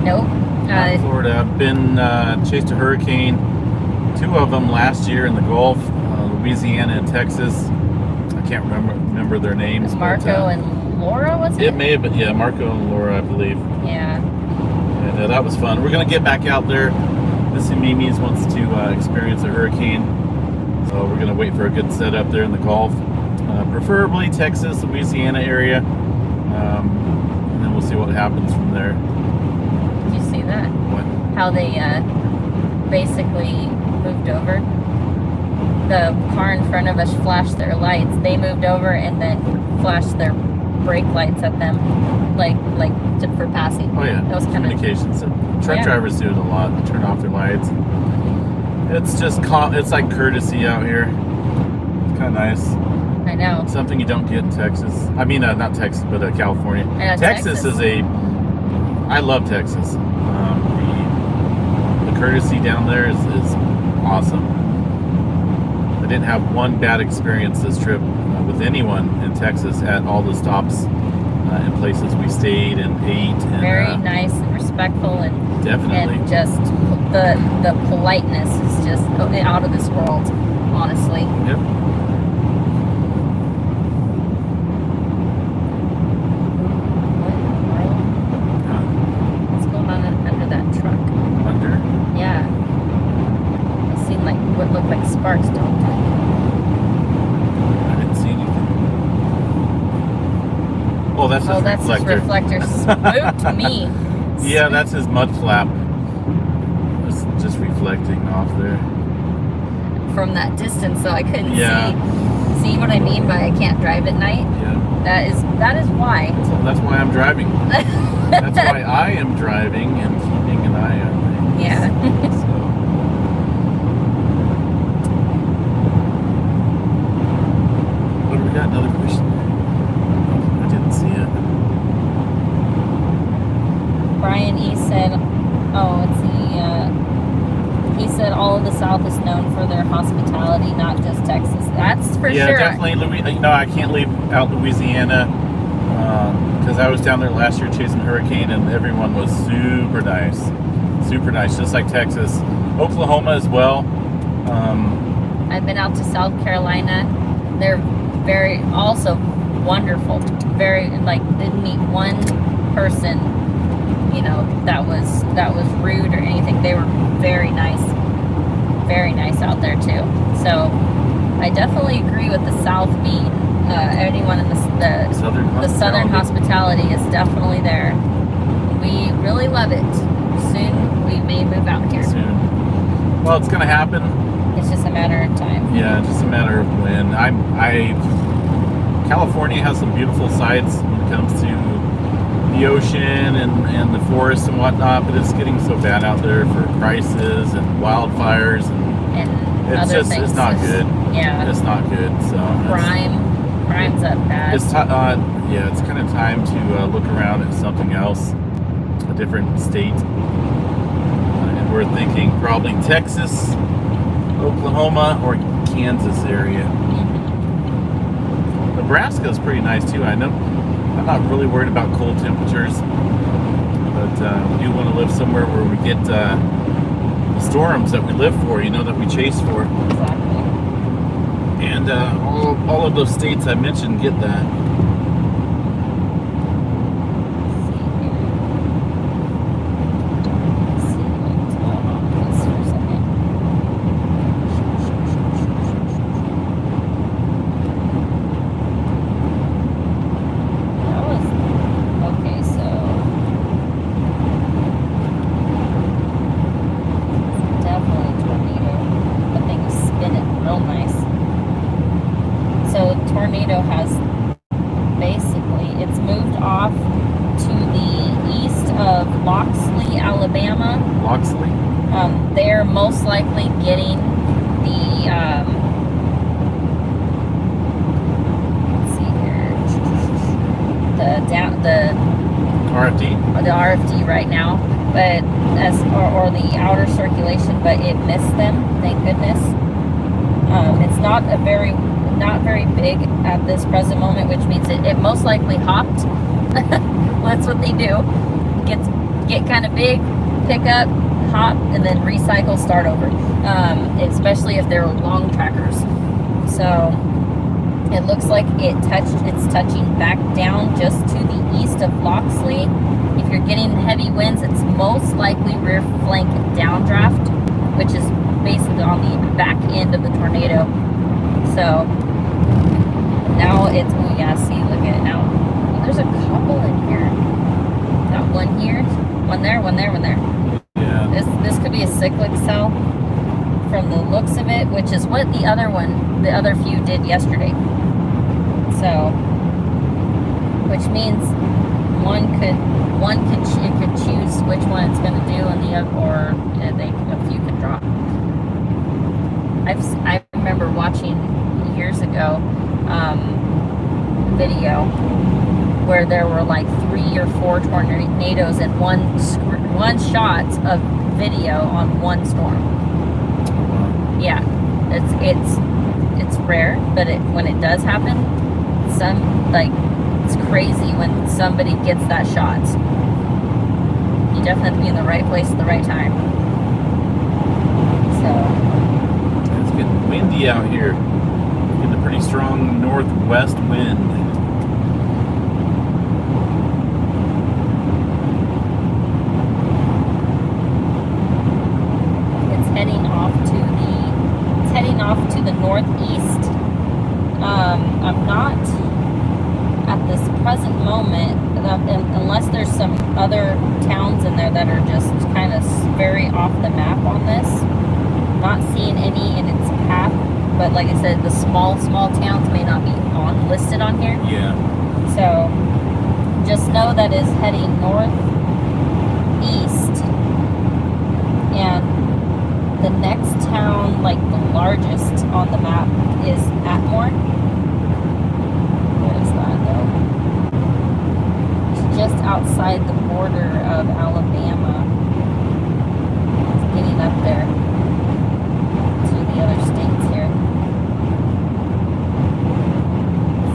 Nope. Not Florida. I've been chased a hurricane two of them last year in the Gulf, Louisiana and Texas. I can't remember their names. Marco and Laura, was it? It may have been, yeah, Marco and Laura, I believe. Yeah. And that was fun. We're going to get back out there. Missy Mimi's wants to experience a hurricane. So we're going to wait for a good setup there in the Gulf. Preferably Texas, Louisiana area. And then we'll see what happens from there. Did you see that? What? How they basically moved over? The car in front of us flashed their lights. They moved over and then flashed their brake lights at them, for passing. Oh yeah, that was kind of communications. Truck drivers do it a lot. They turn off their lights. It's just it's like courtesy out here. It's kind of nice. I know. Something you don't get in Texas. I mean, not Texas, but California. I know, Texas is I love Texas. The courtesy down there is awesome. I didn't have one bad experience this trip with anyone in Texas at all the stops and places we stayed and ate. And, very nice and respectful, and definitely. And just the politeness is just out of this world, honestly. Yep. What's going on under that truck? Under? Yeah. It seemed like what looked like sparks, don't they? I didn't see anything. Oh, that's his reflector. His reflector spooked me. Yeah, that's his mud flap. It's just reflecting off there. From that distance, so I couldn't see what I mean by I can't drive at night. Yeah. That is why. Well, that's why I'm driving. That's why I am driving and keeping an eye on things. Yeah. What do we got? Another question? I didn't see it. Brian E. said, he said all of the South is known for their hospitality, not just Texas. That's for sure. Yeah, definitely. I can't leave out Louisiana because I was down there last year chasing a hurricane and everyone was super nice. Super nice, just like Texas. Oklahoma as well. I've been out to South Carolina. They're very, also wonderful. Very, didn't meet one person, that was rude or anything. They were very nice out there too. So I definitely agree with the South being anyone in the Southern hospitality is definitely there. We really love it. Soon we may move out here. Soon. Well, it's gonna happen. It's just a matter of time. Yeah, just a matter of when. California has some beautiful sights when it comes to the ocean and the forest and whatnot, but it's getting so bad out there for prices and wildfires and it's other just things. It's not good. Yeah, it's not good. So crime's up bad. It's it's kind of time to look around at something else, a different state, and we're thinking probably Texas, Oklahoma, or Kansas area. Mm-hmm. Nebraska is pretty nice too. I know. I'm not really worried about cold temperatures, but we do want to live somewhere where we get the storms that we live for, that we chase for. Exactly. And all of those states I mentioned get that. Tornado has it's moved off to the east of Loxley, Alabama. Loxley? They're most likely getting the let's see here, the RFD? The RFD right now, but or the outer circulation, but it missed them, thank goodness. It's not very big at this present moment, which means it most likely hopped. That's what they do. Get kind of big, pick up, hop and then recycle, start over. Especially if they're long trackers. So it looks like it's touching back down just to the east of Loxley. If you're getting heavy winds, it's most likely rear flank downdraft, which is basically on the back end of the tornado. So now it's, oh yeah, see, look at it now. Oh, there's a couple in here. Got one here, one there, one there, one there. Yeah. This could be a cyclic cell from the looks of it, which is what the other few did yesterday. So, which means it could choose which one it's going to do, and a few could drop. I remember watching years ago video where there were like 3 or 4 tornadoes in one shot of video on one storm. Yeah, it's rare, but when it does happen, it's crazy when somebody gets that shot. You definitely have to be in the right place at the right time. So It's getting windy out here. Getting a pretty strong northwest wind. it's heading off to the northeast. I'm not at this present moment, unless there's some other towns in there that are just kind of very off the map on this. Not seeing any in its path, but like I said, the small towns may not be listed on here. Yeah. So just know that it's heading northeast, and the next town, like the largest on the map, is Atmore. Where is that though? It's just outside the border of Alabama. It's getting up there to the other states here.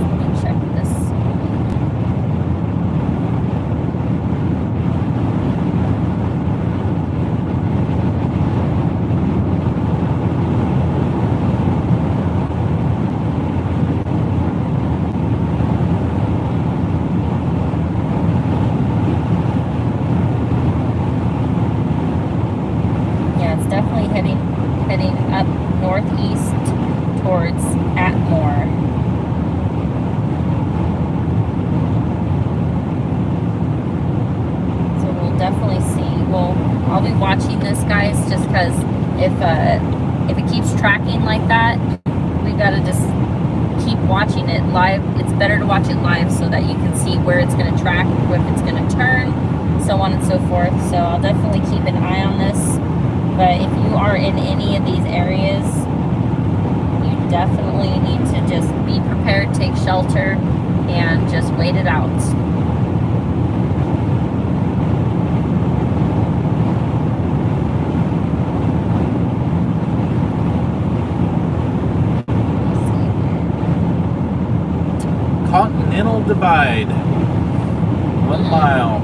Let me check this. Yeah, it's definitely heading up northeast towards Atmore. So we'll definitely see. I'll be watching this, guys, just because if it keeps tracking like that, we gotta just keep watching it live. It's better to watch it live so that you can see where it's gonna track, if it's gonna turn, so on and so forth. So I'll definitely keep an eye on this. But if you are in any of these areas, you definitely need to just be prepared, take shelter, and just wait it out. Continental Divide. 1 mile.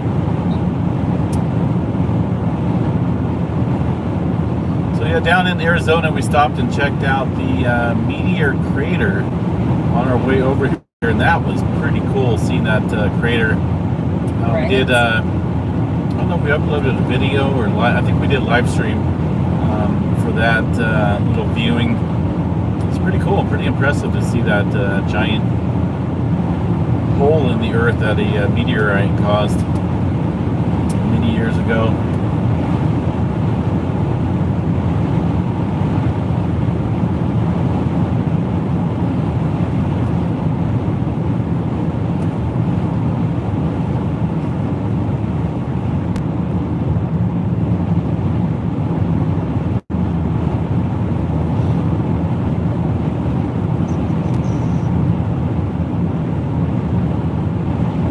So yeah, down in Arizona, we stopped and checked out the Meteor Crater on our way over here, and that was pretty cool seeing that crater. Right. We did, I don't know if we uploaded a video or I think we did live stream for that little viewing. It's pretty cool, pretty impressive to see that giant hole in the earth that a meteorite caused many years ago.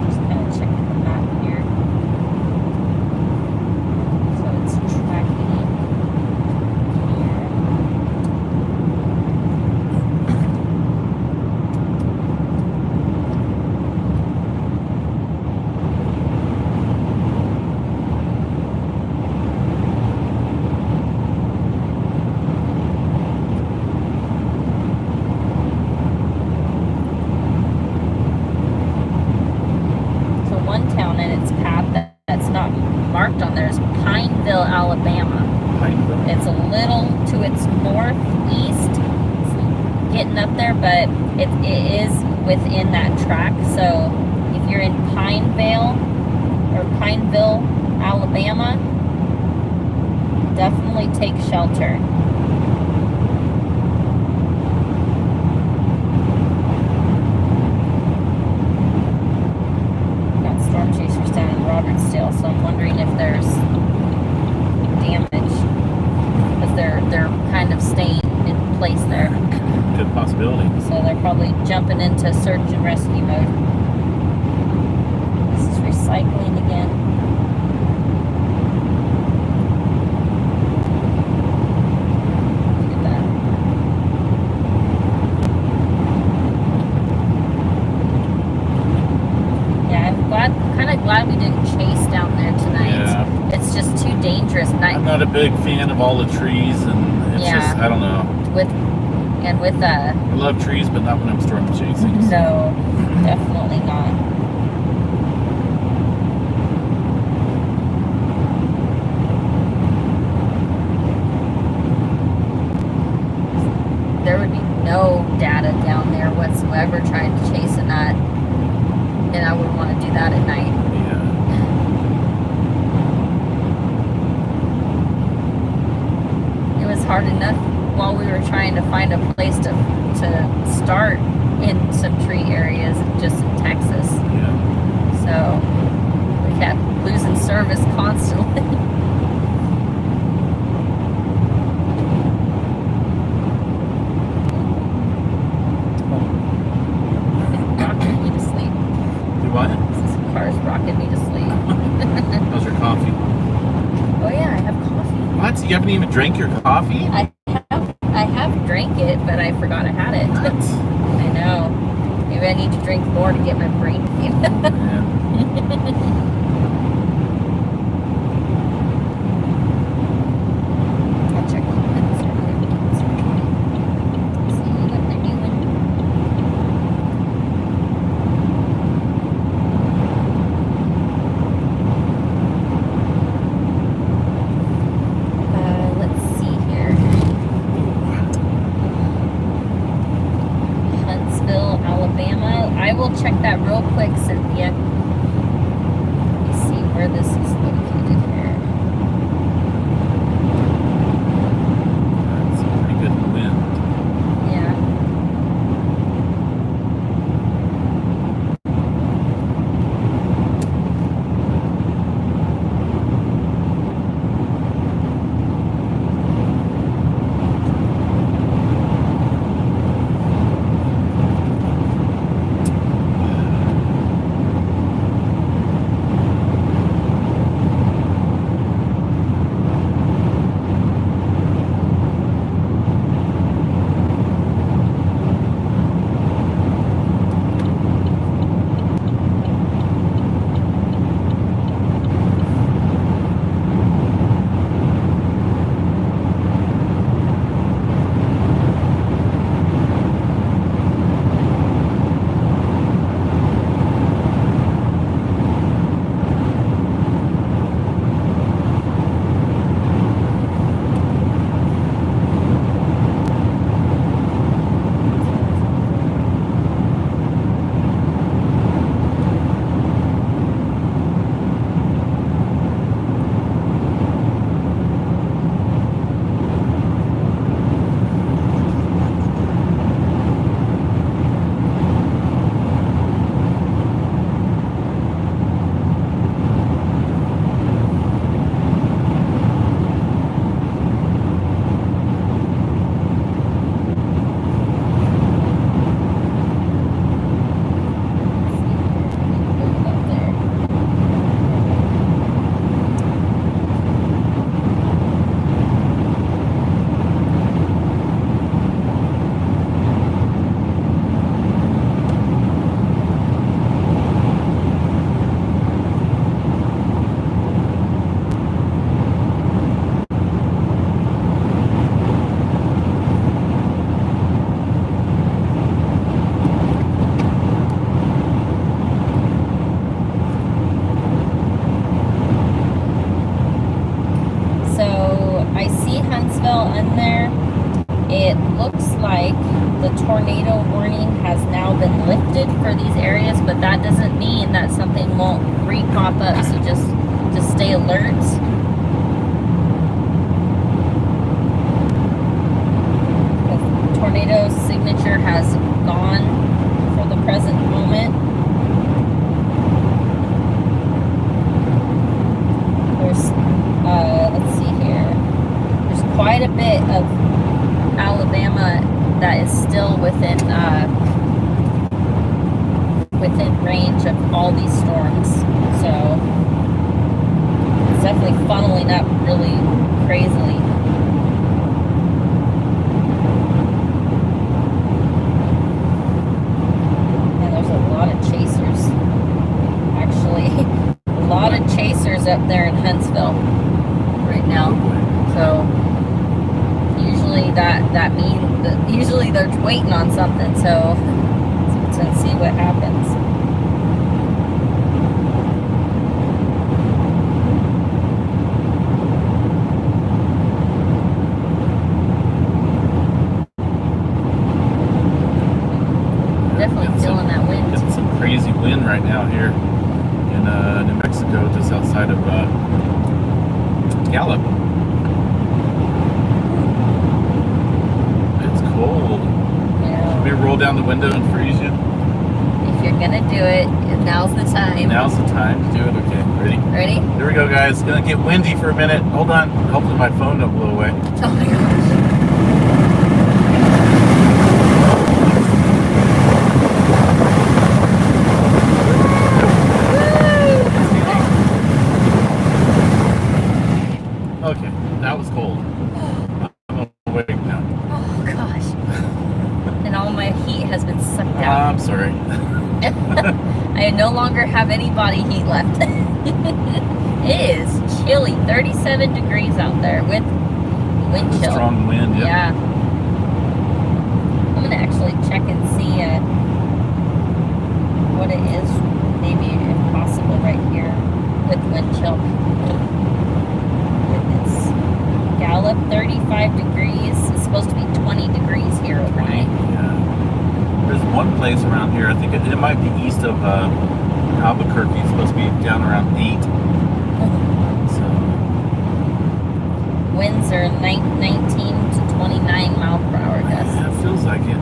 Just kind of checking the map here. getting up there, but it is within that track. So if you're in Pineville, Alabama, definitely take shelter. Got storm chasers down in Robertsdale, so I'm wondering if there's damage, because they're kind of staying in place there. Good possibility. So they're probably jumping into search and rescue mode. This is recycling again. Look at that. Yeah, I'm kind of glad we didn't chase down there tonight. Yeah. It's just too dangerous. I'm not a big fan of all the trees, and it's just, I don't know. With I love trees, but not when I'm storm chasing. no, definitely not. There would be no data down there whatsoever trying to chase a nut, and I wouldn't want to do that at night. Yeah. It was hard enough while we were trying to find a place to start in some tree areas just in Texas. Yeah. So we kept losing service constantly. Rocking me to sleep. Do what? This car's rocking me to sleep. How's your coffee? Oh yeah, I have coffee. What? You haven't even drank your coffee? I have drank it, but I forgot I had it. What? I know. Maybe I need to drink more to get my brain clean. Yeah. I'll check on see what they're doing. Let's see here. Huntsville, Alabama. I will check that real quick, Cynthia. Let me see where this is located here. That's a pretty good wind. Yeah. like the tornado warning has now been lifted for these areas, but that doesn't mean that something won't re-pop up. So just stay alert. The tornado signature has gone for the present moment. There's, let's see here. There's quite a bit of Alabama that is still within range of all these storms. So it's definitely funneling up really crazily. And there's a lot of chasers. Actually, a lot of chasers up there in Huntsville right now. So usually that means that usually they're waiting on something. So let's see what happens. Definitely feeling that wind. Getting some crazy wind right now here in New Mexico, just outside of Gallup. It's cold. Yeah. Let me roll down the window and freeze you. If you're gonna do it, now's the time. Now's the time to do it. Okay, ready? Ready? Here we go, guys. It's gonna get windy for a minute. Hold on. Hopefully my phone don't blow away. Oh my gosh. Okay, that was cold. I'm awake now. Oh gosh. And all my heat has been sucked out. I'm sorry. I no longer have any body heat left. It is chilly, 37 degrees out there with wind chill. Strong wind, yeah. Yeah. I'm gonna actually check and see what it is, maybe if possible right here with wind chill. It's Gallup, 35 degrees. It's supposed to be 20 degrees here overnight. Yeah. There's one place around here, I think it might be east of Albuquerque. It's supposed to be down around 8. So Winds are 19 to 29 mile per hour gusts. yeah, it feels like it.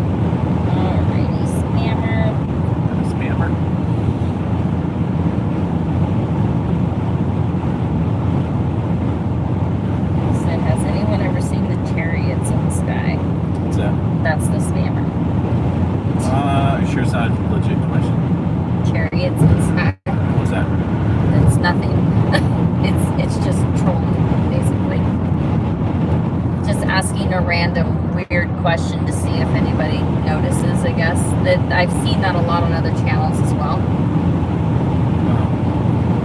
Alrighty, spammer. Spammer. Said, has anyone ever seen the chariots in the sky? What's that? That's the spammer. Sure it's not a legit question. Chariots in the sky. What's that? It's nothing. it's just trolling, basically. Just asking a random weird question to see if anybody notices, I guess. That I've seen that a lot on other channels as well.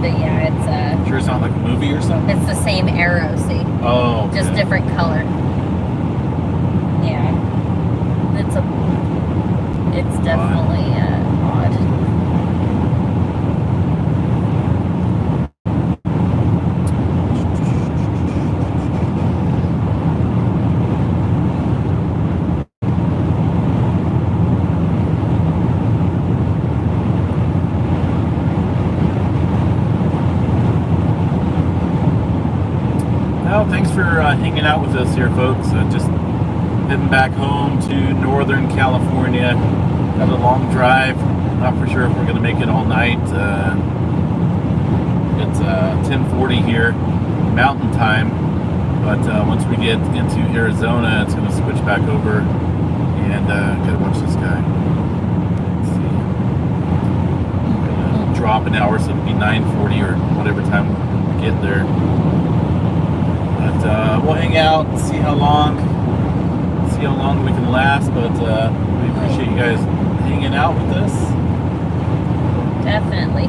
But yeah, it's Sure it's not like a movie or something? it's the same arrow, see? Oh, Just okay. different color. Yeah. It's definitely odd. Well, thanks for hanging out with us here, folks. Just heading back home to Northern California. Got a long drive. Not for sure if we're going to make it all night. It's 10:40 here, Mountain Time. But once we get into Arizona, it's going to switch back over, and gotta watch this guy. Let's see. Gonna drop an hour, so it'll be 9:40 or whatever time we get there. But we'll hang out and see how long we can last. But we appreciate you guys hanging out with us. Definitely.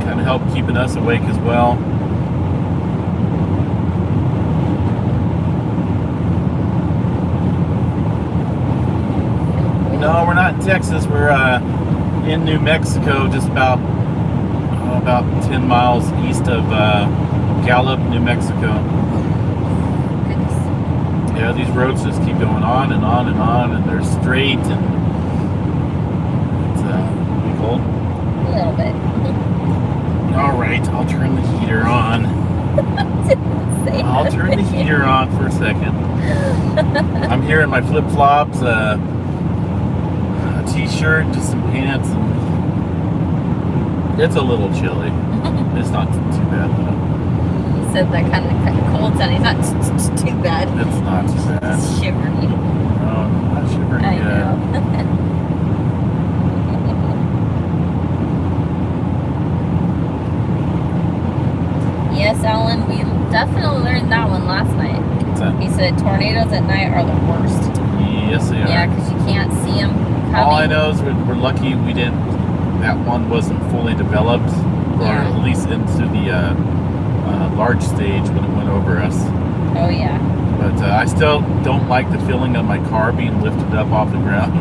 Kind of help keeping us awake as well. No, we're not in Texas. We're in New Mexico, just about 10 miles east of Gallup, New Mexico. Goodness. Yeah, these roads just keep going on and on and on, and they're straight, and it's pretty cold. A little bit. All right, I'll turn the heater on. I'll turn the heater on for a second. I'm here in my flip-flops, a t-shirt, just some pants, and it's a little chilly. It's not too bad though. You said that kind of cold sounding. It's not too bad. It's not too bad. It's shivering. No, I'm not shivering I yet. know. Yes, Alan, we definitely learned that one last night. What's that? He said tornadoes at night are the worst. Yes, they are. Yeah, because you can't see them coming. All I know is we're lucky that one wasn't fully developed, or Yeah. at least into the large stage when it went over us. Oh, yeah. But I still don't like the feeling of my car being lifted up off the ground.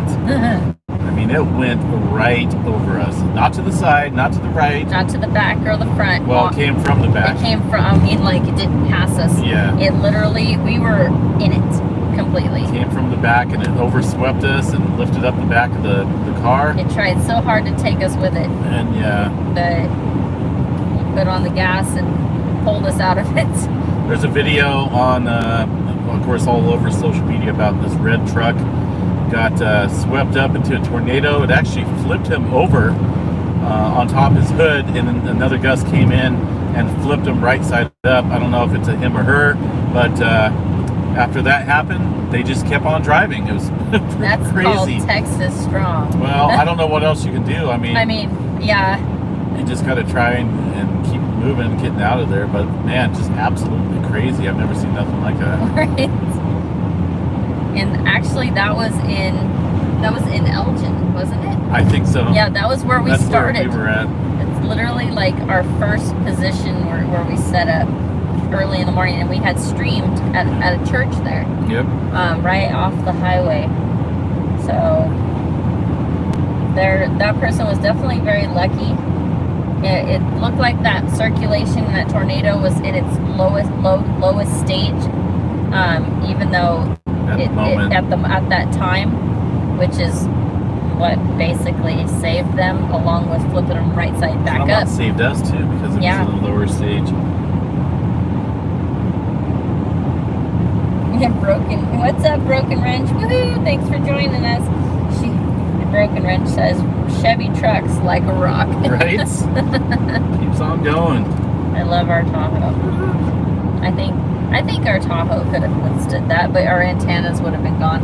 I mean, it went right over us. Not to the side, not to the right. Not to the back or the front. Well, it came from the back. It came from, I mean, like, it didn't pass us. Yeah. It literally, we were in it completely. It came from the back, and it overswept us and lifted up the back of the car. It tried so hard to take us with it, And yeah, but we put on the gas and pulled us out of it. there's a video on, of course, all over social media about this red truck got swept up into a tornado. It actually flipped him over on top of his hood, and then another gust came in and flipped him right side up. I don't know if it's a him or her, but after that happened, they just kept on driving. It was That's crazy. called Texas strong. Well, I don't know what else you can do. I mean, Yeah. you just got to try and keep moving and getting out of there. But man, just absolutely crazy. I've never seen nothing like that. Right. And actually, that was in Elgin, wasn't it? I think so. Yeah, that was where we That's started. where we were at. It's literally like our first position where we set up early in the morning, and we had streamed at a church there, Yep. right off the highway. So that person was definitely very lucky. It looked like that circulation in that tornado was in its lowest stage, even though at that time, which is what basically saved them, along with flipping them right side back up. Saved us too, because it was in the lower stage. What's up, Broken Wrench? Woohoo! Thanks for joining us. Broken Wrench says Chevy trucks like a rock. Right? Keeps on going. I love our Tahoe. I think our Tahoe could have withstood that, but our antennas would have been gone.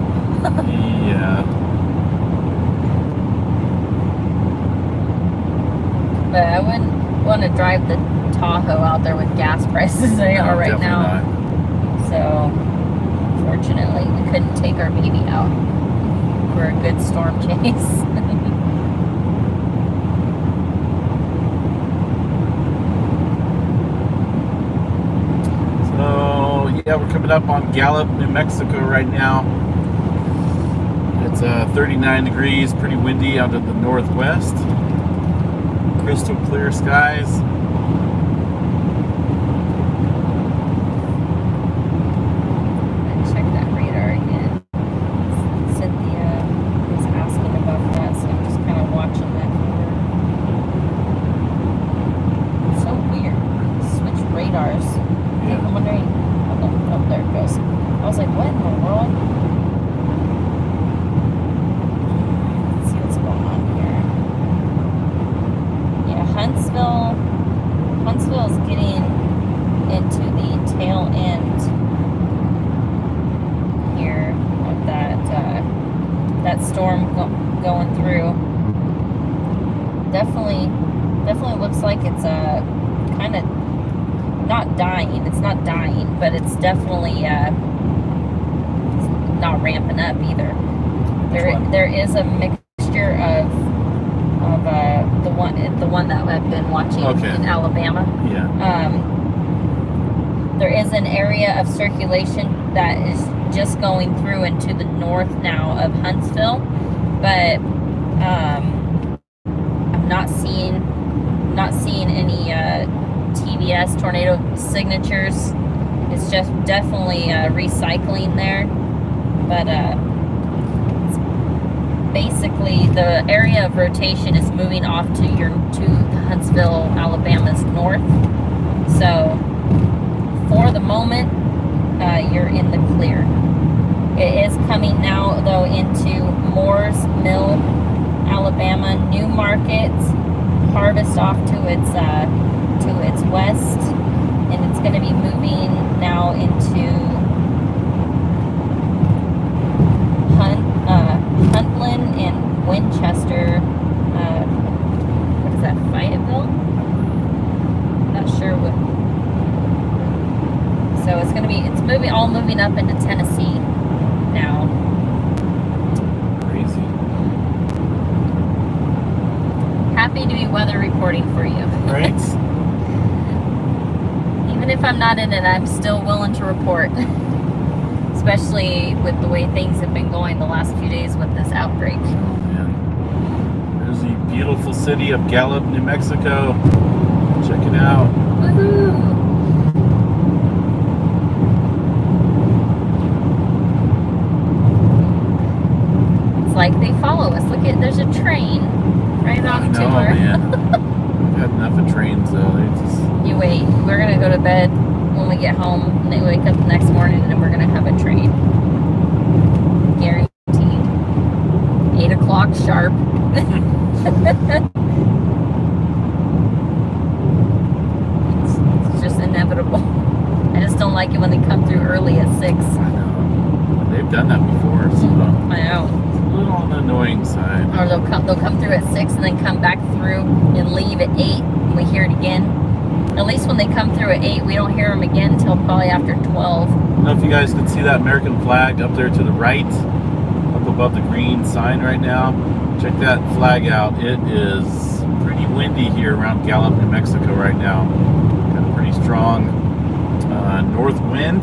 Yeah. But I wouldn't want to drive the Tahoe out there with gas prices they are right now. Not. So, fortunately, we couldn't take our baby out for a good storm chase. So, yeah, we're coming up on Gallup, New Mexico right now. It's 39 degrees, pretty windy out of the northwest. Crystal clear skies. Check that radar again. Cynthia was asking about that, so I'm just kind of watching that here. It's so weird. Switch radars. Yeah. I'm wondering. Oh, there it goes. I was like, what in the world? Let's see what's going on here. Yeah, Huntsville is getting into the tail end storm going through. Definitely looks like it's kind of not dying. It's not dying, but it's definitely not ramping up either. There is a mixture of the one that I've been watching in Alabama. Yeah. There is an area of circulation that is just going through into the north now of Huntsville, but I'm not seeing any TVS tornado signatures. It's just definitely recycling there, but basically the area of rotation is moving off to Huntsville, Alabama's north. So for the moment, you're in the clear. It is coming now though into Moores Mill, Alabama, New Market, Harvest off to its west, and it's going to be moving now into Huntland and Winchester. What is that? Fayetteville? Not sure what. So it's moving up into Tennessee now. Crazy. Happy to be weather reporting for you. Right? Even if I'm not in it, I'm still willing to report. Especially with the way things have been going the last few days with this outbreak. Yeah. There's the beautiful city of Gallup, New Mexico. Check it out. Woohoo! It's like they follow us. Look at, there's a train right off to her. Man. We've had enough of trains though. They just... You wait. We're gonna go to bed when we get home, and they wake up the next morning, and we're gonna have a train. Guaranteed. 8 o'clock sharp. It's just inevitable. I just don't like it when they come through early at 6. I know. They've done that before, so I know. it's a little on the annoying side. Or they'll come through at 6 and then come back through and leave at 8, and we hear it again. At least when they come through at 8, we don't hear them again until probably after 12. I don't know if you guys can see that American flag up there to the right, up above the green sign right now. Check that flag out. It is pretty windy here around Gallup, New Mexico right now. Got a pretty strong north wind,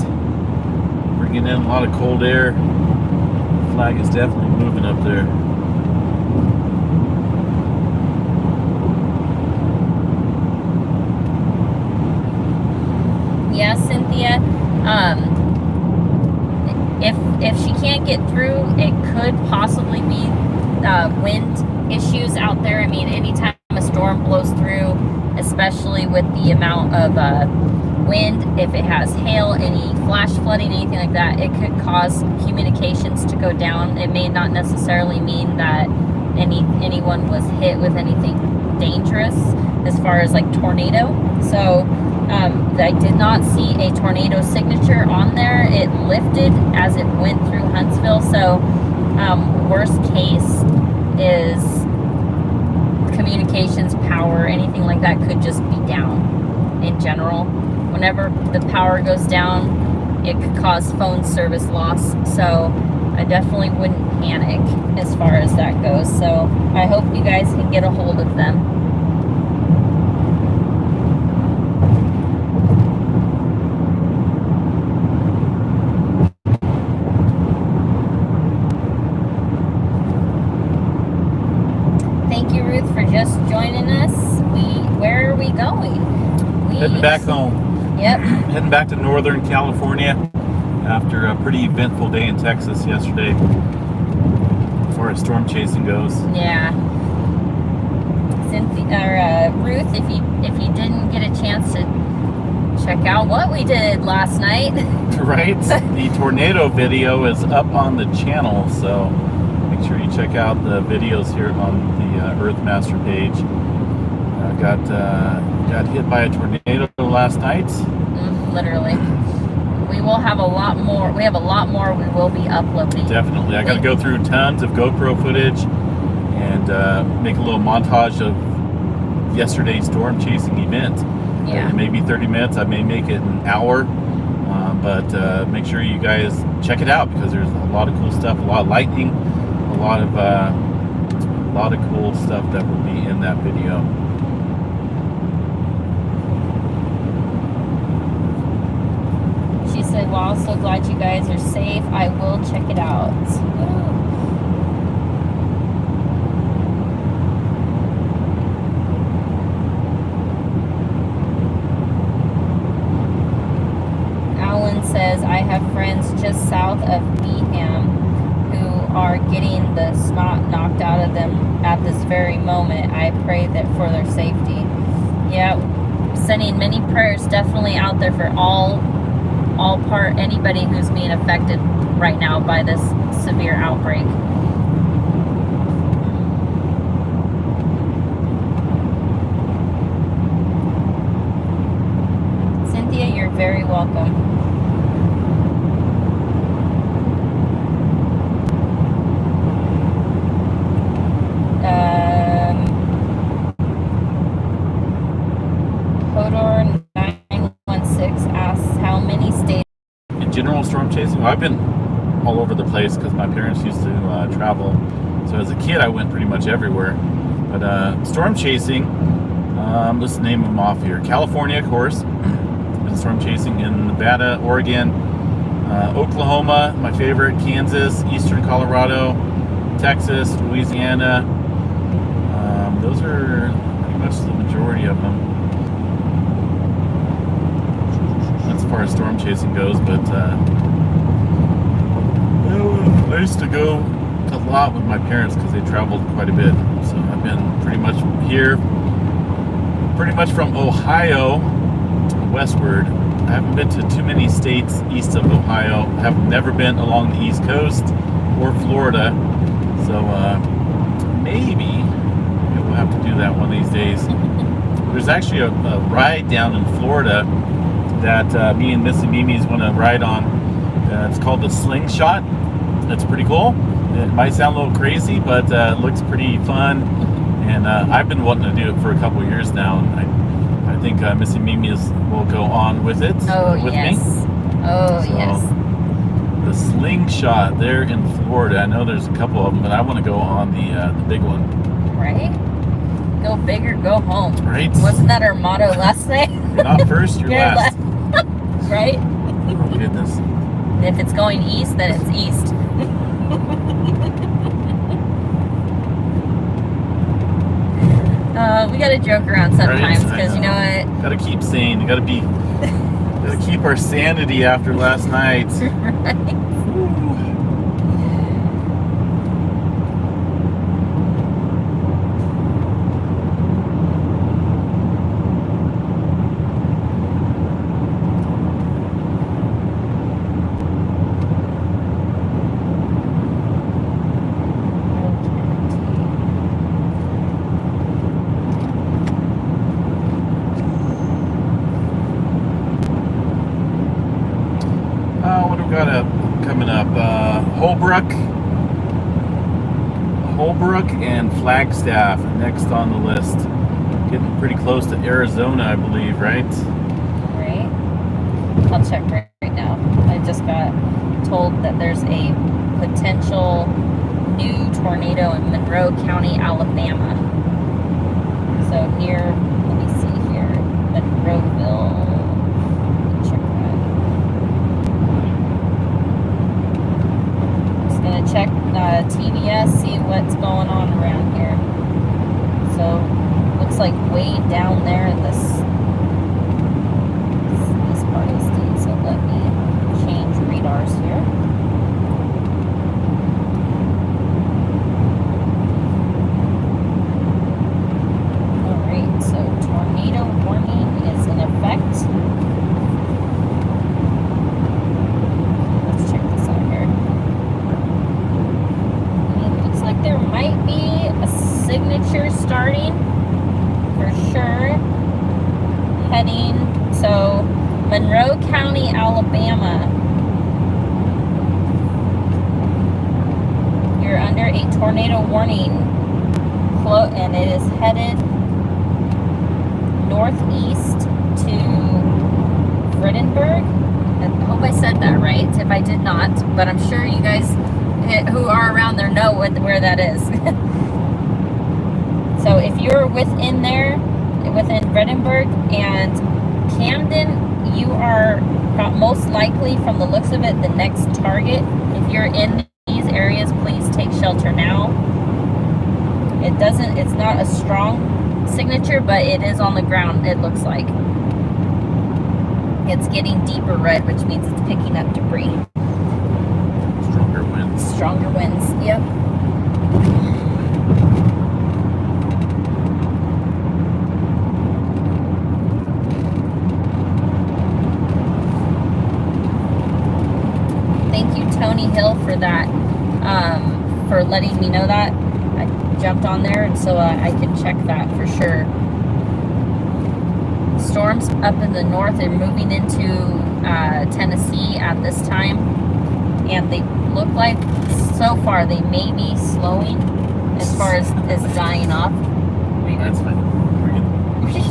bringing in a lot of cold air. The flag is definitely moving up there. Yeah, Cynthia. If she can't get through, it could possibly be wind issues out there. I mean, anytime a storm blows through, especially with the amount of wind, if it has hail, any flash flooding, anything like that, it could cause communications to go down. It may not necessarily mean that anyone was hit with anything dangerous as far as like tornado. So I did not see a tornado signature on there. It lifted as it went through Huntsville. So worst case is communications, power, anything like that could just be down in general. Whenever the power goes down, it could cause phone service loss. So I definitely wouldn't panic as far as that goes. So I hope you guys can get a hold of them. Thank you, Ruth, for just joining us. Where are we going? Heading back home. Yep. Heading back to Northern California after a pretty eventful day in Texas yesterday, as far as storm chasing goes. Yeah. Cynthia, Ruth, if you didn't get a chance to check out what we did last night. Right? The tornado video is up on the channel, so make sure you check out the videos here on the Earthmaster page. Got hit by a tornado last night. Literally. we will have a lot more. We have a lot more we will be uploading. Definitely. I got to go through tons of GoPro footage and make a little montage of yesterday's storm chasing event. Yeah. Maybe 30 minutes. I may make it an hour. But make sure you guys check it out because there's a lot of cool stuff, a lot of lightning, a lot of cool stuff that will be in that video. She said, "Well, so glad you guys are safe. I will check it out." Says, I have friends just south of Beeham who are getting the snot knocked out of them at this very moment. I pray that for their safety. Yeah, sending many prayers definitely out there for anybody who's being affected right now by this severe outbreak. Cynthia, you're very welcome. Hodor 916 asks how many states. In general, storm chasing, well, I've been all over the place because my parents used to travel. So as a kid, I went pretty much everywhere. But storm chasing, let's name them off here. California, of course. Been storm chasing in Nevada, Oregon, Oklahoma, my favorite, Kansas, Eastern Colorado, Texas, Louisiana. Those are pretty much the majority of them. As far as storm chasing goes, but I used to go a lot with my parents because they traveled quite a bit. So I've been pretty much here, pretty much from Ohio westward. I haven't been to too many states east of Ohio. I have never been along the East Coast or Florida. So maybe we'll have to do that one of these days. There's actually a ride down in Florida that me and Missy Mimi's want to ride on. It's called the Slingshot. It's pretty cool. It might sound a little crazy, but it looks pretty fun. And I've been wanting to do it for a couple of years now. And I think Missy Mimi's will go on with it with me. Oh, so, yes. The Slingshot there in Florida. I know there's a couple of them, but I want to go on the big one. Right? Go big or go home. Right. Wasn't that our motto last night? You're not first, you're last. Right? Oh, goodness. If it's going east, then it's east. We gotta joke around sometimes because you know what? Gotta keep sane. You gotta keep our sanity after last night. Right. Coming up, Holbrook and Flagstaff next on the list. Getting pretty close to Arizona, I believe, right? Right. I'll check right now. I just got told that there's a potential new tornado in Monroe County, Alabama. So near, let me see here, Monroeville. Check TVS, see what's going on around here. So looks like way down there in this part of the state. So let me change radars here. All right, so tornado warning is in effect. There might be a signature starting for sure heading. So Monroe County, Alabama. You're under a tornado warning, and it is headed northeast to Friedenberg. I hope I said that right. If I did not, but I'm sure you guys who are around there know where that is. So if you're within Friedenberg and Camden, you are most likely, from the looks of it, the next target. If you're in these areas, please take shelter now. It's not a strong signature, but it is on the ground, it looks like. It's getting deeper red, which means it's picking up debris. Stronger winds. Stronger winds, yep. Thank you, Tony Hill, for that, for letting me know that. I jumped on there, and so I can check that for sure. Storms up in the north are moving into Tennessee at this time, and they look like, so far, they may be slowing as far as dying off. That's fine. We're good.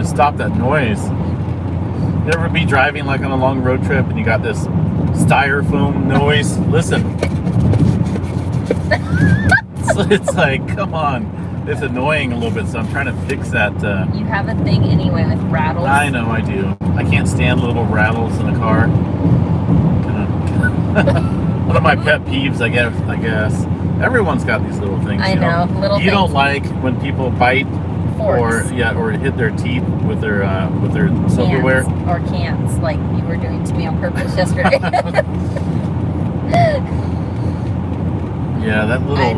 Stop that noise. You ever be driving like on a long road trip and you got this styrofoam noise? Listen. It's like, come on. It's annoying a little bit, so I'm trying to fix that. You have a thing anyway with rattles. I know, I do. I can't stand little rattles in a car. One of my pet peeves, I guess. Everyone's got these little things. I know. Little you things. don't like when people bite Forks. or hit their teeth with their silverware or cans, like you were doing to me on purpose yesterday. Yeah, that little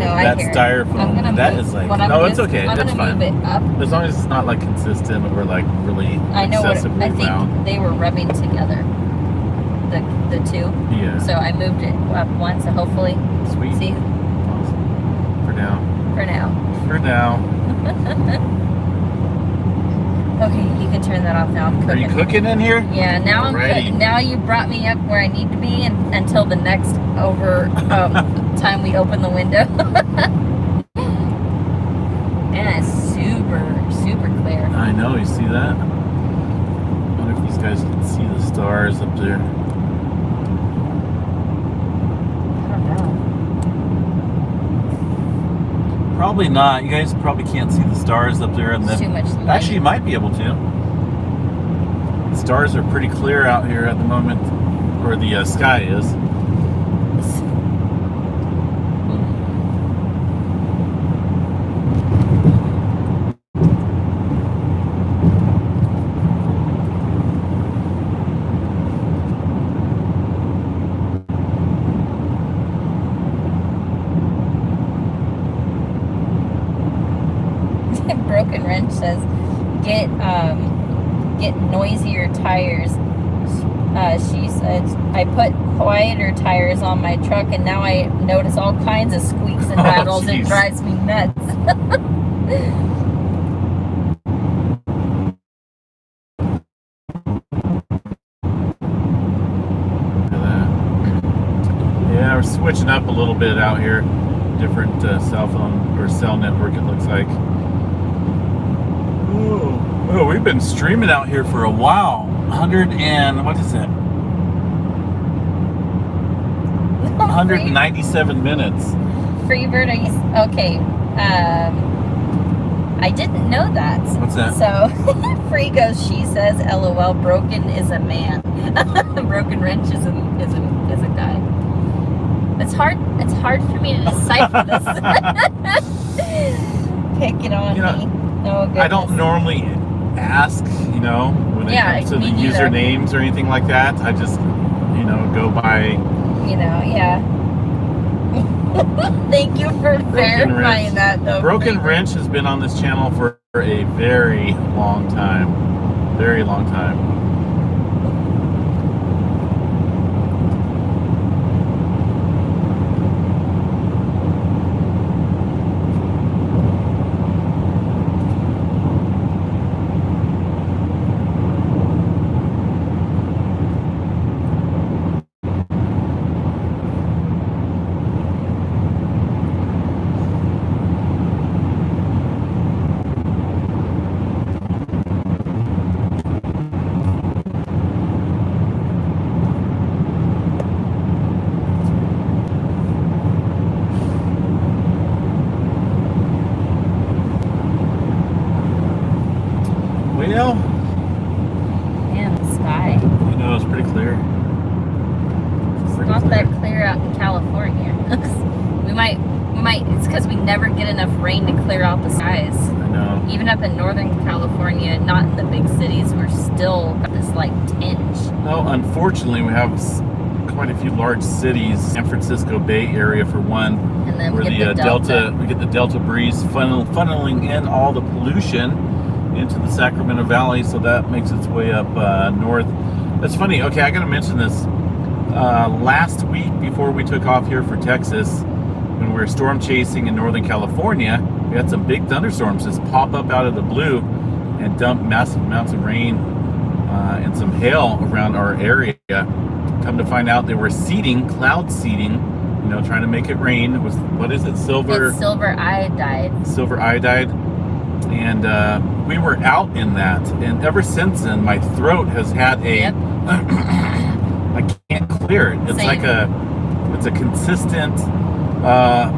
styrofoam. That is like it's okay. It's fine. Move it up. As long as it's not like consistent or like really excessively I think round. they were rubbing together. The two. Yeah. So I moved it up one, so hopefully. Sweet. See. Awesome. For now. Okay, you can turn that off now. I'm cooking. Are you cooking in here? Yeah, now I'm cooking. Now you brought me up where I need to be until the next time we open the window. And it's super clear. I know, you see that? I wonder if these guys can see the stars up there. I don't know. Probably not. You guys probably can't see the stars up there. It's too much light. Actually, you might be able to. The stars are pretty clear out here at the moment, or the sky is. Broken Wrench says, get noisier tires. She said, I put quieter tires on my truck, and now I notice all kinds of squeaks and rattles. It drives me nuts. Yeah, we're switching up a little bit out here. Different cell phone or cell network, it looks like. Oh, we've been streaming out here for a while. 197 minutes. Freebird, are you okay? I didn't know that. What's that? So, Free goes, she says, LOL, Broken is a man. Broken Wrench is a guy. It's hard for me to decipher this. Pick it on me. Oh, goodness. I don't normally ask, when it comes to the usernames or anything like that. I just, go by. Yeah. Thank you for verifying that, though. Broken Wrench has been on this channel for a very long time. Very long time. clear out in California. we might, it's because we never get enough rain to clear out the skies. I know. Even up in Northern California, not in the big cities, we're still got this like tinge. Well, unfortunately, we have quite a few large cities. San Francisco Bay Area, for one, And then where we get the Delta, we get the Delta breeze funneling in all the pollution into the Sacramento Valley, so that makes its way up north. That's funny. Okay, I got to mention this. Last week, before we took off here for Texas, when we were storm chasing in Northern California, we had some big thunderstorms just pop up out of the blue and dump massive amounts of rain and some hail around our area. Come to find out, they were cloud seeding, you know, trying to make it rain. It was, what is it, silver? It's silver iodide. Silver iodide. And we were out in that. And ever since then, my throat has had a... Yep. I can't clear it. It's Same. like it's a consistent... I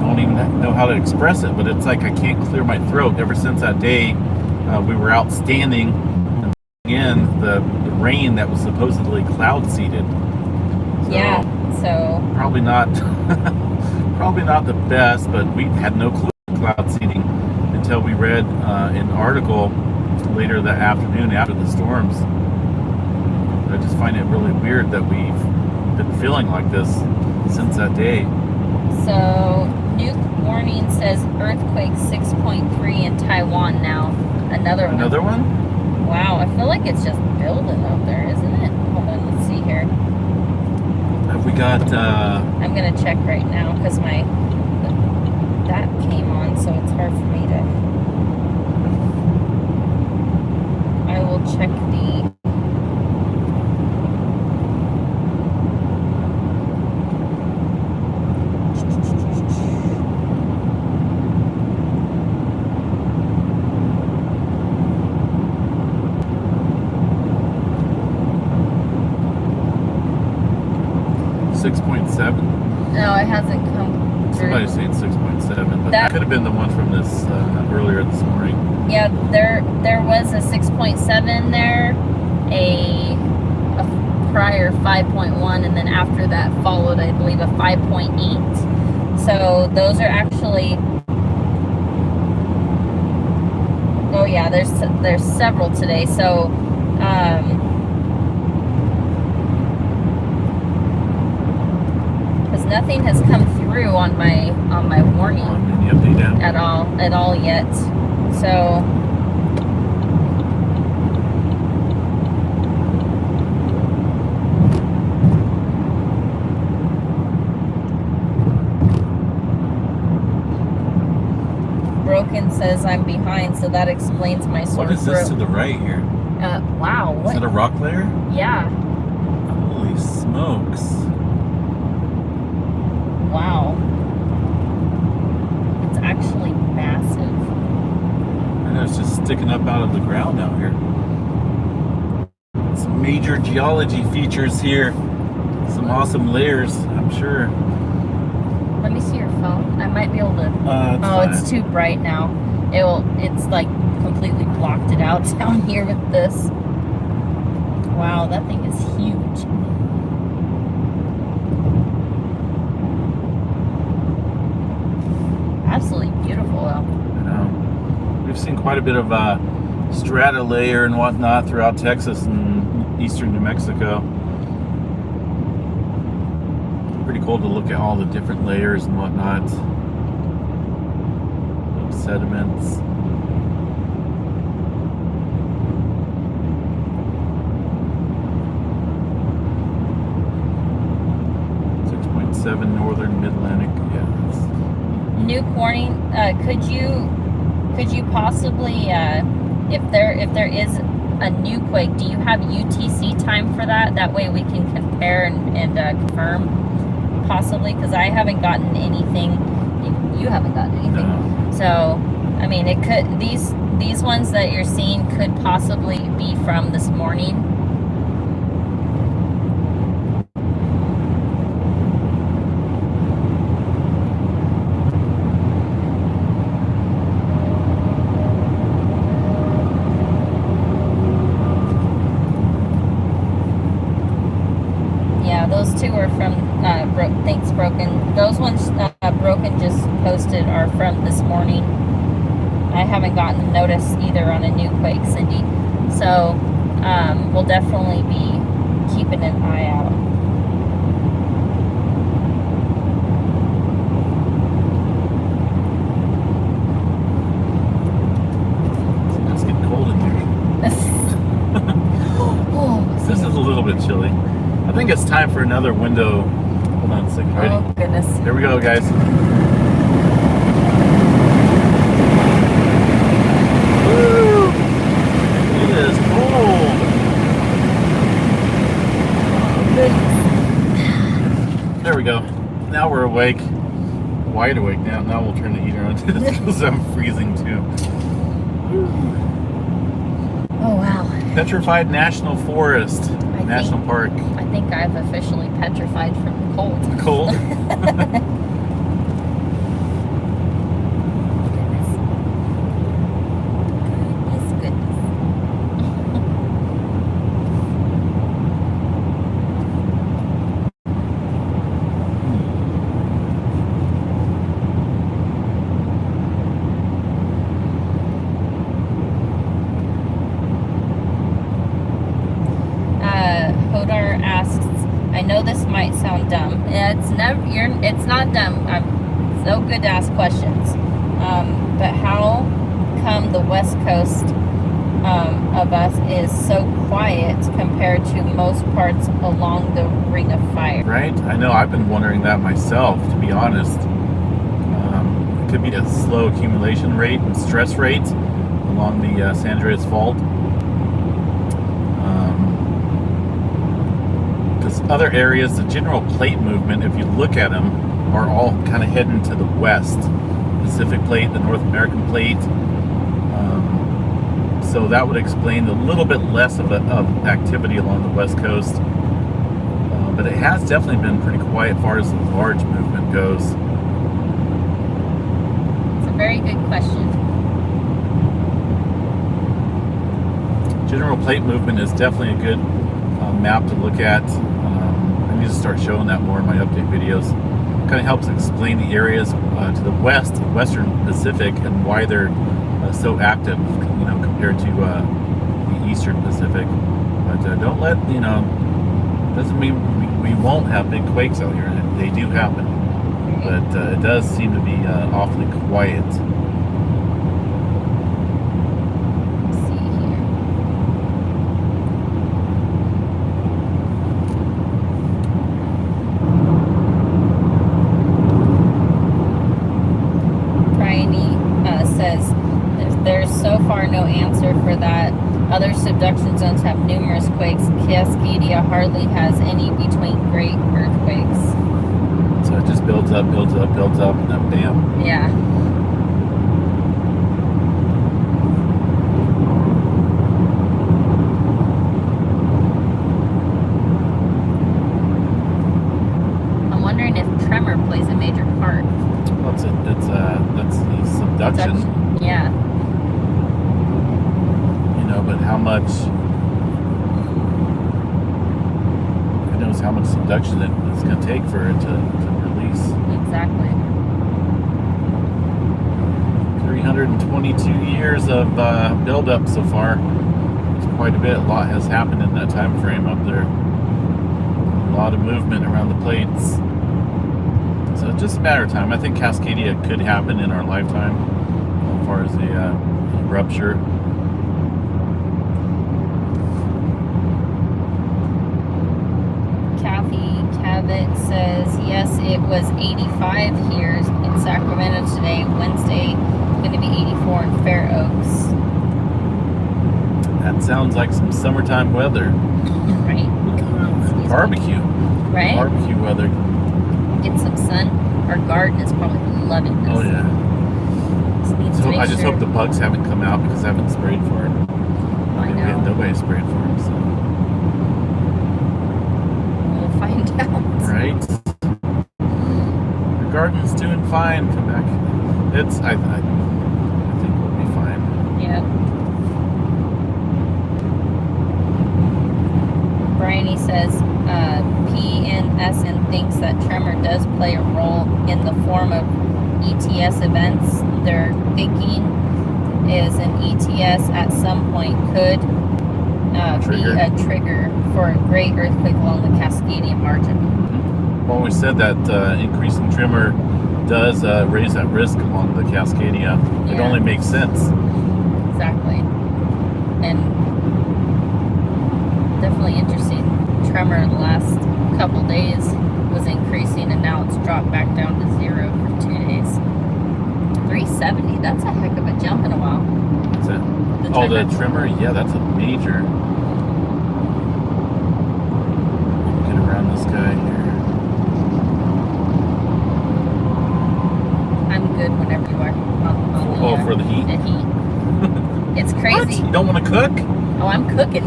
don't even know how to express it, but it's like I can't clear my throat. Ever since that day, we were out standing and in the rain that was supposedly cloud seeded. So, Yeah. So probably not the best, but we had no clue cloud seeding until we read an article later that afternoon after the storms. I just find it really weird that we've been feeling like this since that day. So, nuke warning says earthquake 6.3 in Taiwan now. Another one. Another one? Wow, I feel like it's just building up there, isn't it? Hold on, let's see here. Have we got... I'm gonna check right now because that came on, so it's hard for me to. I will check the. 6.7? No, it hasn't come through. Somebody's saying 6.7, but That- that could have been the one from this earlier this morning. Yeah, there was a 6.7 there, a prior 5.1, and then after that followed, I believe, a 5.8. So those are actually. Oh yeah, there's several today. So. Because nothing has come through on my warning On the update down. at all yet. So Broken says I'm behind, so that explains my sore What is this to throat. the right here? Wow, Is what? it a rock layer? Yeah. Holy smokes. Wow. It's actually massive. I know, it's just sticking up out of the ground out here. Some major geology features here. Some awesome layers, I'm sure. Let me see your phone. I might be able to. It's Oh, fine. it's too bright now. It's like completely blocked it out down here with this. Wow, that thing is huge. Absolutely beautiful though. I know. We've seen quite a bit of strata layer and whatnot throughout Texas and eastern New Mexico. Pretty cool to look at all the different layers and whatnot of sediments. .7 northern mid-Atlantic. Yeah. Nuke warning. Could you possibly, if there is a nuke quake, do you have UTC time for that? That way we can compare and confirm, possibly, because I haven't gotten anything. You haven't gotten anything. No. So, I mean, it could these ones that you're seeing could possibly be from this morning. Yeah, those two are from Thanks Broken. Those ones Broken just posted are from this morning. I haven't gotten a notice either on a new quake, Cindy. So we'll definitely be keeping an eye out. It's getting cold in here. This is a little bit chilly. I think it's time for another window. Hold on a second. Ready? Oh, goodness. Here we go, guys. Woo! It is cold. There we go. Now we're awake. Wide awake now. Now we'll turn the heater on because I'm freezing too. Oh, wow. Petrified National Forest. National Park. I think I've officially petrified from the cold. Cold. Goodness. Hodar asks, I know this might sound dumb. It's not dumb. I'm so good to ask questions. But how come the West Coast of us is so quiet compared to most parts along the Ring of Fire? Right? I know. I've been wondering that myself, to be honest. It could be a slow accumulation rate and stress rate along the San Andreas Fault. Because other areas, the general plate movement, if you look at them, are all kind of heading to the west. Pacific Plate, the North American Plate. So that would explain a little bit less of activity along the west coast. But it has definitely been pretty quiet as far as the large movement goes. It's a very good question. General plate movement is definitely a good map to look at. I need to start showing that more in my update videos. Kind of helps explain the areas to the west, the western Pacific, and why they're so active, compared to the eastern Pacific. But don't let, doesn't mean we won't have big quakes out here. They do happen. But it does seem to be awfully quiet. There's so far no answer for that. Other subduction zones have numerous quakes. Cascadia hardly has any between great earthquakes. So it just builds up, and then bam. Yeah. I'm wondering if tremor plays a major part. Well, that's the subduction. Yeah. But how much? Who knows how much subduction it's going to take for it to release? Exactly. 322 years of buildup so far. It's quite a bit. A lot has happened in that time frame up there. A lot of movement around the plates. So it's just a matter of time. I think Cascadia could happen in our lifetime as far as the rupture. Cavett says, yes, it was 85 here in Sacramento today. Wednesday, going to be 84 in Fair Oaks. That sounds like some summertime weather. Right? Barbecue. Right? Barbecue weather. Get some sun. Our garden is probably loving this. Oh, yeah. I just hope the bugs haven't come out because I haven't sprayed for it. I know. Nobody sprayed for them, so. Find out. Right? The garden's doing fine. Come back. I think we'll be fine. Yep. Bryony says, PNL and thinks that tremor does play a role in the form of ETS events. Their thinking is an ETS at some point could be a trigger for a great earthquake along the Cascadia margin. I've always said that increasing tremor does raise that risk along the Cascadia. It Yeah. only makes sense. Exactly. And definitely interesting. Tremor the last couple days was increasing, and now it's dropped back down to 0 for 2 days. 370, that's a heck of a jump in a while. What's that? The Oh, the tremor. tremor? Yeah, that's a major. Get around this guy here. I'm good whenever you are on For the heat? The heat. It's What? crazy. You don't want to cook? Oh, I'm cooking.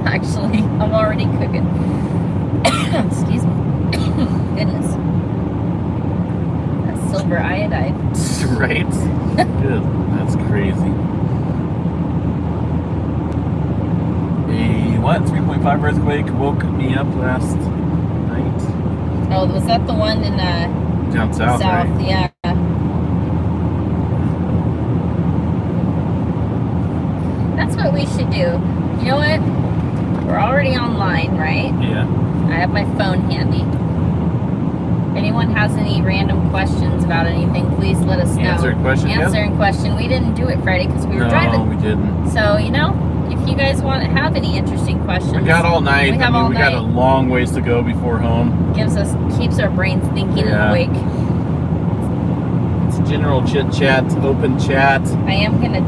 Actually, I'm already cooking. Excuse me. Goodness. That's silver iodide. Right? Good. That's crazy. A 3.5 earthquake woke me up last night. Oh, was that the one in Down south, right? Yeah. That's what we should do. You know what? We're already online, right? Yeah. I have my phone handy. If anyone has any random questions about anything, please let us know. Answering question, yeah. Answering question. We didn't do it Friday because we were No, driving. we didn't. So, you know, if you guys want to have any interesting questions, We got all night. We have all we got a night. long ways to go before home. keeps our brains thinking Yeah. and awake. It's general chit chat, open chat. I am gonna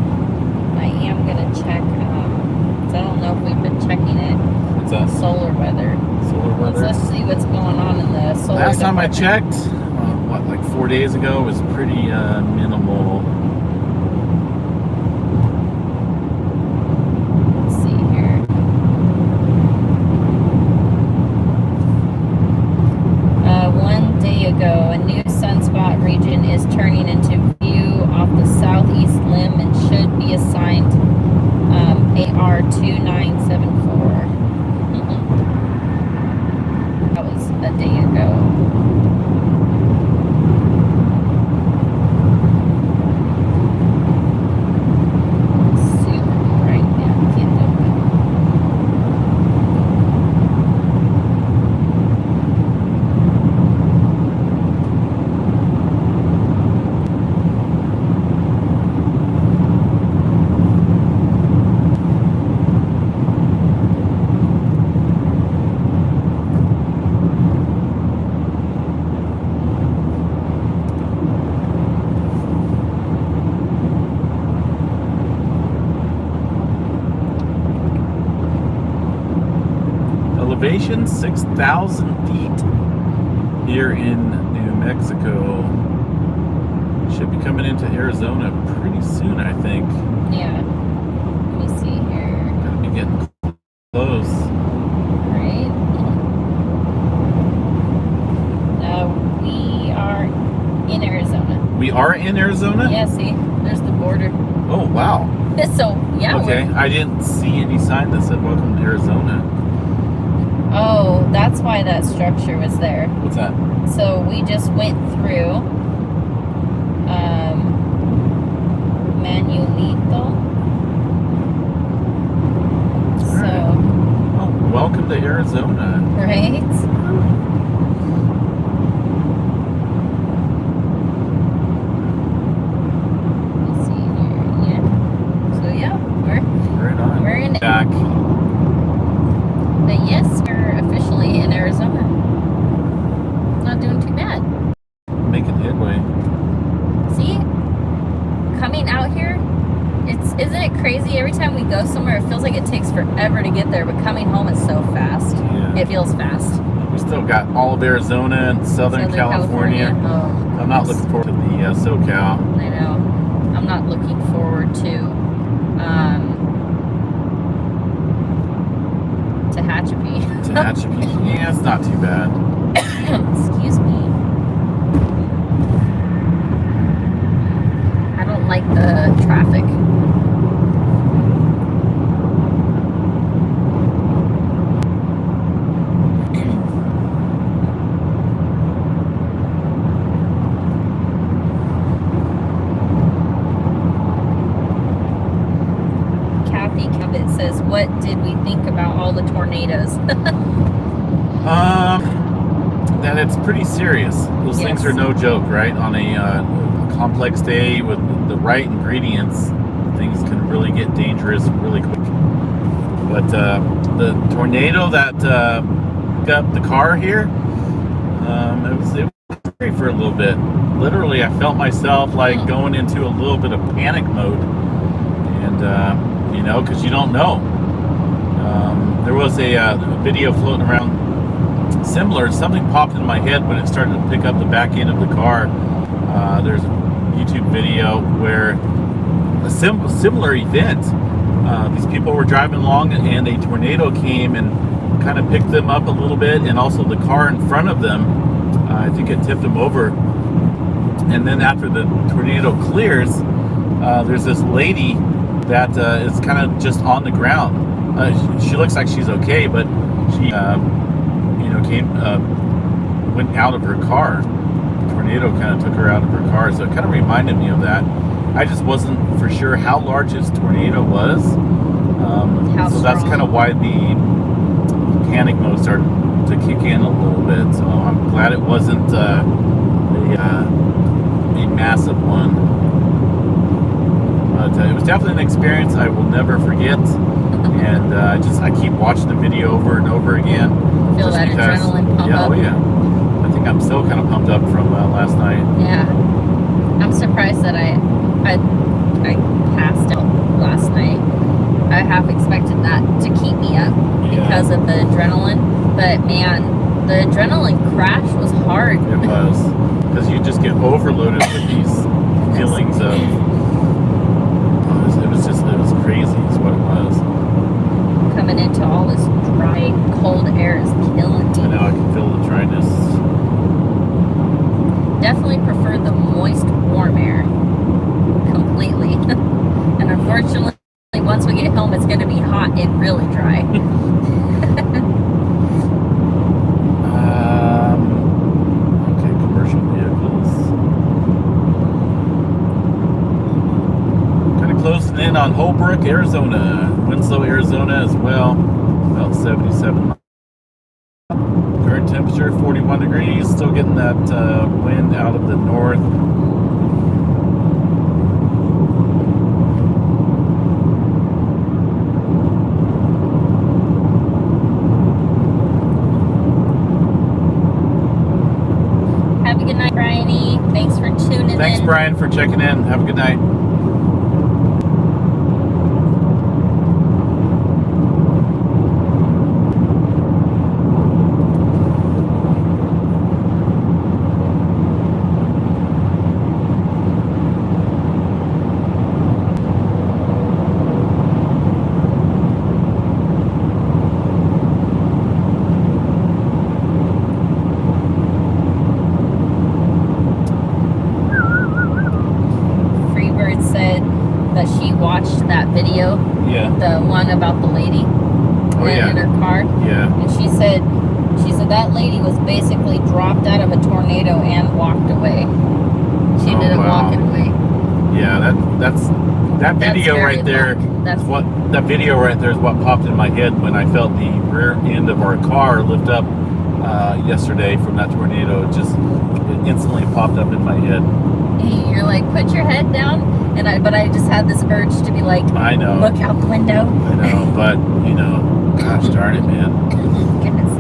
check. So I don't know if we've been checking it. What's that? Solar weather. Solar weather. Let's see what's going on in the solar. Last time I department. checked, like 4 days ago, was pretty minimal. Let's see here. One day ago, a new sunspot region is turning into view off the southeast limb and should be assigned AR 2974. That was a day ago. Super bright now. Can't do it. Elevation 6,000 feet here in New Mexico. Should be coming into Arizona pretty soon, I think. Yeah. Let me see here. Gotta be getting close. Right. We are in Arizona. We are in Arizona? Yeah, see? There's the border. Oh, wow. So, yeah. Okay, I didn't see any sign that said welcome to Arizona. Oh, that's why that structure was there. What's that? So we just went through Manuelito. So, Oh, welcome to Arizona. right? Let's see here. Yeah. So yeah, Right on. we're in. Back. But yes, we're officially in Arizona. Not doing too bad. Making headway. See? Coming out here, isn't it crazy? Every time we go somewhere, it feels like it takes forever to get there, but coming home is so fast. Yeah. It feels fast. We still got all of Arizona and Southern California. Oh, I'm not looking forward to the SoCal. I know. I'm not looking forward to Tehachapi. Tehachapi. Yeah, it's not too bad. Excuse me. I don't like the traffic. did we think about all the tornadoes? That it's pretty serious. Those things are no joke, right? On a complex day with the right ingredients, things can really get dangerous really quick. But the tornado that picked up the car here, it was scary for a little bit. Literally, I felt myself like going into a little bit of panic mode, and you know, because you don't know. There was a video floating around similar. Something popped in my head when it started to pick up the back end of the car. There's a YouTube video where a similar event. These people were driving along and a tornado came and kind of picked them up a little bit, and also the car in front of them, I think it tipped them over. And then after the tornado clears, there's this lady that is kind of just on the ground. She looks like she's okay, but she went out of her car. The tornado kind of took her out of her car, so it kind of reminded me of that. I just wasn't for sure how large this tornado was, so that's kind of why the panic mode started to kick in a little bit. So I'm glad it wasn't a massive one, but it was definitely an experience I will never forget. And I keep watching the video over and over again. Feel that adrenaline pump up. Oh yeah. I think I'm still kind of pumped up from last night. Yeah. I'm surprised that I passed out last night. I half expected that to keep me up because of the adrenaline. But man, the adrenaline crash was hard. It was. Because you just get overloaded with these feelings of... It was crazy is what it was. Coming into all this dry, cold air is killing me. I know, I can feel the dryness. Definitely prefer the moist, warm air. Completely. And unfortunately, once we get home, it's going to be hot and really dry. Okay, commercial vehicles. Kind of closing in on Holbrook, Arizona. Winslow, Arizona as well. About 77. Current temperature 41 degrees. Still getting that wind out of the north. Have a good night, Bryony. Thanks for tuning in. Thanks, Brian, for checking in. Have a good night. Video, the one about the lady in her car. And she said that lady was basically dropped out of a tornado and walked away. She ended up walking away. Yeah, that video right there. That video right there is what popped in my head when I felt the rear end of our car lift up yesterday from that tornado. It instantly popped up in my head. You're like, put your head down. But I just had this urge to be like, I know. Look out the window. I know, but gosh darn it, man. Goodness.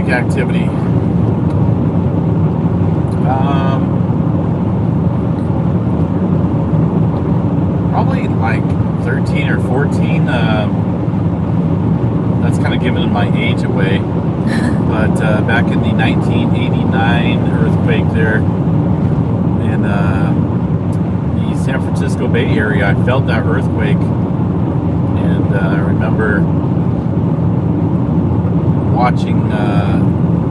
Activity. Probably like 13 or 14. That's kind of giving my age away. But back in the 1989 earthquake there in the San Francisco Bay Area, I felt that earthquake. And I remember watching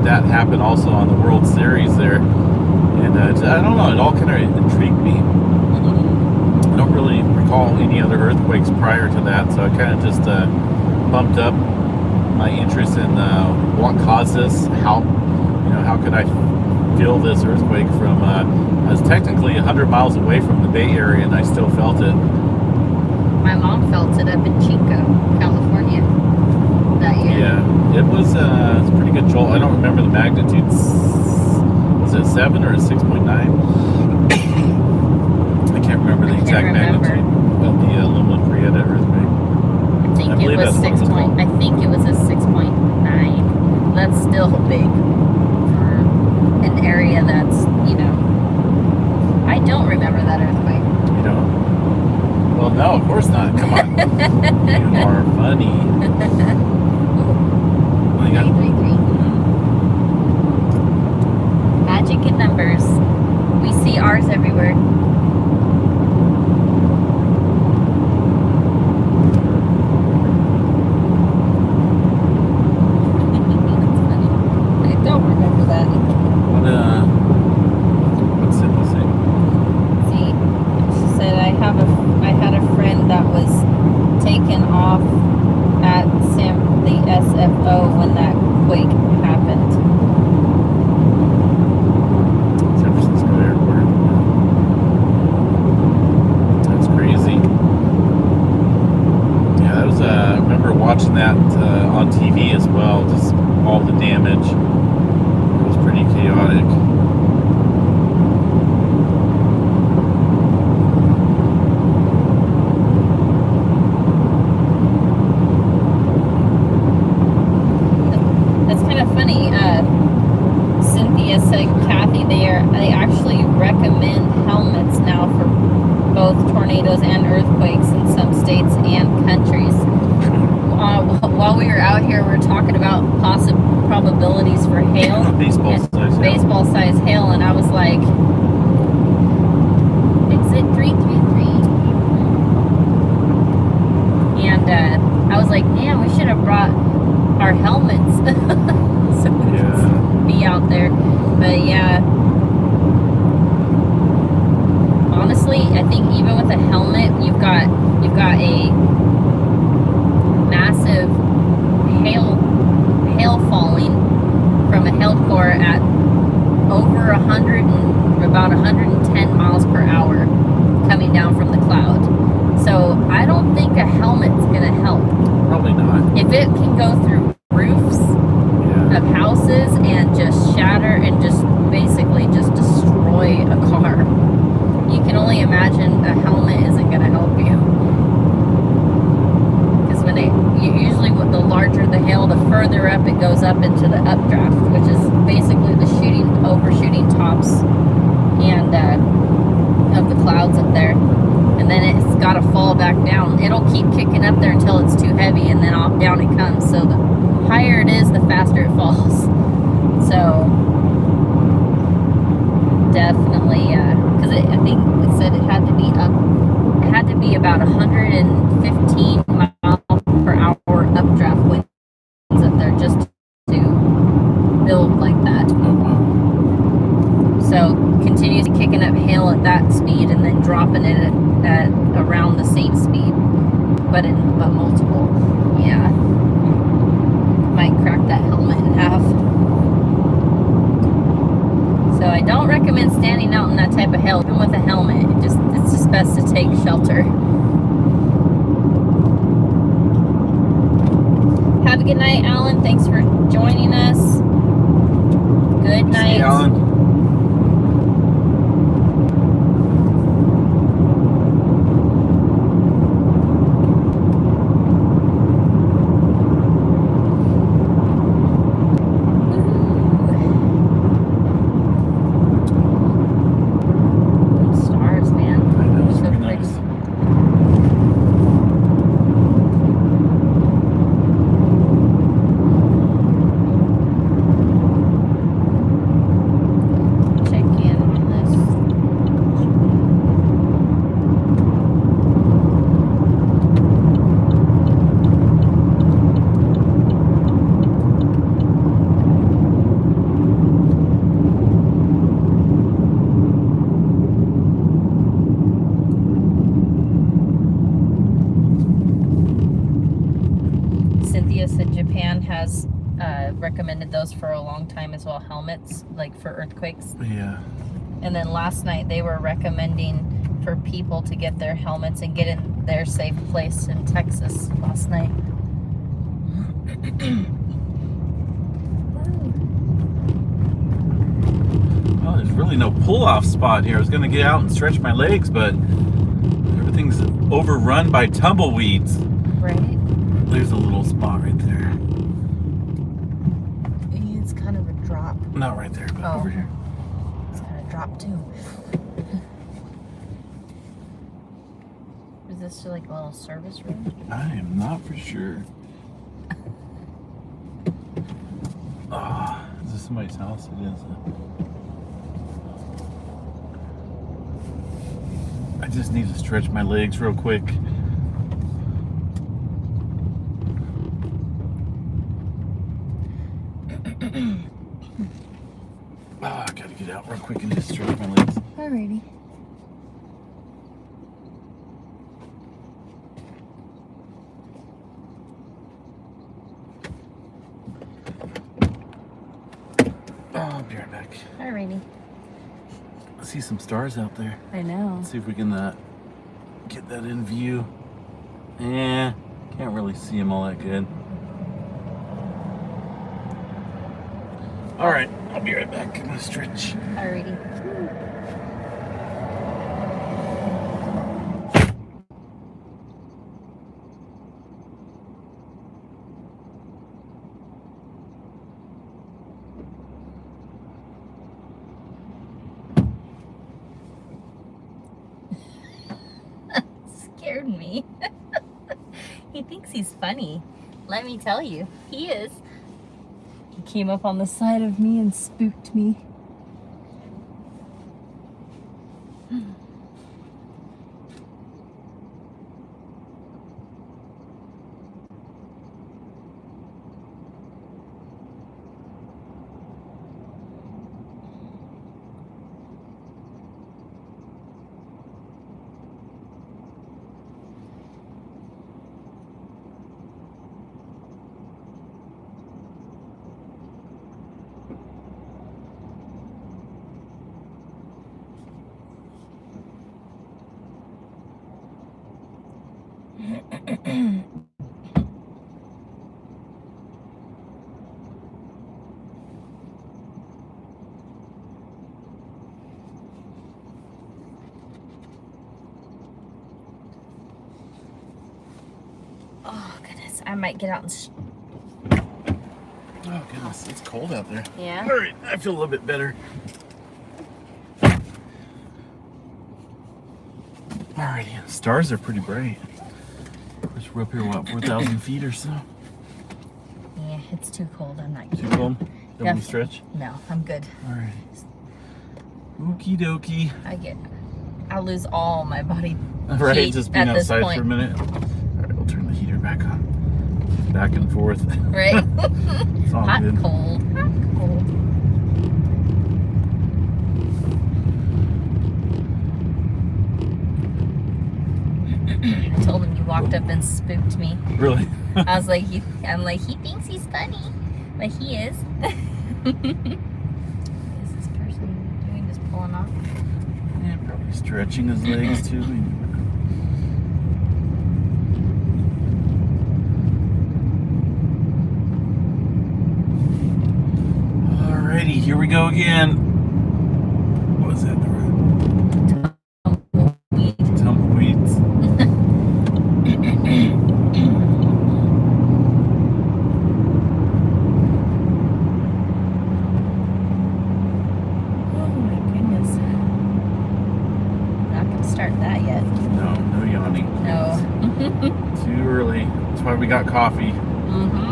that happen also on the World Series there, and I don't know, it all kind of intrigued me. I don't really recall any other earthquakes prior to that, so I kind of just bumped up my interest in what caused this, how could I feel this earthquake from, I was technically 100 miles away from the Bay Area and I still felt it. My mom felt it up in Chico, California that year. Yeah, it was a pretty good jolt. I don't remember the magnitude. Was it 7 or 6.9? I can't remember the exact magnitude of the Loma Prieta earthquake. I think it was 6 point. I think it was a 6.9. That's still big for an area that's, I don't remember that earthquake. You don't? Well, no, of course not. Come on. You are funny. What do you got? 333. Magic in numbers. We see ours everywhere. What's it say? See, she said I had a friend that was taken off at the SFO when that quake happened. San Francisco Airport. That's crazy. Yeah, that was. I remember watching that on TV as well. Just all the damage. It was pretty chaotic. Cynthia said, Kathy, they actually recommend helmets now for both tornadoes and earthquakes in some states and countries. While we were out here, we were talking about possible probabilities for hail. Baseball size hail, and I was like, exit 333. And I was like, damn, we should have brought our helmets. So we could be out there. But yeah, honestly, I think even with a helmet, you've got a massive hail falling from a hail core at over about 110 miles per hour coming down from the cloud. So I don't think a helmet's gonna help. Probably not. If it can go through roofs of houses and just shatter and just basically just destroy a car, you can only imagine a helmet isn't going to help you. Because usually with the larger the hail, the further up it goes up into the updraft, which is basically the overshooting tops and of the clouds up there. And then it's got to fall back down. It'll keep kicking up there until it's too heavy, and then down it comes. So the higher it is, the faster it falls. So definitely, because I think it said it had to be about 115 miles per hour updraft winds up there just to build like that. Oh, wow. So continues kicking up hail at that speed and then dropping it at around the same speed, but multiple. Yeah, might crack that helmet in half. So I don't recommend standing out in that type of hail, even with a helmet. It's just best to take shelter. Have a good night, Alan. Thanks for joining us. Good night. See you, Alan. Stars, man. I know, So super pretty. nice. has recommended those for a long time as well, helmets, like for earthquakes. Yeah. And then last night they were recommending for people to get their helmets and get in their safe place in Texas last night. Well, there's really no pull-off spot here. I was going to get out and stretch my legs, but everything's overrun by tumbleweeds. Right? There's a little spot right there. It's kind of a drop. Not right there, but Oh. over here. It's kind of drop too. Is this like a little service room? I am not for sure. Is this somebody's house? It is. I just need to stretch my legs real quick. I gotta get out real quick and just stretch my legs. Alrighty. I'll be right back. Alrighty. I see some stars out there. I know. Let's see if we can get that in view. Can't really see them all that good. All right, I'll be right back. I'm gonna stretch. Alrighty. Scared me. He thinks he's funny. Let me tell you, he is. He came up on the side of me and spooked me. Oh goodness, I might get out and Oh goodness, it's cold out there. yeah. All right, I feel a little bit better. Alrighty, the stars are pretty bright. Of course, we're up here, what, 4,000 feet or so? Yeah, it's too cold. I'm not Too keeping. cold? Don't Yeah. we stretch? No, I'm good. Alright. Okie dokie. I'll lose all my body Right, heat just being at this outside point. for a minute. Alright, we'll turn the heater back on. Back and forth. Right? It's all Hot, good. cold, hot, cold. I told him you walked up and spooked me. Really? I was like, I'm like, he thinks he's funny, but he is. What is this person doing? Just pulling off? Yeah, probably stretching his legs too. Alrighty, here we go again. What was that? The road? Tumbleweeds. Oh my goodness. Not gonna start that yet. No, no yawning. No. Too early. That's why we got coffee. Mm-hmm.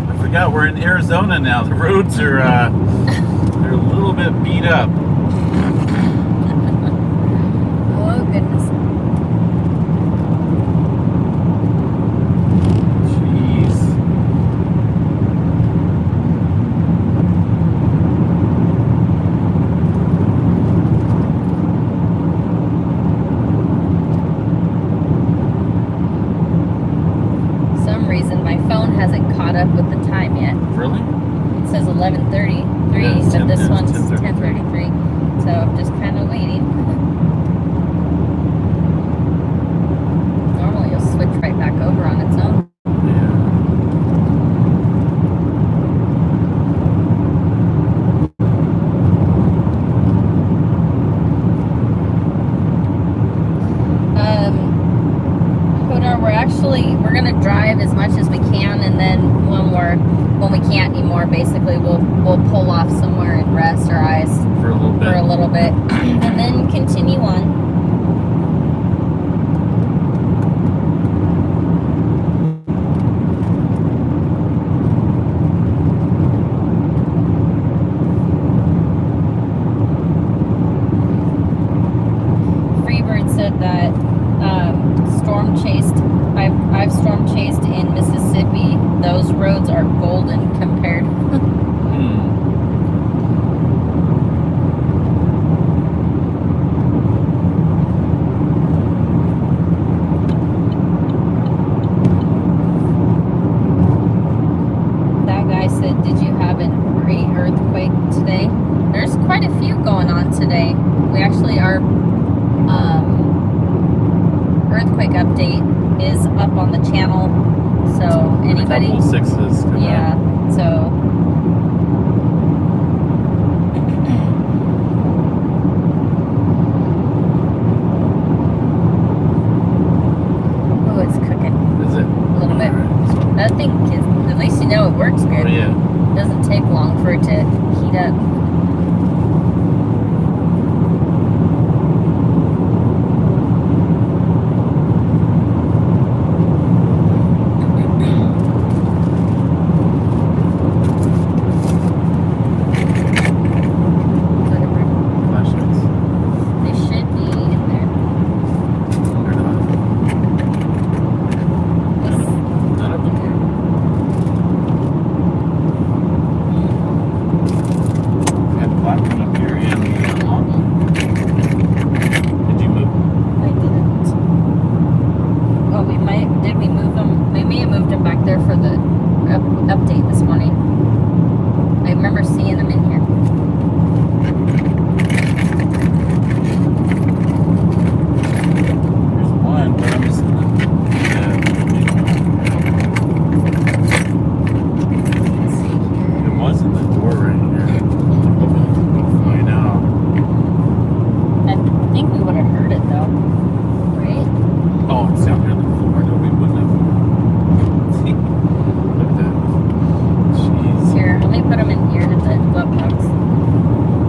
I forgot we're in Arizona now. The roads are they're a little bit beat up. Oh goodness. Jeez. reason my phone hasn't caught up with the time yet. Really? It says 11:33, Yeah, it's but 10 this it's one's 10:33. 10:33. So I'm just kind of waiting. Normally it'll switch right back over on its own. We're gonna drive as much as we can, and then when we can't anymore, basically we'll pull off somewhere and rest our eyes For a little bit. and then continue on. Freebird said that I've storm chased in Mississippi. Those roads are golden compared. That guy said, did you have a great earthquake today? There's quite a few going on today. We actually are earthquake update is up on the channel, so anybody, a couple sixes come yeah, up. so oh, it's cooking Is it? a little bit. Alright. That thing is, at least you know it works good. Oh yeah. It doesn't take long for it to heat up. Update this morning. I remember seeing them in here. There's one, but I'm just it wasn't the door right here. We'll find out. I think we would have heard it though, right? Oh, it's down here on the floor. No, we wouldn't have. See? Look at that. Jeez. Here, let me put them in here in the glove box.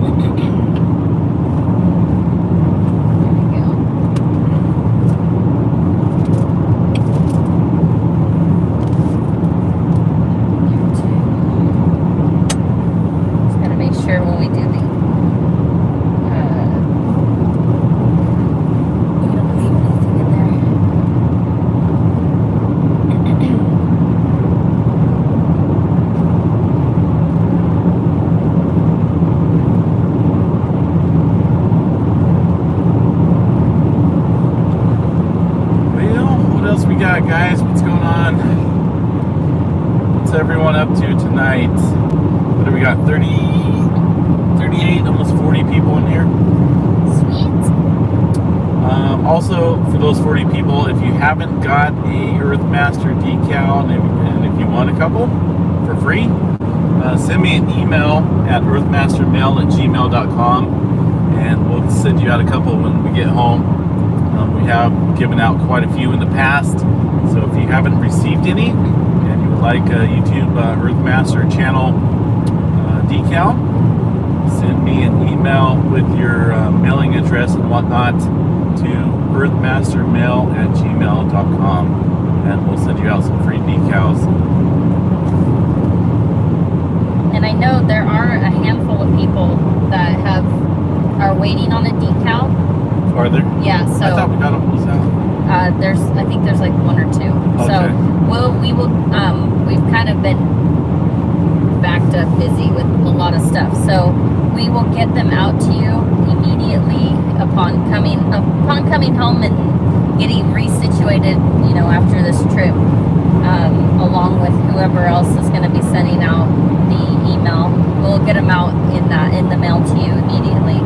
There we go. Just gotta make sure when we do the we don't leave anything in there. We got, guys? What's going on? What's everyone up to tonight? What do we got? 38, almost 40 people in here. Sweet. Also, for those 40 people, if you haven't got a Earthmaster decal and if you want a couple for free, send me an email at earthmastermail@gmail.com and we'll send you out a couple when we get home. We have given out quite a few in the past, so if you haven't received any and you would like a YouTube Earthmaster channel decal, send me an email with your mailing address and whatnot to earthmastermail@gmail.com and we'll send you out some free decals. And I know there are a handful of people that are waiting on a decal. Are there? Yeah, so I thought we got them all out. I think there's like one or two. Okay. So we've kind of been backed up busy with a lot of stuff. So we will get them out to you immediately upon coming home and getting resituated, after this trip. A whoever else is going to be sending out the email. We'll get them out in the mail to you immediately.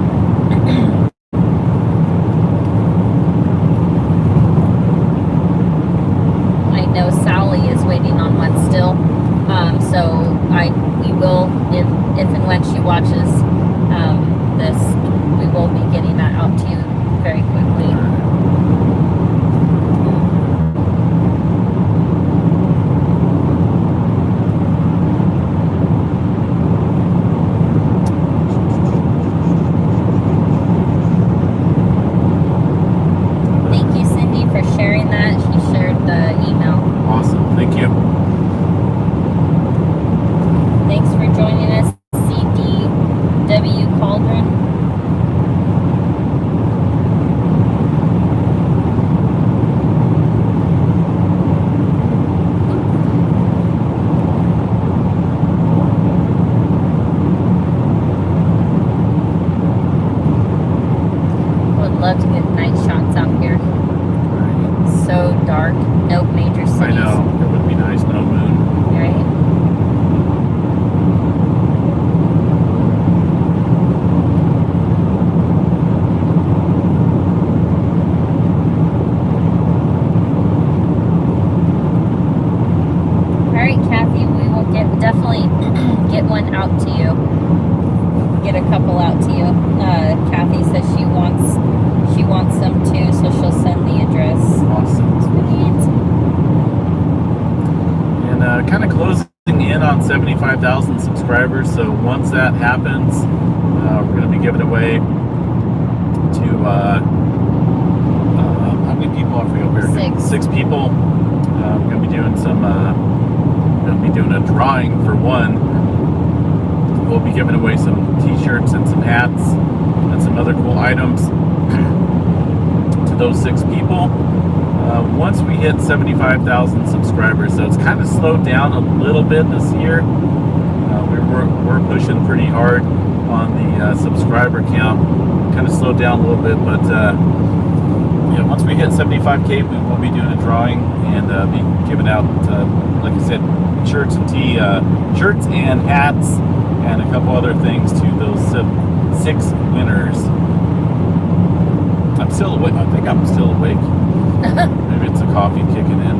I know Sally is waiting on one still, so we will, if and when she watches this, we will be getting that out to you very quickly. Love to get night shots out here. So dark, no major cities. I know, it would be nice, no moon. Right? Alright, Kathy, we will definitely get one out to you. Get a couple out to you. Kathy says she wants them too, so she'll send the address. Awesome. Sweet. And kind of closing in on 75,000 subscribers. So once that happens, we're going to be giving away to how many people? I forget. Six. 6 people. We're going to be doing a drawing for one. We'll be giving away some t-shirts and some hats and some other cool items to those 6 people once we hit 75,000 subscribers. So it's kind of slowed down a little bit this year. We're pushing pretty hard on the subscriber count. Kind of slowed down a little bit, but yeah, once we hit 75K, we will be doing a drawing and be giving out, like I said, shirts and hats and a couple other things to those 6 winners. I'm still awake. I think I'm still awake. Maybe it's the coffee kicking in.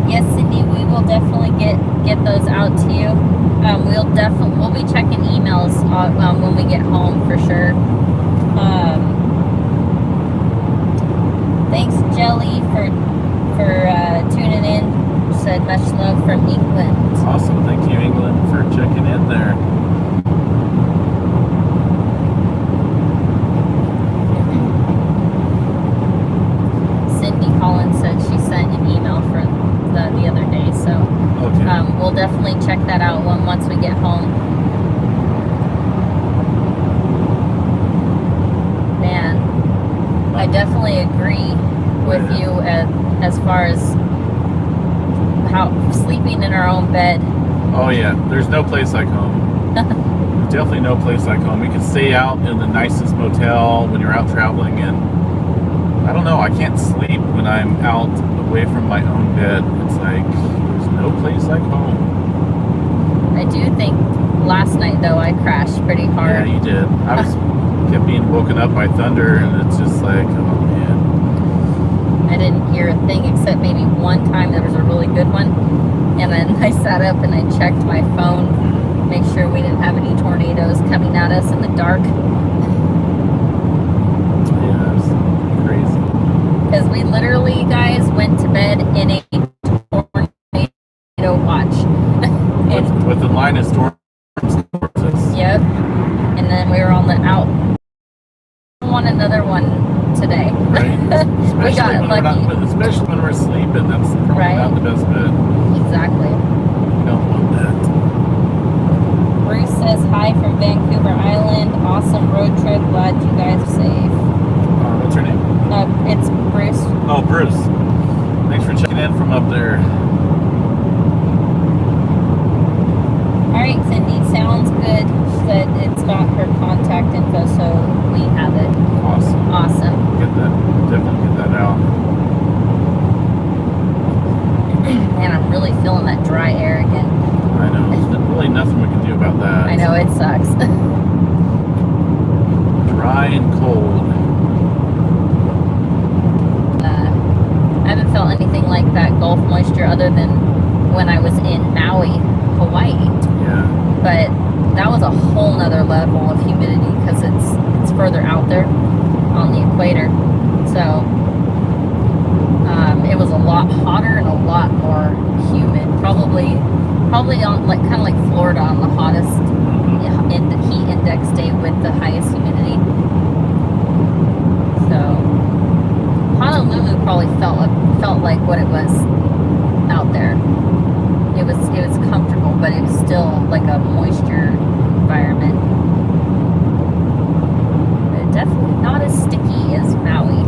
Yes, Cindy, we will definitely get those out to you. We'll be checking emails when we get home for sure. Thanks, Jelly, for tuning in. Said much love from England. Awesome. Thank you, England, for checking in there. Cindy Collins said she sent an email for the other day, so Okay. we'll definitely check that out once we get home. Man, I definitely agree with you as far as how sleeping in our own bed. Oh yeah, there's no place like home. There's definitely no place like home. You can stay out in the nicest motel when you're out traveling, and I don't know, I can't sleep when I'm out away from my own bed. It's like there's no place like home. I do think last night though I crashed pretty hard. Yeah, you did. I kept being woken up by thunder, and it's just like, oh man. I didn't hear a thing except maybe one time there was a really good one, and then I sat up and I checked my phone, make sure we didn't have any tornadoes coming at us in the dark. Yeah, it's crazy. Because we literally, guys, went to bed in a tornado watch. With the line of storms towards us. Yep. And then we were on another one today. Right? We got lucky. Especially when we're sleeping, that's probably Right. not the best bed. Exactly. We don't want that. Bruce says hi from Vancouver Island. Awesome road trip. Glad you guys are safe. What's her name? It's Bruce. Oh, Bruce. Thanks for checking in from up there. All right, Cindy, sounds good. She said it's got her contact info, so we have it. Awesome. Awesome. Definitely get that out. that Gulf moisture other than when I was in Maui, Hawaii. Yeah. But that was a whole nother level of humidity because it's further out there on the equator. So it was a lot hotter and a lot more humid. Probably on like kind of like Florida on the hottest in the heat index day with the highest humidity. So Honolulu probably felt like what it was out there. It was comfortable, but it was still like a moisture environment. But definitely not as sticky as Maui.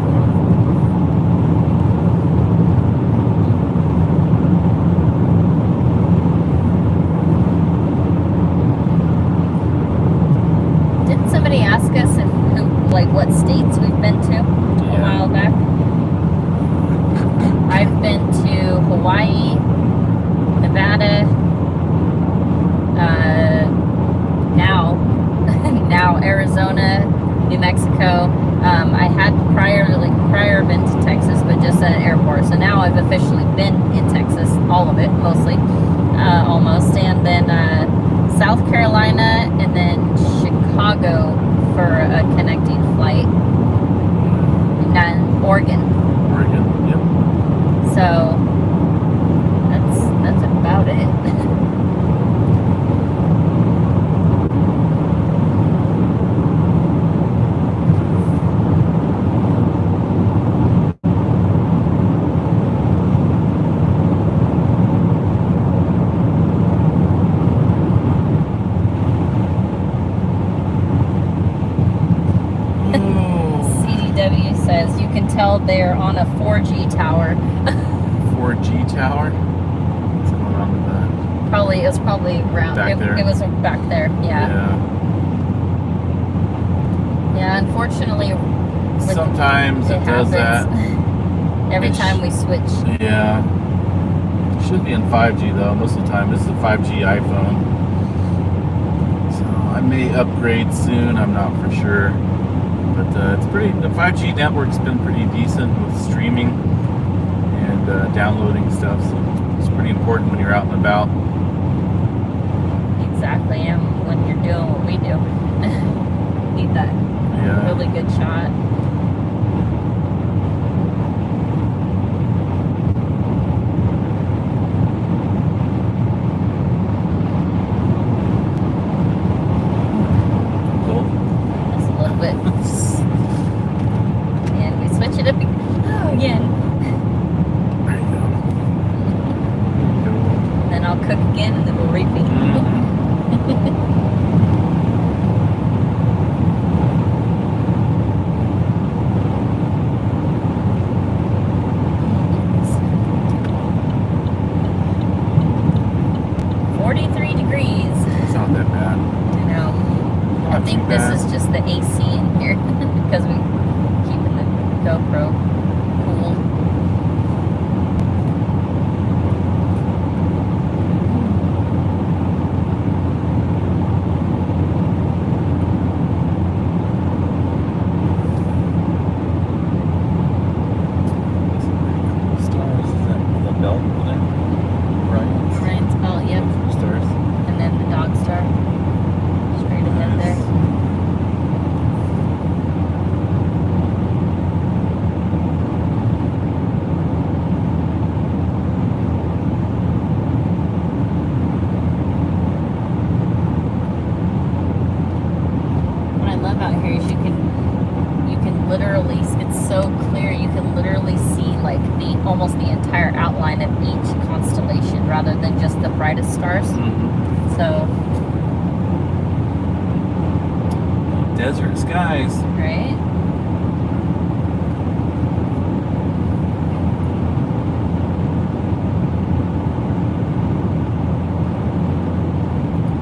Didn't somebody ask us what states we've been to a while back? I've been to Hawaii, Nevada, now Arizona, New Mexico. I had prior been to Texas, but just at an airport. So now I've officially been in Texas, all of it, mostly, almost, and then South Carolina, and then Chicago for a connecting flight, and then Oregon. Yep. So that's about it. CDW says you can tell they're on a 4G tower. 4G tower? What's going on with that? It was probably around Back there. It was back there, yeah. Yeah, unfortunately Sometimes it does that. Every time we switch. Yeah. It should be in 5G though, most of the time. This is a 5G iPhone. So I may upgrade soon, I'm not for sure. But the 5G network's been pretty decent with streaming and downloading stuff. So it's pretty important when you're out and about. Exactly, and when you're doing what we do. Need that really good shot. Cool. Just a little bit. And we switch it up again. There you go. And then I'll cook again, and then we'll repeat. It's not that bad. I know. I think this is just the AC in here because we keeping the GoPro cool. Stars, is that the belt over there? Right. Ryan's belt, yep. Stars. And then the dog star straight ahead there. What I love out here is you can literally, it's so clear, you can literally see like almost the entire outline of each constellation rather than just the brightest stars. So Desert skies. right.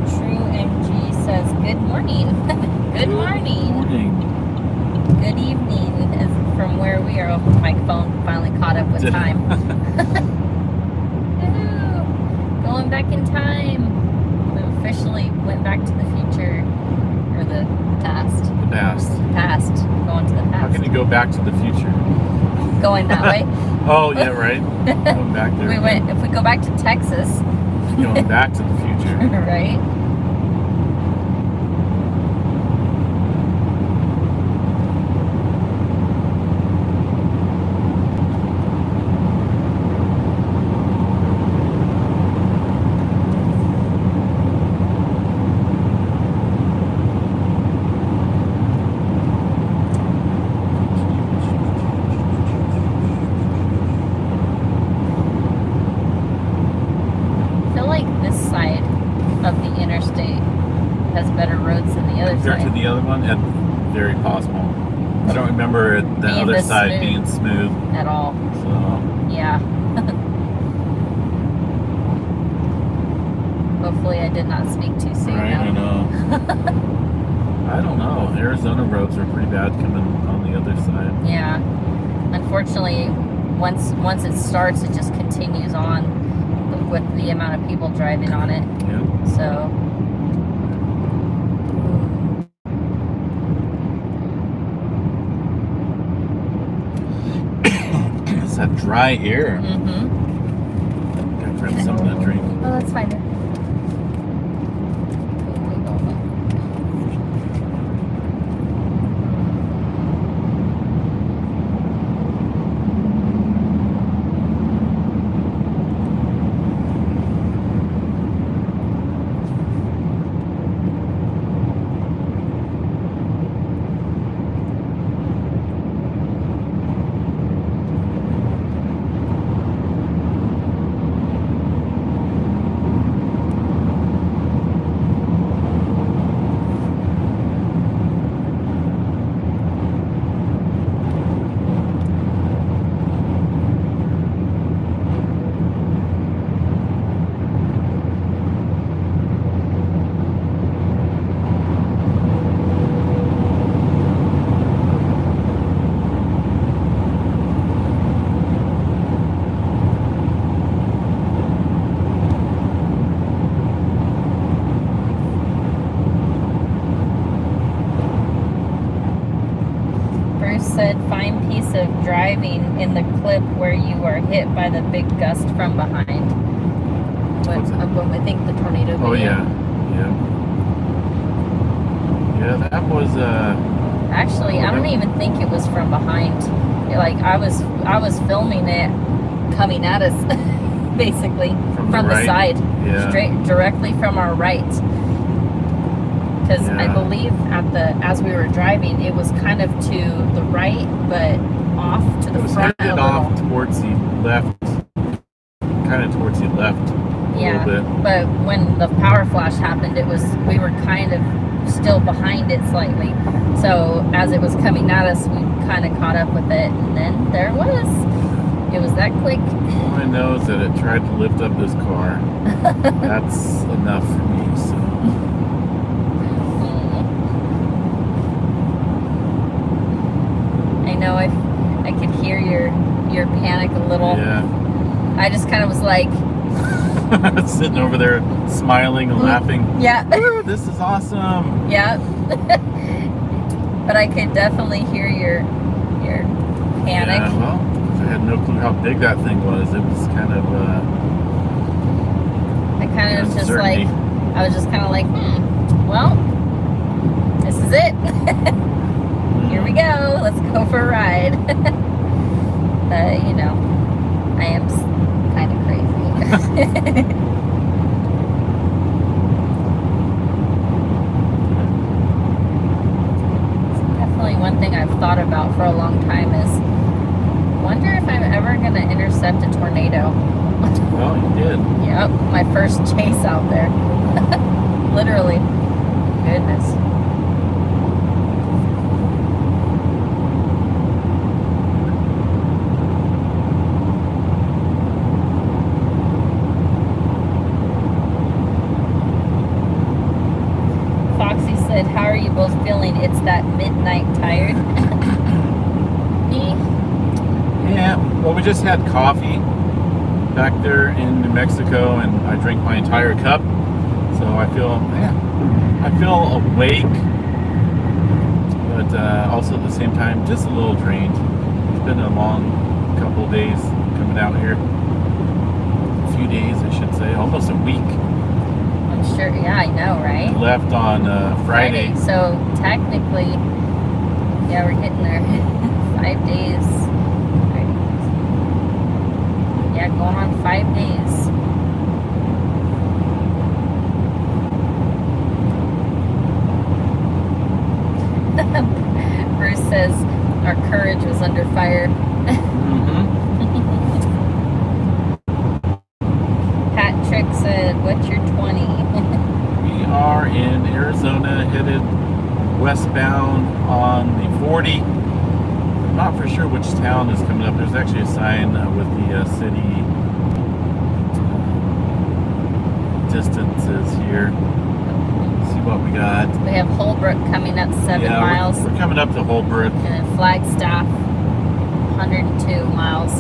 True MG says good morning. Good morning. Good evening is from where we are. Oh, my phone finally caught up with time. Woohoo! Going back in time. We officially went back to the future. Or the past. The past. Past. Going to the past. How can you go back to the future? Going that way. Oh yeah, right. Going back there. If we go back to Texas, Going back to the future. right? I feel like this side of the interstate has better roads than the other Compared side. to the other one, very possible. I don't remember the Being other this side smooth. being smooth. At all. So Yeah. Hopefully I did not speak too soon. right, I know. I don't know. Arizona roads are pretty bad coming on the other side. Yeah. Unfortunately, once it starts, it just continues on with the amount of people driving on it. Yeah. So It's that dry air. Gotta grab something to drink. Oh, that's fine. Said fine piece of driving in the clip where you are hit by the big gust from behind. What's that? I think the tornado video. Oh yeah, yeah. That was Actually, I don't even think it was from behind. Like I was filming it coming at us, basically From from the the right? side, Yeah. straight directly from our right. Because I Yeah. believe as we were driving, it was kind of to the right, but off to it the was front a headed little. off towards the left, kind of towards the left Yeah, a little bit. but when the power flash happened, we were kind of still behind it slightly. So as it was coming at us, we kind of caught up with it, and then there it was. It was that quick. All I know is that it tried to lift up this car. That's enough for me. So. I know I could hear your panic a little. Yeah. I just kind of was like, Sitting over there smiling and laughing. yeah, Woo, this is awesome. yeah. But I could definitely hear your panic. Yeah, well, 'cause I had no clue how big that thing was. It was kind of I kind of was just uncertainty. like, I was just kind of like, well, this is it. Here we go. Let's go for a ride. You know, I am kind of crazy. Definitely one thing I've thought about for a long time is, wonder if I'm ever going to intercept a tornado. Well, you did. Yep, my first chase out there. Literally. Goodness. Foxy said, how are you both feeling? It's that midnight tired. Me? Yeah. Well, we just had coffee back there in New Mexico, and I drank my entire cup. So I feel awake, but also at the same time just a little drained. It's been a long couple days coming out here. A few days, I should say, almost a week. I'm sure. Yeah, I know, right? Left on Friday. So technically, yeah, we're getting there. 5 days. Yeah, going on 5 days. Bruce says our courage was under fire. Patrick said, what's your 20? We are in Arizona, headed westbound on the 40. I'm not for sure which town is coming up. There's actually a sign with the city distances here. Let's see what we got. We have Holbrook coming up 7 miles. We're coming up to Holbrook. And then Flagstaff, 102 miles.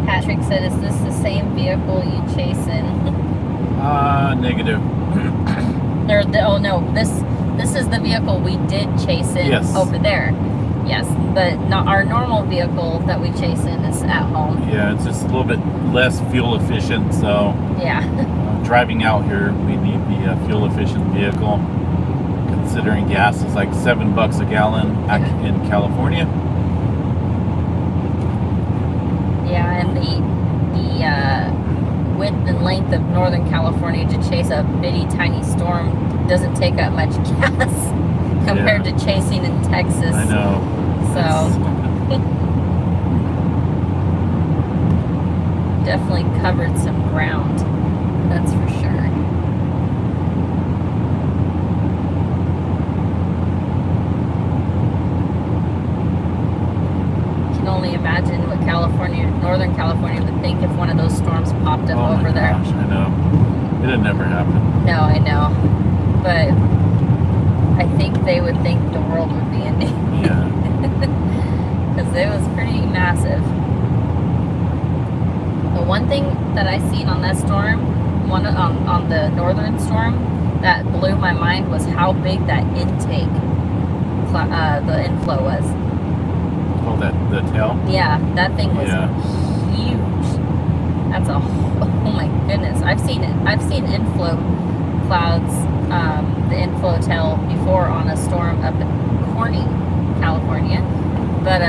Patrick said, is this the same vehicle you chasing? Negative. Oh no, this is the vehicle we did chase in over there. Yes, but not our normal vehicle that we chase in is at home. Yeah, it's just a little bit less fuel efficient, so yeah. Driving out here, we need the fuel efficient vehicle. Considering gas is like $7 a gallon back in California. Yeah, and the width and length of Northern California to chase a bitty tiny storm doesn't take up much gas compared to chasing in Texas. I know. So definitely covered some ground. That's for sure. Only imagine what Northern California would think if one of those storms popped up over there. Gosh, I know. It'd never happen. No, I know. But I think they would think the world would be ending. Yeah. Because it was pretty massive. The one thing that I seen on that storm, on the northern storm, that blew my mind was how big that intake, the inflow was. Oh, the tail? Yeah, that thing was huge. That's oh my goodness. I've seen inflow clouds, the inflow tail before on a storm up in Corning, California. But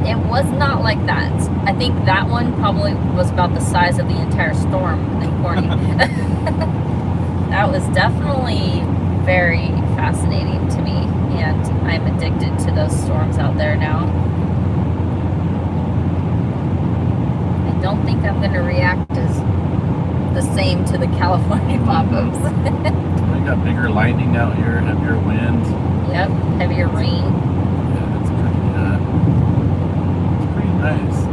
it was not like that. I think that one probably was about the size of the entire storm in Corning. That was definitely very fascinating to me, and I'm addicted to those storms out there now. I don't think I'm going to react as the same to the California pop-ups. We got bigger lightning out here, heavier winds. Yep, heavier rain. Yeah, it's pretty nice.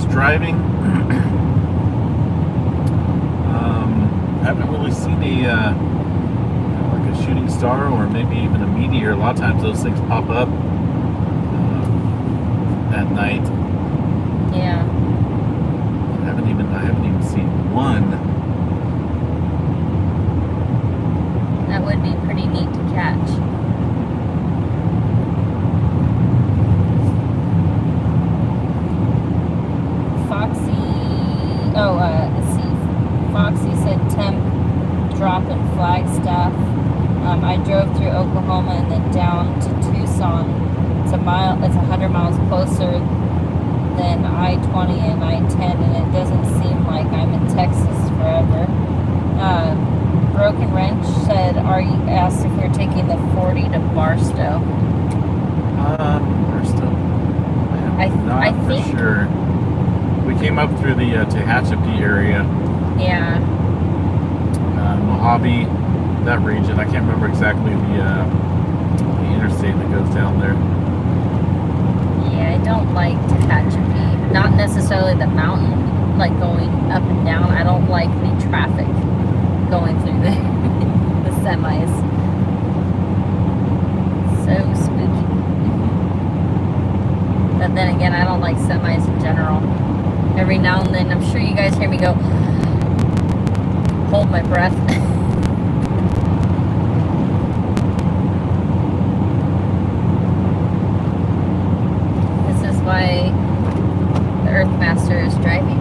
Driving, haven't really seen like a shooting star or maybe even a meteor. A lot of times those things pop up at night. Yeah. I haven't even seen one. Roxy said temp drop in Flagstaff. I drove through Oklahoma and then down to Tucson. It's 100 miles closer than I-20 and I-10, and it doesn't seem like I'm in Texas forever. Broken Wrench said, asked if we're taking the 40 to Barstow. Barstow. I think for sure. We came up through the Tehachapi area. Yeah. Mojave, that region. I can't remember exactly the interstate that goes down there. Yeah, I don't like Tehachapi. Not necessarily the mountain, like going up and down. I don't like the traffic going through the semis. So spooky. But then again, I don't like semis in general. Every now and then, I'm sure you guys hear me go, hold my breath. This is why the Earthmaster is driving.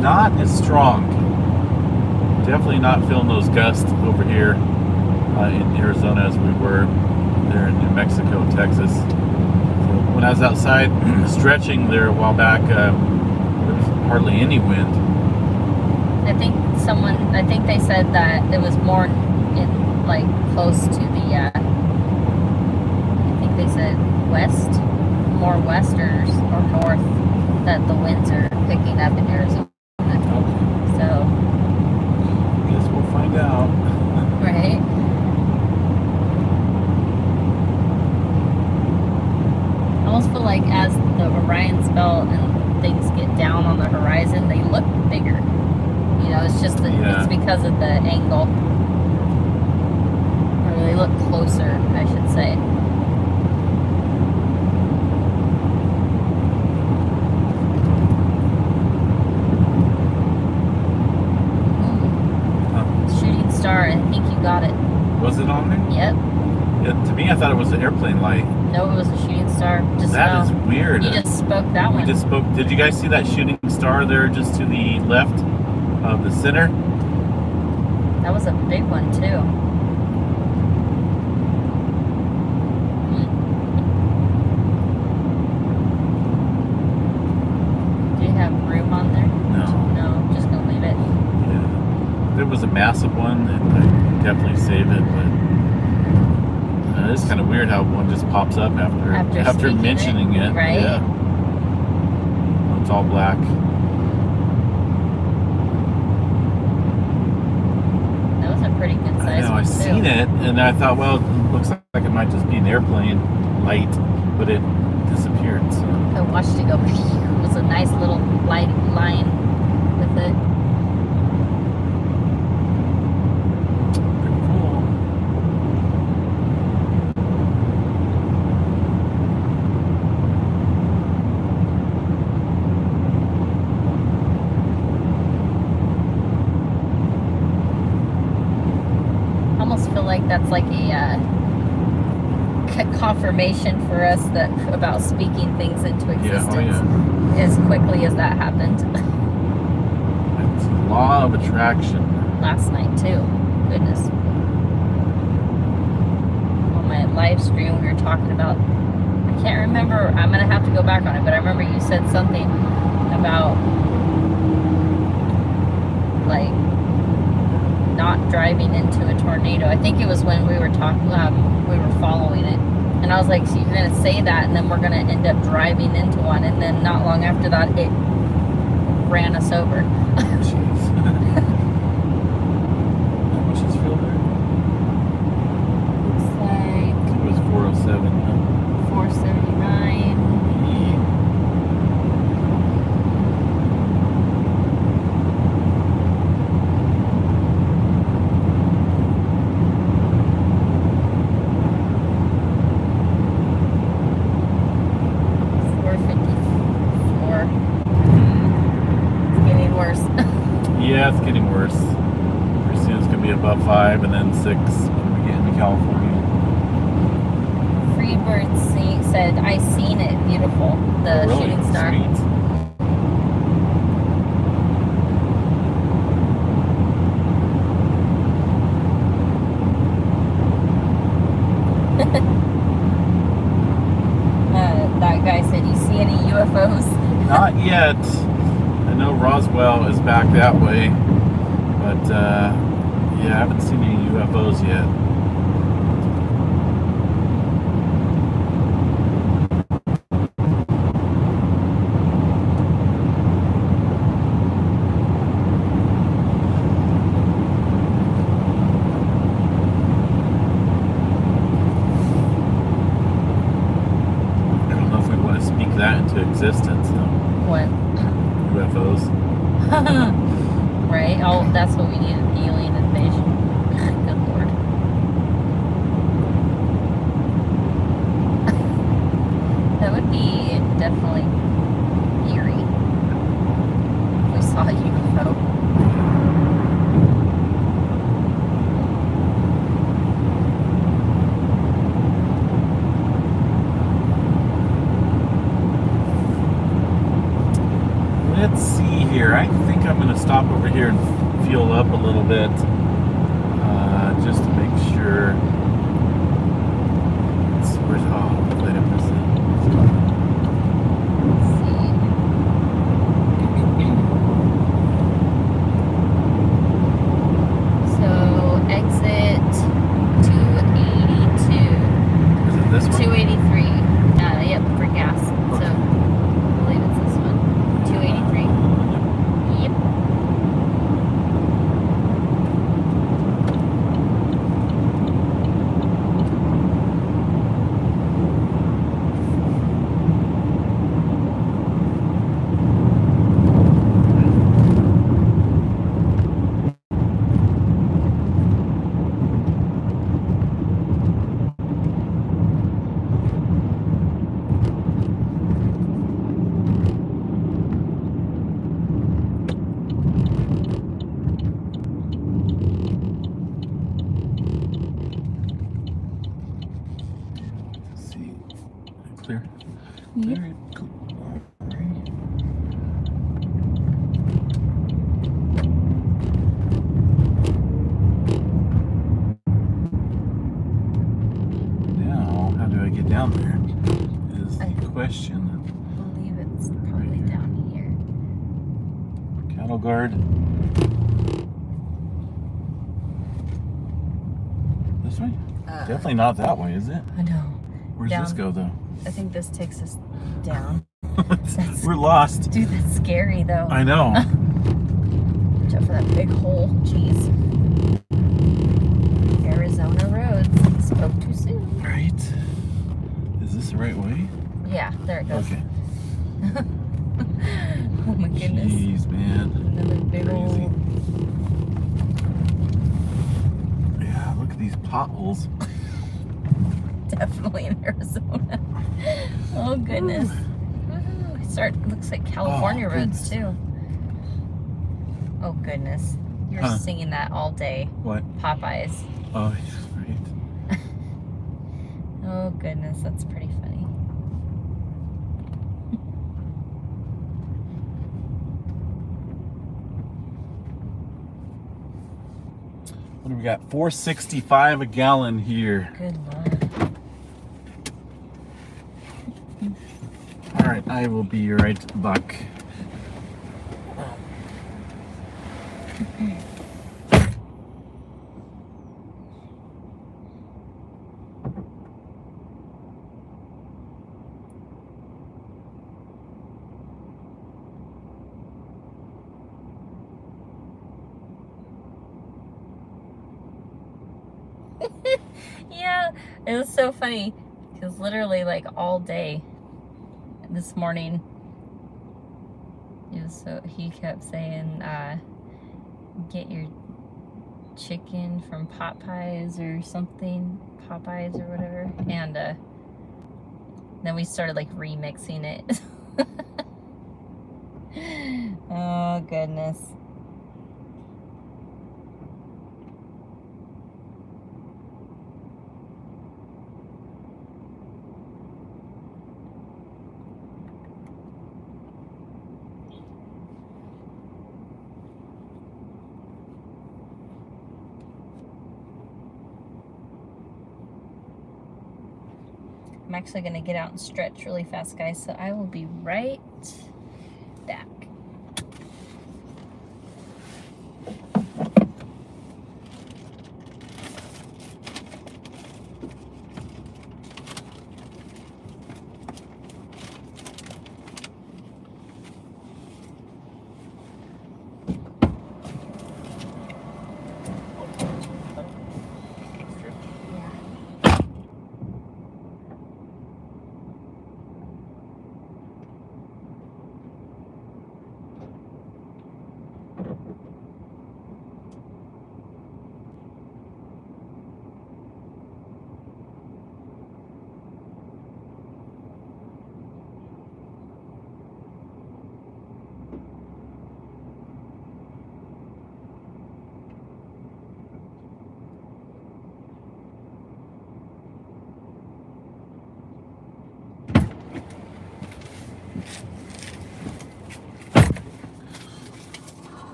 Not as strong. Definitely not feeling those gusts over here in Arizona as we were there in New Mexico, Texas. So when I was outside stretching there a while back, there was hardly any wind. I think they said that it was more in like close to the I think they said west, more westers or north, that the winds are picking up in Arizona. So, guess we'll find out. Right? I almost feel like as the Orion's belt and things get down on the horizon, they look bigger. You know, it's just it's because of the angle. Or they look closer, I should say. Star, I think you got it. Was it on there? Yep. Yeah, to me, I thought it was an airplane light. No, it was a shooting star. Just that now. Is weird. You just spoke that one. We just spoke. Did you guys see that shooting star there just to the left of the center? That was a big one, too. Do you have room on there? No. No, I'm just going to leave it. Yeah. If it was a massive one, I'd definitely save it, but it's kind of weird how one just pops up after mentioning it. Right? Yeah. Oh, it's all black. That was a pretty good size I know, one, I've too. seen it, and I thought, well, it looks like it might just be an airplane light, but it disappeared. So. I watched it go. It was a nice little light line with it. Pretty cool. I almost feel like that's like a confirmation for us that about speaking things into existence as quickly as that happened. It's a law of attraction. Last night too. Goodness. On my live stream we were talking about, I can't remember, I'm gonna have to go back on it, but I remember you said something about like not driving into a tornado. I think it was when we were talking, we were following it. And I was like, so you're going to say that and then we're going to end up driving into one. And then not long after that, it ran us over. Jeez. How much is fuel there? Looks like It was 407. 479. Yeah, it's getting worse. Pretty soon it's gonna be above 5 and then 6 when we get into California. Freebird said, I seen it. Beautiful. The Oh, really? shooting star. Sweet. That guy said, you see any UFOs? Not yet. I know Roswell is back that way, but yeah, I haven't seen any UFOs yet. I don't know if we want to speak that into existence. What? UFOs. Right? Oh, that's what we need, an alien invasion. Good lord. That would be definitely eerie if we saw a UFO. Let's see here. I think I'm going to stop over here and fuel up a little bit, just to make sure. Where's wait a minute. Let's see. So, exit 282. Is it this one? 283. Yep, for gas. So, I believe it's this one. 283. Yep. Let's see. Clear. Yep. Clear. Cool. Alright. Now, how do I get down there? Is the question. I believe it's probably down here. Cattle guard. This way? Definitely not that way, is it? I know. Where's this Down. go though? I think this takes us down. That's, We're lost. dude, that's scary though. I know. Watch out for that big hole. Jeez. Arizona roads. Spoke too soon. Right. Is this the right way? Yeah, there it goes. Okay. Oh my goodness. Jeez, man. Another big Crazy. old. Yeah, look at these potholes. Definitely in Arizona. Oh goodness. Woohoo. Looks like California roads too. Oh goodness. You're Huh. singing that all day. What? Popeyes. Oh, right. Oh goodness, that's pretty funny. What do we got? $4.65 a gallon here. Good lord. All right, I will be right back. Yeah, it was so funny because literally like all day this morning he kept saying get your chicken from Popeyes or something, Popeyes or whatever, and then we started like remixing it. Oh goodness. I'm actually going to get out and stretch really fast, guys, so I will be right back.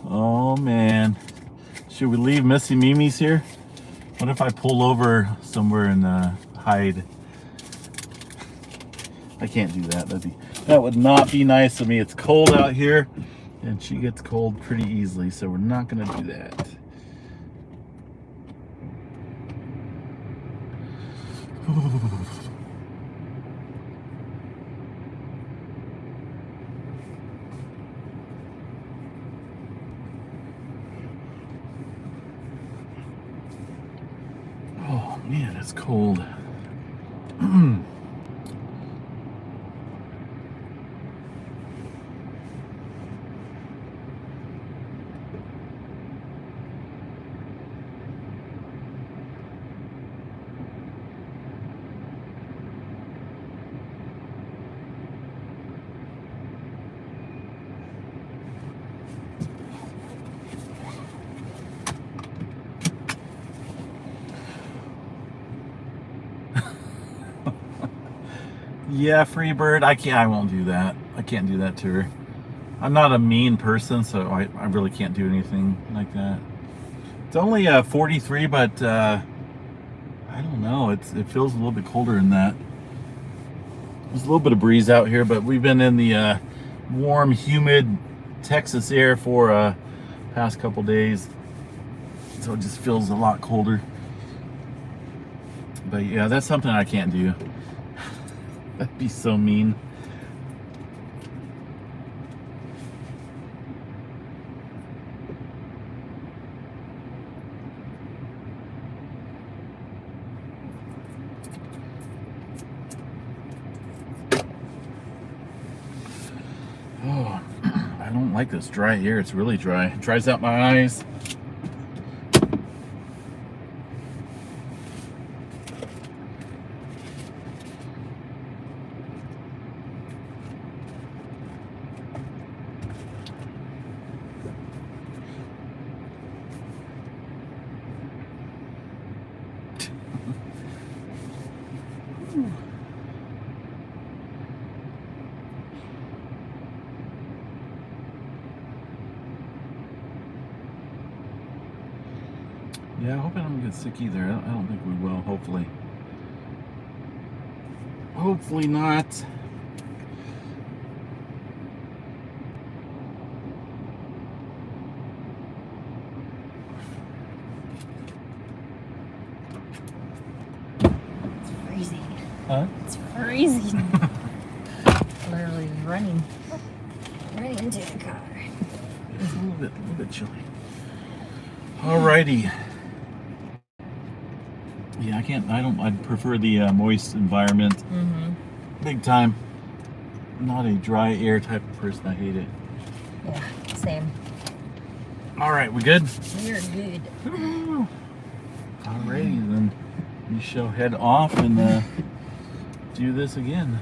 Oh man, should we leave Missy Mimi's here? What if I pull over somewhere and hide? I can't do that. That would not be nice of me. It's cold out here, and she gets cold pretty easily, so we're not gonna do that. Oh man, it's cold. Yeah, Freebird, I won't do that. I can't do that to her. I'm not a mean person, so I really can't do anything like that. It's only 43, but I don't know. It feels a little bit colder than that. There's a little bit of breeze out here, but we've been in the warm, humid Texas air for past couple days, so it just feels a lot colder. But yeah, that's something I can't do. That'd be so mean. Oh, I don't like this dry air. It's really dry. It dries out my eyes. Yeah, I hope I don't get sick either. I don't think we will, hopefully. Hopefully not. It's freezing. Huh? It's freezing. Literally running right into the car. It's a little bit chilly. Alrighty. Yeah, I'd prefer the moist environment. Mm-hmm. Big time. I'm not a dry air type of person. I hate it. Yeah, same. Alright, we good? We're good. Alrighty, then we shall head off and do this again.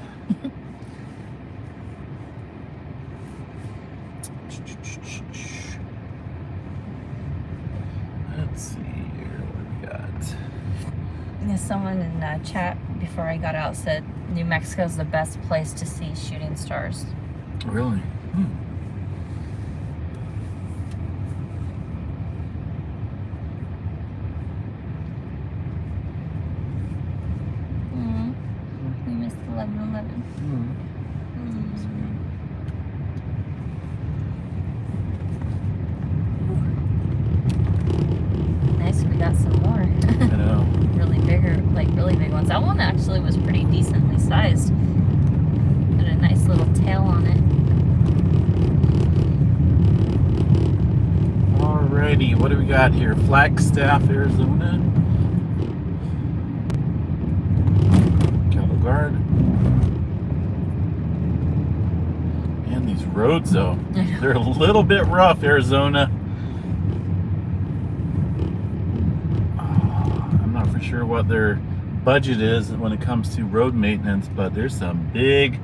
Let's see here what we got. Yeah, someone in chat before I got out said New Mexico is the best place to see shooting stars. Really? got here? Flagstaff, Arizona. Cattle Guard. And these roads, though, they're a little bit rough, Arizona. I'm not for sure what their budget is when it comes to road maintenance, but there's some big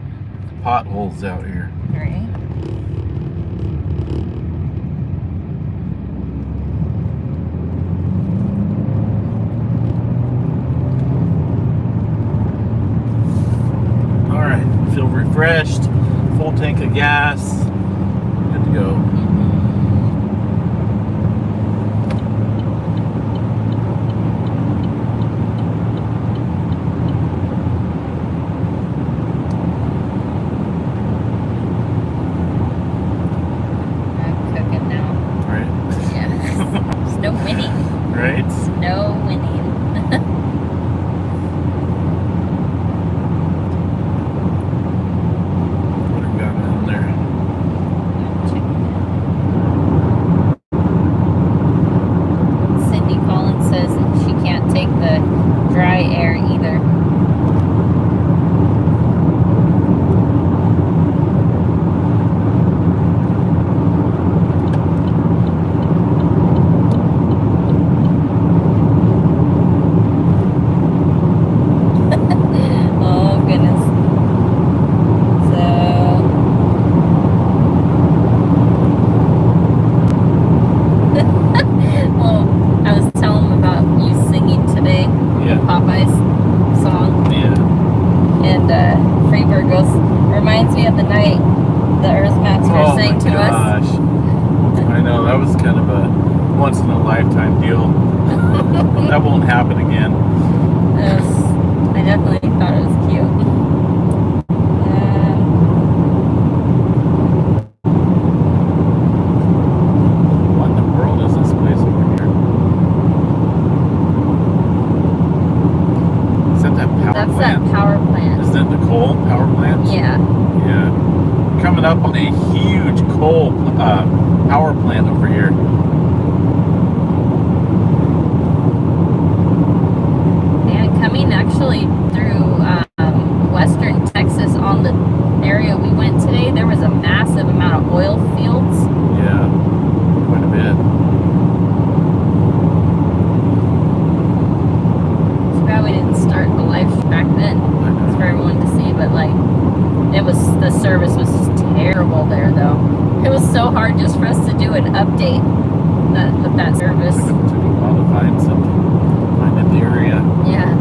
potholes out here. Right. Feel refreshed, full tank of gas, good to go. I'm cooking now. Right? Yeah. There's no winning. Right? No winning. Dry air either. Oh goodness. So well, I was telling him about you singing today. Yeah. Popeye's song. Yeah. And Freebird goes, reminds me of the night the Earth Master sang to us. I know, that was kind of a once in a lifetime deal. That won't happen again. I definitely thought it was cute. What in the world is this place over here? Is that power That's plant? that power plant. Isn't it the coal power plant? Yeah. Yeah. Coming up on a huge coal power plant over here. And coming actually through western Texas on the area we went today, there was a massive amount of oil fields. Yeah, quite a bit. Too bad we didn't start the live back then. It's for everyone to see, but like, the service was terrible there though. It was so hard just for us to do an update with that service. It took a while to find the area. Yeah.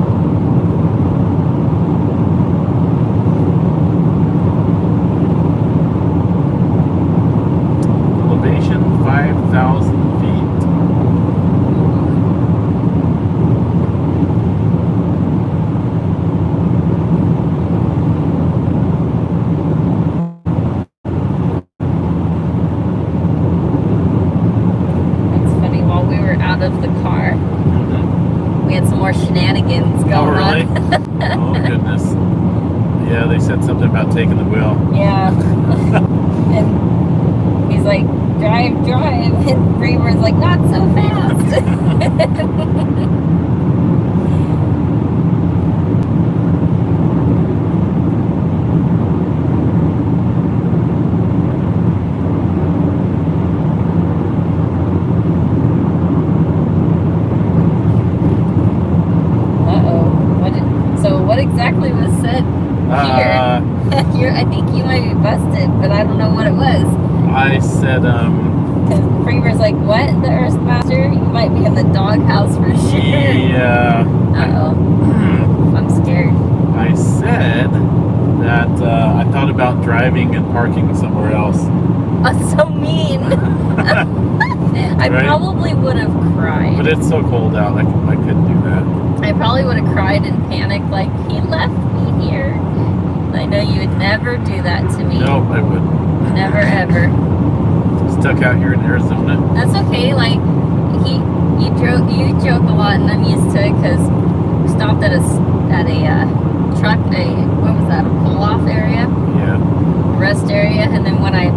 Elevation 5,000 feet. Of the car, we had some more shenanigans going really? on. Oh goodness. Yeah, they said something about taking the wheel. Yeah. And he's like, drive, and Freebird's like, not so fast. What exactly was said here? I think you might be busted, but I don't know what it was. I said, Freebird's like, what? The Earth Master? You might be in the doghouse for sure. Yeah. Uh-oh. I'm scared. I said that I thought about driving and parking somewhere else. That's so mean. I Right? probably would have cried. But it's so cold out, I couldn't do that. I probably would have cried and panicked, like, he left me here. I know you would never do that to me. Nope, I wouldn't. Never, ever. Stuck out here in Arizona. That's okay. Like, you joke a lot, and I'm used to it because we stopped at a truck, what was that, a pull-off area? Yeah. Rest area, and then when I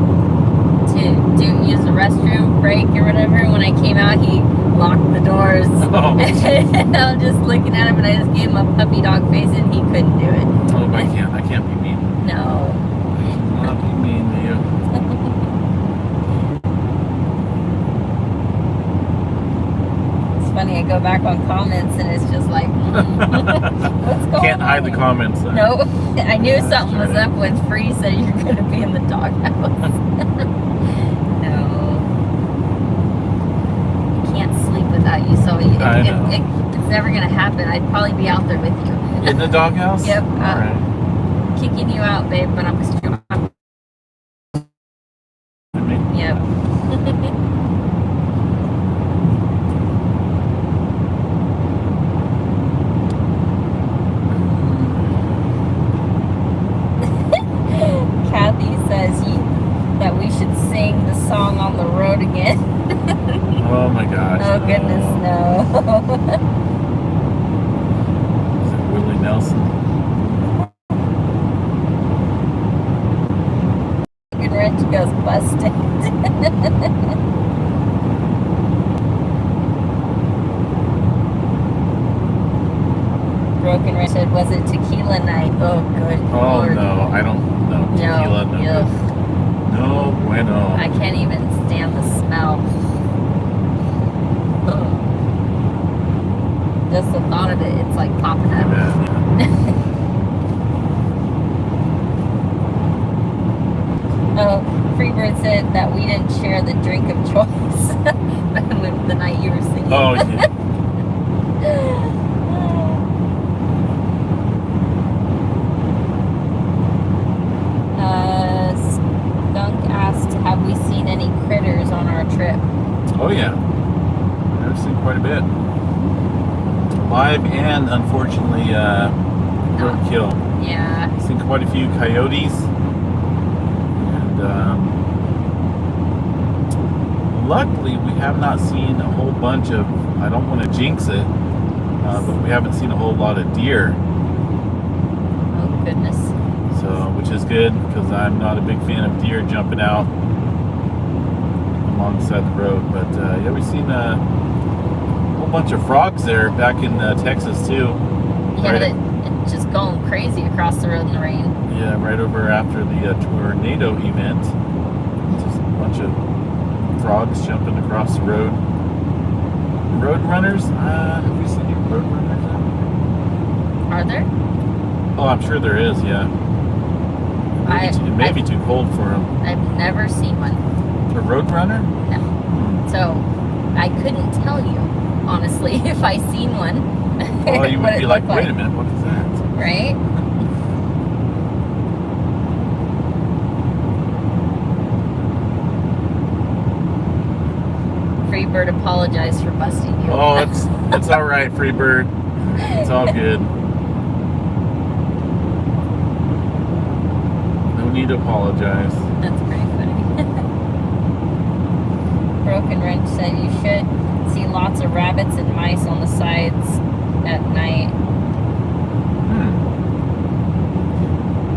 use the restroom break or whatever, when I came out, he locked the doors. Oh. And I'm just looking at him, and I just gave him a puppy dog face, and he couldn't do it. Oh, I can't be mean. No. I cannot be mean to you. It's funny, I go back on comments, and it's just like, what's going on? Can't hide the comments. Nope. I knew That's something was right. up when Free said you're going to be in the doghouse. No. I can't sleep without you, so I know. it's never going to happen. I'd probably be out there with you. In the doghouse? Yep. All right. Kicking you out, babe, but I'm still. Yep. Kathy says that we should sing the song on the road again. Oh my gosh. Oh goodness, no. Is it Willie Nelson? Broken Wrench goes busted. Broken Wrench said, was it tequila night? Oh, good Oh Lord. no, I don't know. Tequila, no. Ugh. No bueno. I can't even stand the smell. Ugh. Just the thought of it, it's like popping up. Yeah. Oh, Freebird said that we didn't share the drink of choice the night you were singing. Oh yeah. Skunk asked, have we seen any critters on our trip? Oh yeah. I've seen quite a bit. Live and unfortunately roadkill. Yeah. I've seen quite a few coyotes. And luckily we have not seen a whole bunch of, I don't want to jinx it, but we haven't seen a whole lot of deer. Oh goodness. So, which is good because I'm not a big fan of deer jumping out alongside the road. But yeah, we've seen a whole bunch of frogs there back in Texas too. Yeah, Right. it's just going crazy across the road in the rain. Yeah, right over after the tornado event. Just a bunch of frogs jumping across the road. Road runners? Have we seen any road runners? Are there? Oh, I'm sure there is, yeah. It may be too cold for them. I've never seen one. A road runner? No. So I couldn't tell you, honestly, if I seen one. Oh, you what would it be like, looked wait a minute, what is that? Right? Freebird apologized for busting you. Oh, it's all right, Freebird. It's all good. No need to apologize. That's pretty funny. Broken Wrench said you should see lots of rabbits and mice on the sides at night.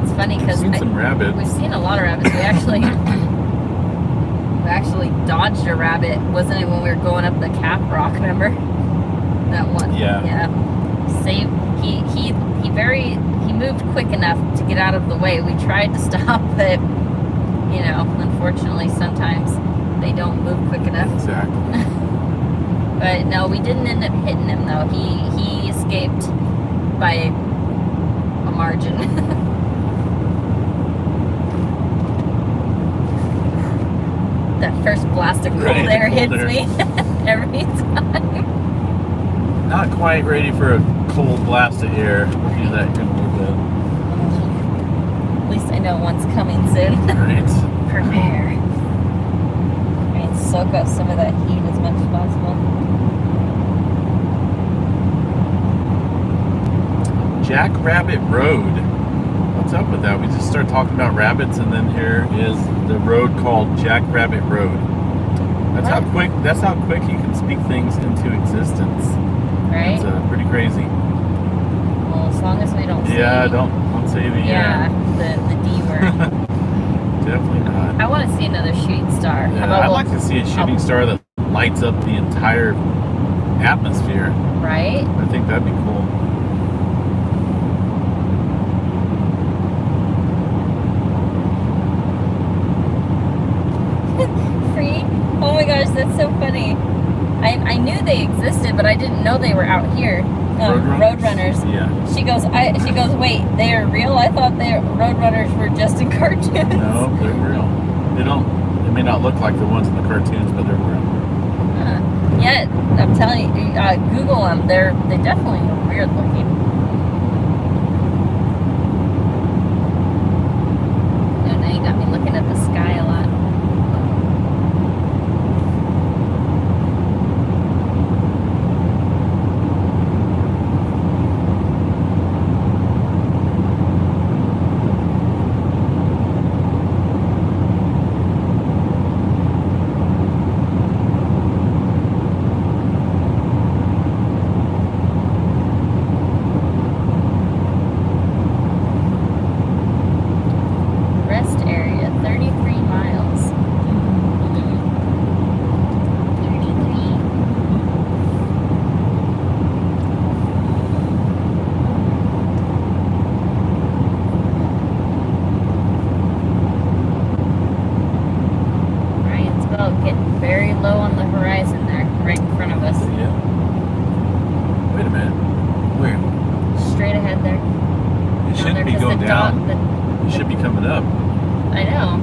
It's funny I've because seen some rabbits. we've seen a lot of rabbits. We actually dodged a rabbit. Wasn't it when we were going up the Cap Rock? Remember that one? Yeah. Yeah. He moved quick enough to get out of the way. We tried to stop, but you know, unfortunately, sometimes they don't move quick enough. Exactly. But no, we didn't end up hitting him though. He escaped by a margin. That first blast of cold Ready to air cold hits air. me every time. Not quite ready for a cold blast of air. We'll do that in a little At least I know one's coming soon. bit. Right. Prepare. I mean, soak up some of that heat as much as possible. Jackrabbit Road. What's up with that? We just started talking about rabbits, and then here is the road called Jackrabbit Road. That's how quick you can speak things into existence. Right? It's pretty crazy. Well, as long as we don't say... Yeah, don't say the the D word. Definitely not. I want to see another shooting star. How Yeah, about I'd like to see a shooting star that lights up the entire atmosphere. Right? I think that'd be cool. Free? Oh my gosh, that's so funny. I knew they existed, but I didn't know they were out here. Roadrunners. Yeah. She goes, wait, they're real? I thought Roadrunners were just in cartoons. No, they're real. They may not look like the ones in the cartoons, but they're real. Yeah, I'm telling you, Google them. They definitely look weird looking. Oh, now you got me looking at the sky a lot. Rest area, 33 miles. 33. Ryan's boat getting very low on the horizon there, right in front of us. Yeah. Wait a minute. Where? Straight ahead there. It shouldn't be going down. It should be coming up. I know.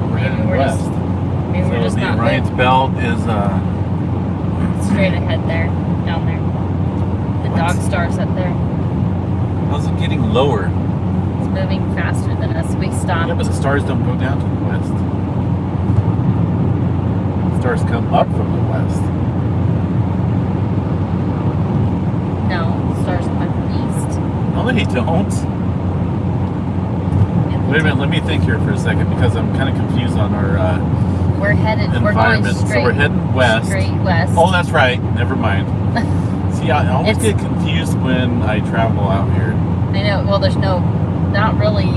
We're heading west. Maybe we're just So not Ryan's belt is straight ahead there, down there. The What? dog star's up there. how's it getting lower? It's moving faster than us. We stopped. Yeah, but the stars don't go down to the west. Stars come up from the west. No, stars come from east. No, they don't. Wait a minute, let me think here for a second because I'm kind of confused on our We're environment. going straight. So we're heading west. Straight west. Oh, that's right. Never mind. See, I always It's- get confused when I travel out here. I know. Well, there's not really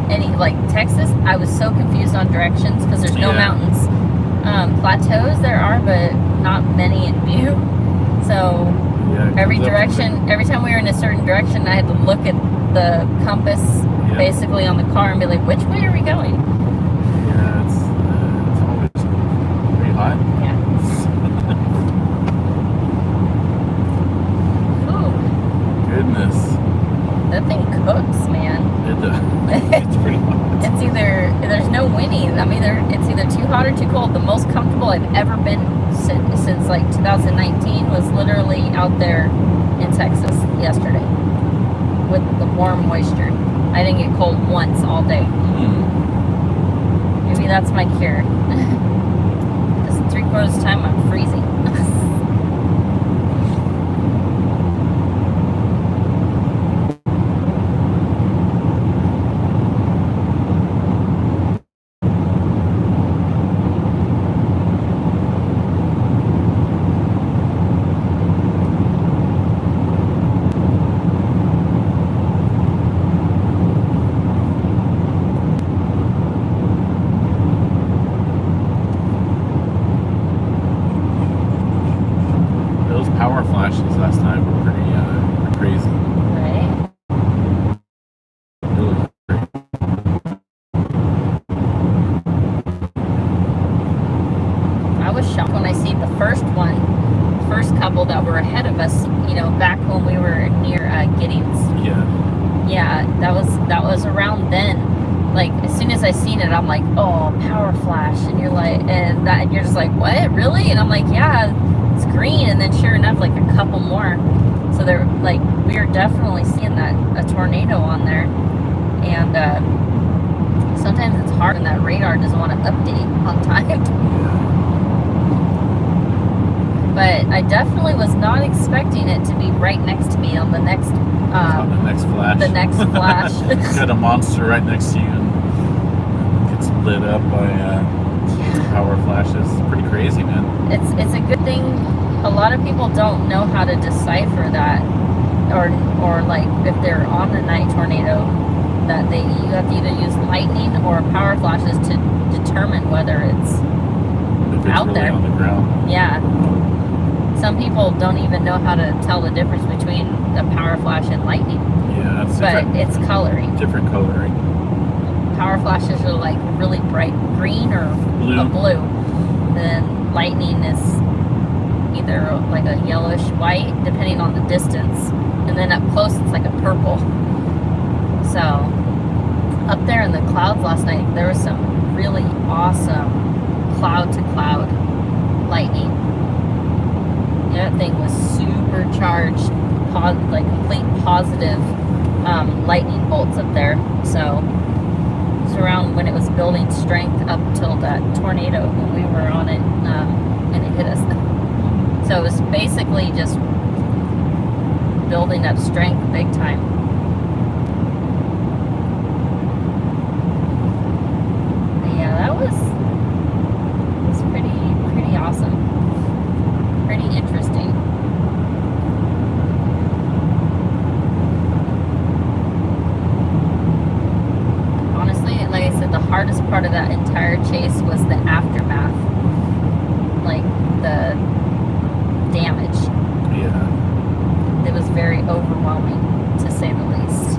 any, like Texas. I was so confused on directions because there's no Yeah. mountains. Plateaus there are, but not many in view. So Yeah, it every comes up from direction, every time we were in a certain direction, I had to look at the compass Yeah. basically on the car and be like, which way are we going? Yeah, it's always pretty hot. Yeah. Ooh, Goodness, that thing cooks, man. it's pretty hot. It's either, there's no winning. It's either too hot or too cold. The most comfortable I've ever been since like 2019 was literally out there in Texas yesterday with the warm moisture. I didn't get cold once all day. Maybe that's my cure. Because 3/4 of the time I'm freezing. Those power flashes last night were pretty crazy. Right? Really great. I was shocked when I see the first couple that were ahead of us, back when we were near Giddings. Yeah. Yeah, that was around then. Like as soon as I seen it, I'm like, oh, power flash, and you're like, and you're just like, what, really? And I'm like, yeah, it's green, and then sure enough, like a couple more. So they're like, we are definitely seeing a tornado on there, and sometimes it's hard when that radar doesn't want to update on time. But I definitely was not expecting it to be right next to me on the next On the next flash. the next flash. Got a monster right next to you and gets lit up by power flashes. Pretty crazy, man. It's a good thing. A lot of people don't know how to decipher that, or like if they're on a night tornado, that you have to either use lightning or power flashes to determine whether it's If it's out really there. on the ground. Yeah. Some people don't even know how to tell the difference between a power flash and lightning. Yeah, that's But different. it's coloring. Different coloring. Power flashes are like really bright green or Blue. a blue. Then lightning is either like a yellowish white, depending on the distance. And then up close, it's like a purple. So up there in the clouds last night, there was some really awesome cloud to cloud lightning. That thing was supercharged, like complete positive lightning bolts up there. So it's around when it was building strength up till that tornado when we were on it, and it hit us. So it was basically just building up strength big time. But yeah, that was pretty awesome. Pretty interesting. Honestly, like I said, the hardest part of that entire chase was the aftermath. Like the damage. Yeah. It was very overwhelming, to say the least.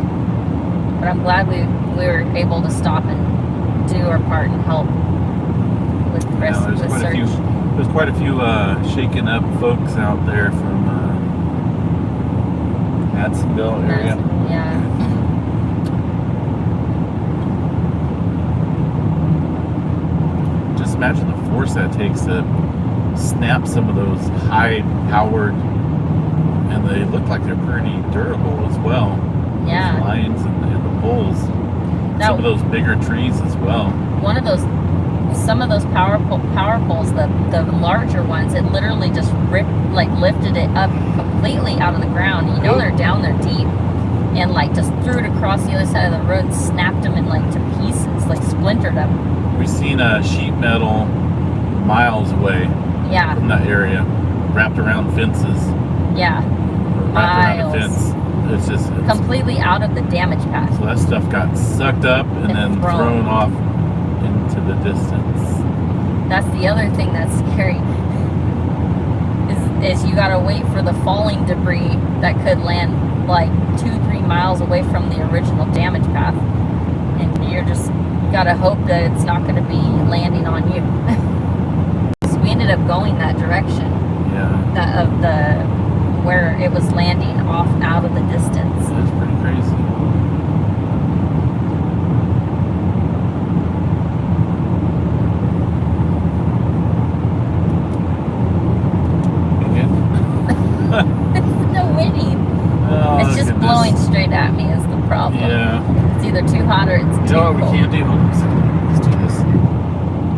But I'm glad we were able to stop and do our part and help with the rest of the search. There's quite a few shaken up folks out there from Hadsonville area. Yeah. Just imagine the force that takes to snap some of those high-powered, and they look like they're pretty durable as well. Yeah. Those lines and the poles. Some of those bigger trees as well. Some of those power poles, the larger ones, it literally just lifted it up completely out of the ground. You know they're down there deep, and like just threw it across the other side of the road, and snapped them in like to pieces, like splintered them. We've seen sheet metal miles away Yeah. from that area, wrapped around fences. Yeah. Or wrapped around a fence. It's completely out of the damage path. So that stuff got sucked up and then thrown off into the distance. That's the other thing that's scary. Is you gotta wait for the falling debris that could land like 2-3 miles away from the original damage path, and you're just gotta hope that it's not gonna be landing on you. So we ended up going that direction. Yeah. Where it was landing off out of the distance. That's pretty crazy. It's no winning. Oh, it's just blowing straight at me is the problem. Yeah. It's either too hot or it's too cold. cold. We can't do. Let's do this.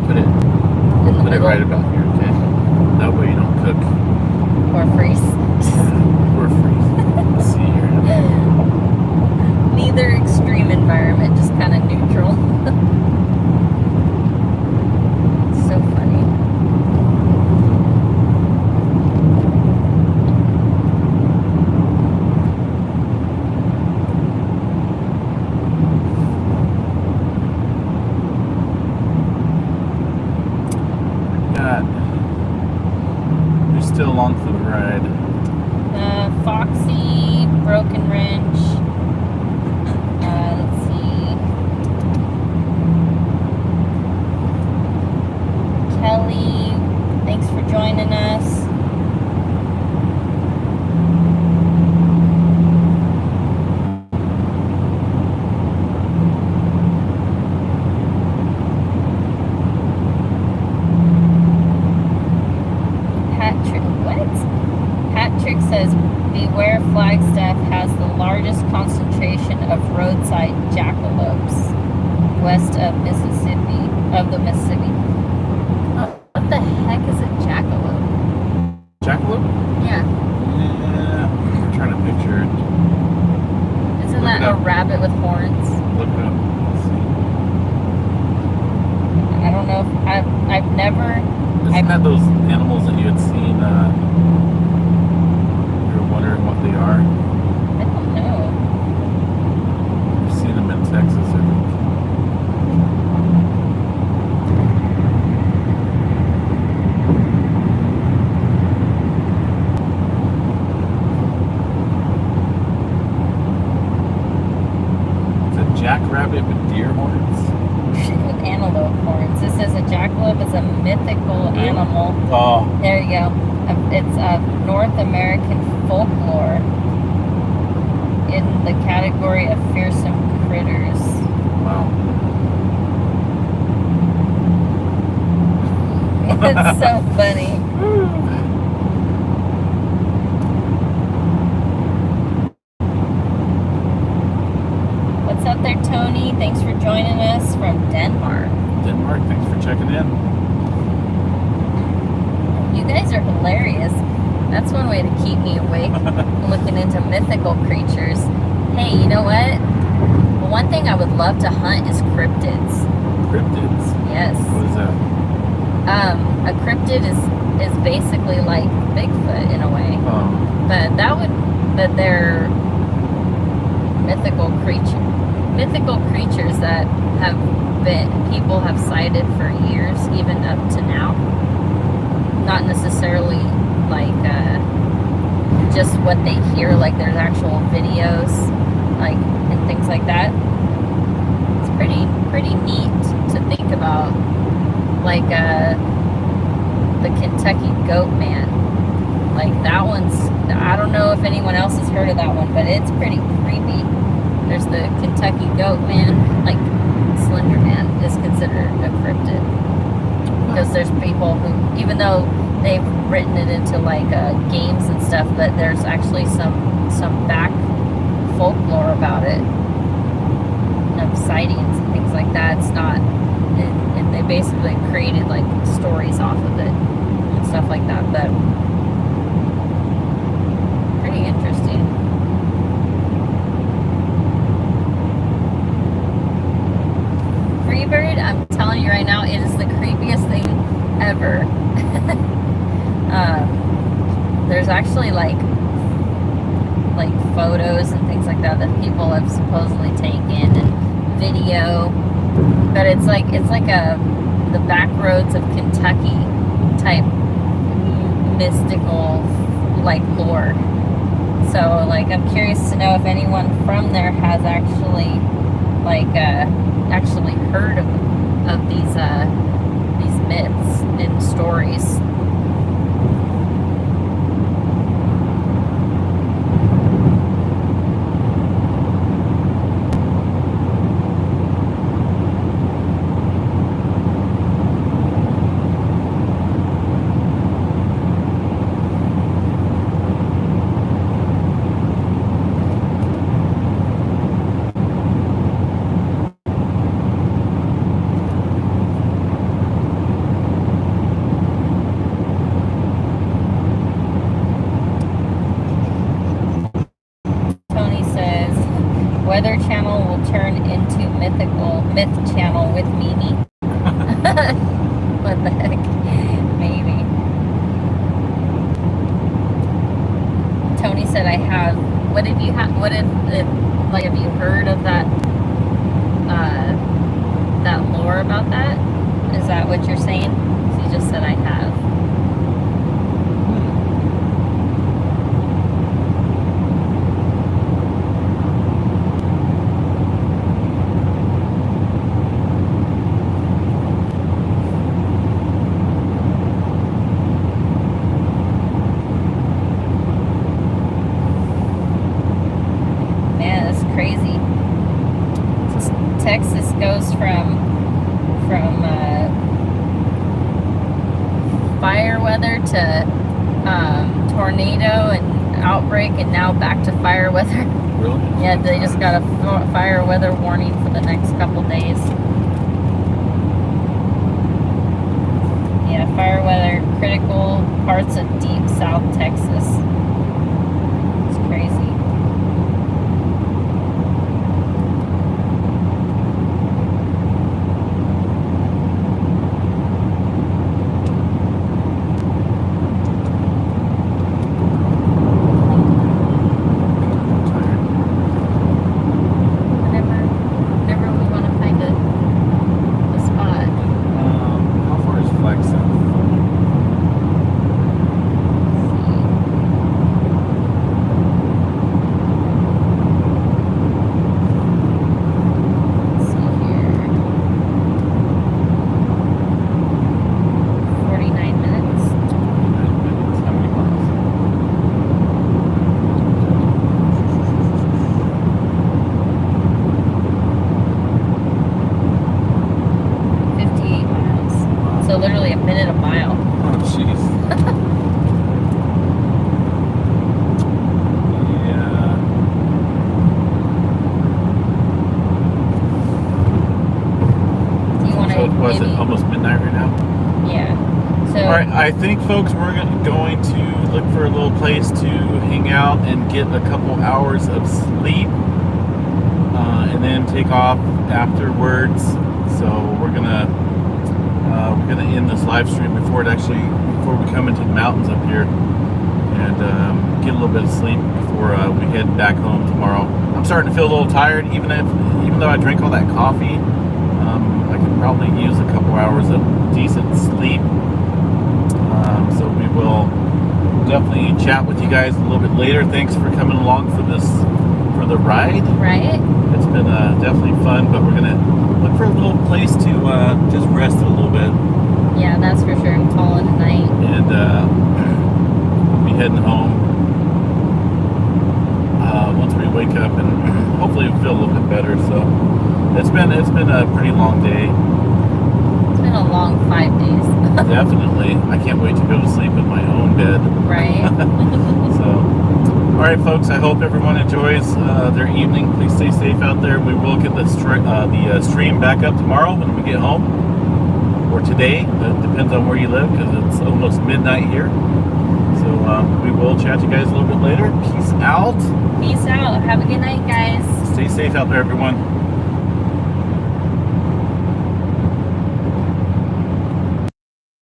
Put it right about here, okay? That way you don't cook. Or freeze. We're freezing. Let's see here. Neither extreme environment, just kind of neutral. So funny. We're still along for the ride. Foxy, Broken Wrench. Let's see. Kelly, thanks for joining us. Patrick says, beware, Flagstaff has the largest concentration of roadside jackalopes west of the Mississippi. What the heck is a jackalope? Jackalope? Yeah. Yeah. I'm trying to picture it. Isn't that a rabbit with horns? Look it up. Let's see. I don't know if I've never. Isn't that those animals that you had seen? You were wondering what they are. I don't know. You've seen them in Texas, I think. With deer horns? With antelope horns. This is a jackalope. It's a mythical animal. Oh. There you go. It's a North American folklore in the category of fearsome critters. Wow. It's so funny. What's up there, Tony? Thanks for joining us from Denmark. Denmark, thanks for checking in. You guys are hilarious. That's one way to keep me awake, looking into mythical creatures. Hey, you know what? Well, one thing I would love to hunt is cryptids. Cryptids? Yes. What is that? A cryptid is basically like Bigfoot in a way. Oh. But they're mythical creatures that people have cited for years, even up to now. Not necessarily like just what they hear, like there's actual videos, like, and things like that. It's pretty neat to think about, like the Kentucky Goat Man. Like that one's, I don't know if anyone else has heard of that one, but it's pretty creepy. There's the Kentucky Goat Man, like Slender Man is considered a cryptid. Because there's people who, even though they've written it into like games and stuff, but there's actually some back folklore about it, of sightings and things like that. It's not, and they basically created like stories off of it and stuff like that. But pretty interesting. Freebird, I'm telling you right now, it is the creepiest thing ever. There's actually like photos and things like that people have supposedly taken and video, but it's like the back roads of Kentucky type mystical like lore. So like I'm curious to know if anyone from there has actually heard of these myths and stories. Weather Channel will turn into Myth Channel with Mimi. What the heck? Maybe. Tony said, "I have." What have you have you heard of that? That lore about that? Is that what you're saying? So you just said I have. Texas goes from fire weather to tornado and outbreak, and now back to fire weather. Really? Yeah, they just got a fire weather warning for the next couple days. Yeah, fire weather critical parts of deep South Texas. It's crazy. go literally a minute a mile. Oh, jeez. Yeah. Do you want to? So was it almost midnight right now? Yeah. So. All right, I think, folks, we're going to look for a little place to hang out and get a couple hours of sleep, and then take off afterwards. So we're gonna end this live stream before we come into the mountains up here, and get a little bit of sleep before we head back home tomorrow. I'm starting to feel a little tired, even though I drank all that coffee. I could probably use a couple hours of decent sleep. So we will definitely chat with you guys a little bit later. Thanks for coming along for the ride. Right. It's been definitely fun, but we're gonna look for a little place to just rest a little bit. Yeah, that's for sure. I'm calling tonight. And we'll be heading home once we wake up, and hopefully we'll feel a little bit better. So it's been a pretty long day. It's been a long 5 days. Definitely. I can't wait to go to sleep in my own bed. Right. So, all right, folks. I hope everyone enjoys their evening. Please stay safe out there. We will get the stream back up tomorrow when we get home, or today. It depends on where you live, because it's almost midnight here. So we will chat to you guys a little bit later. Peace out. Peace out. Have a good night, guys. Stay safe out there, everyone.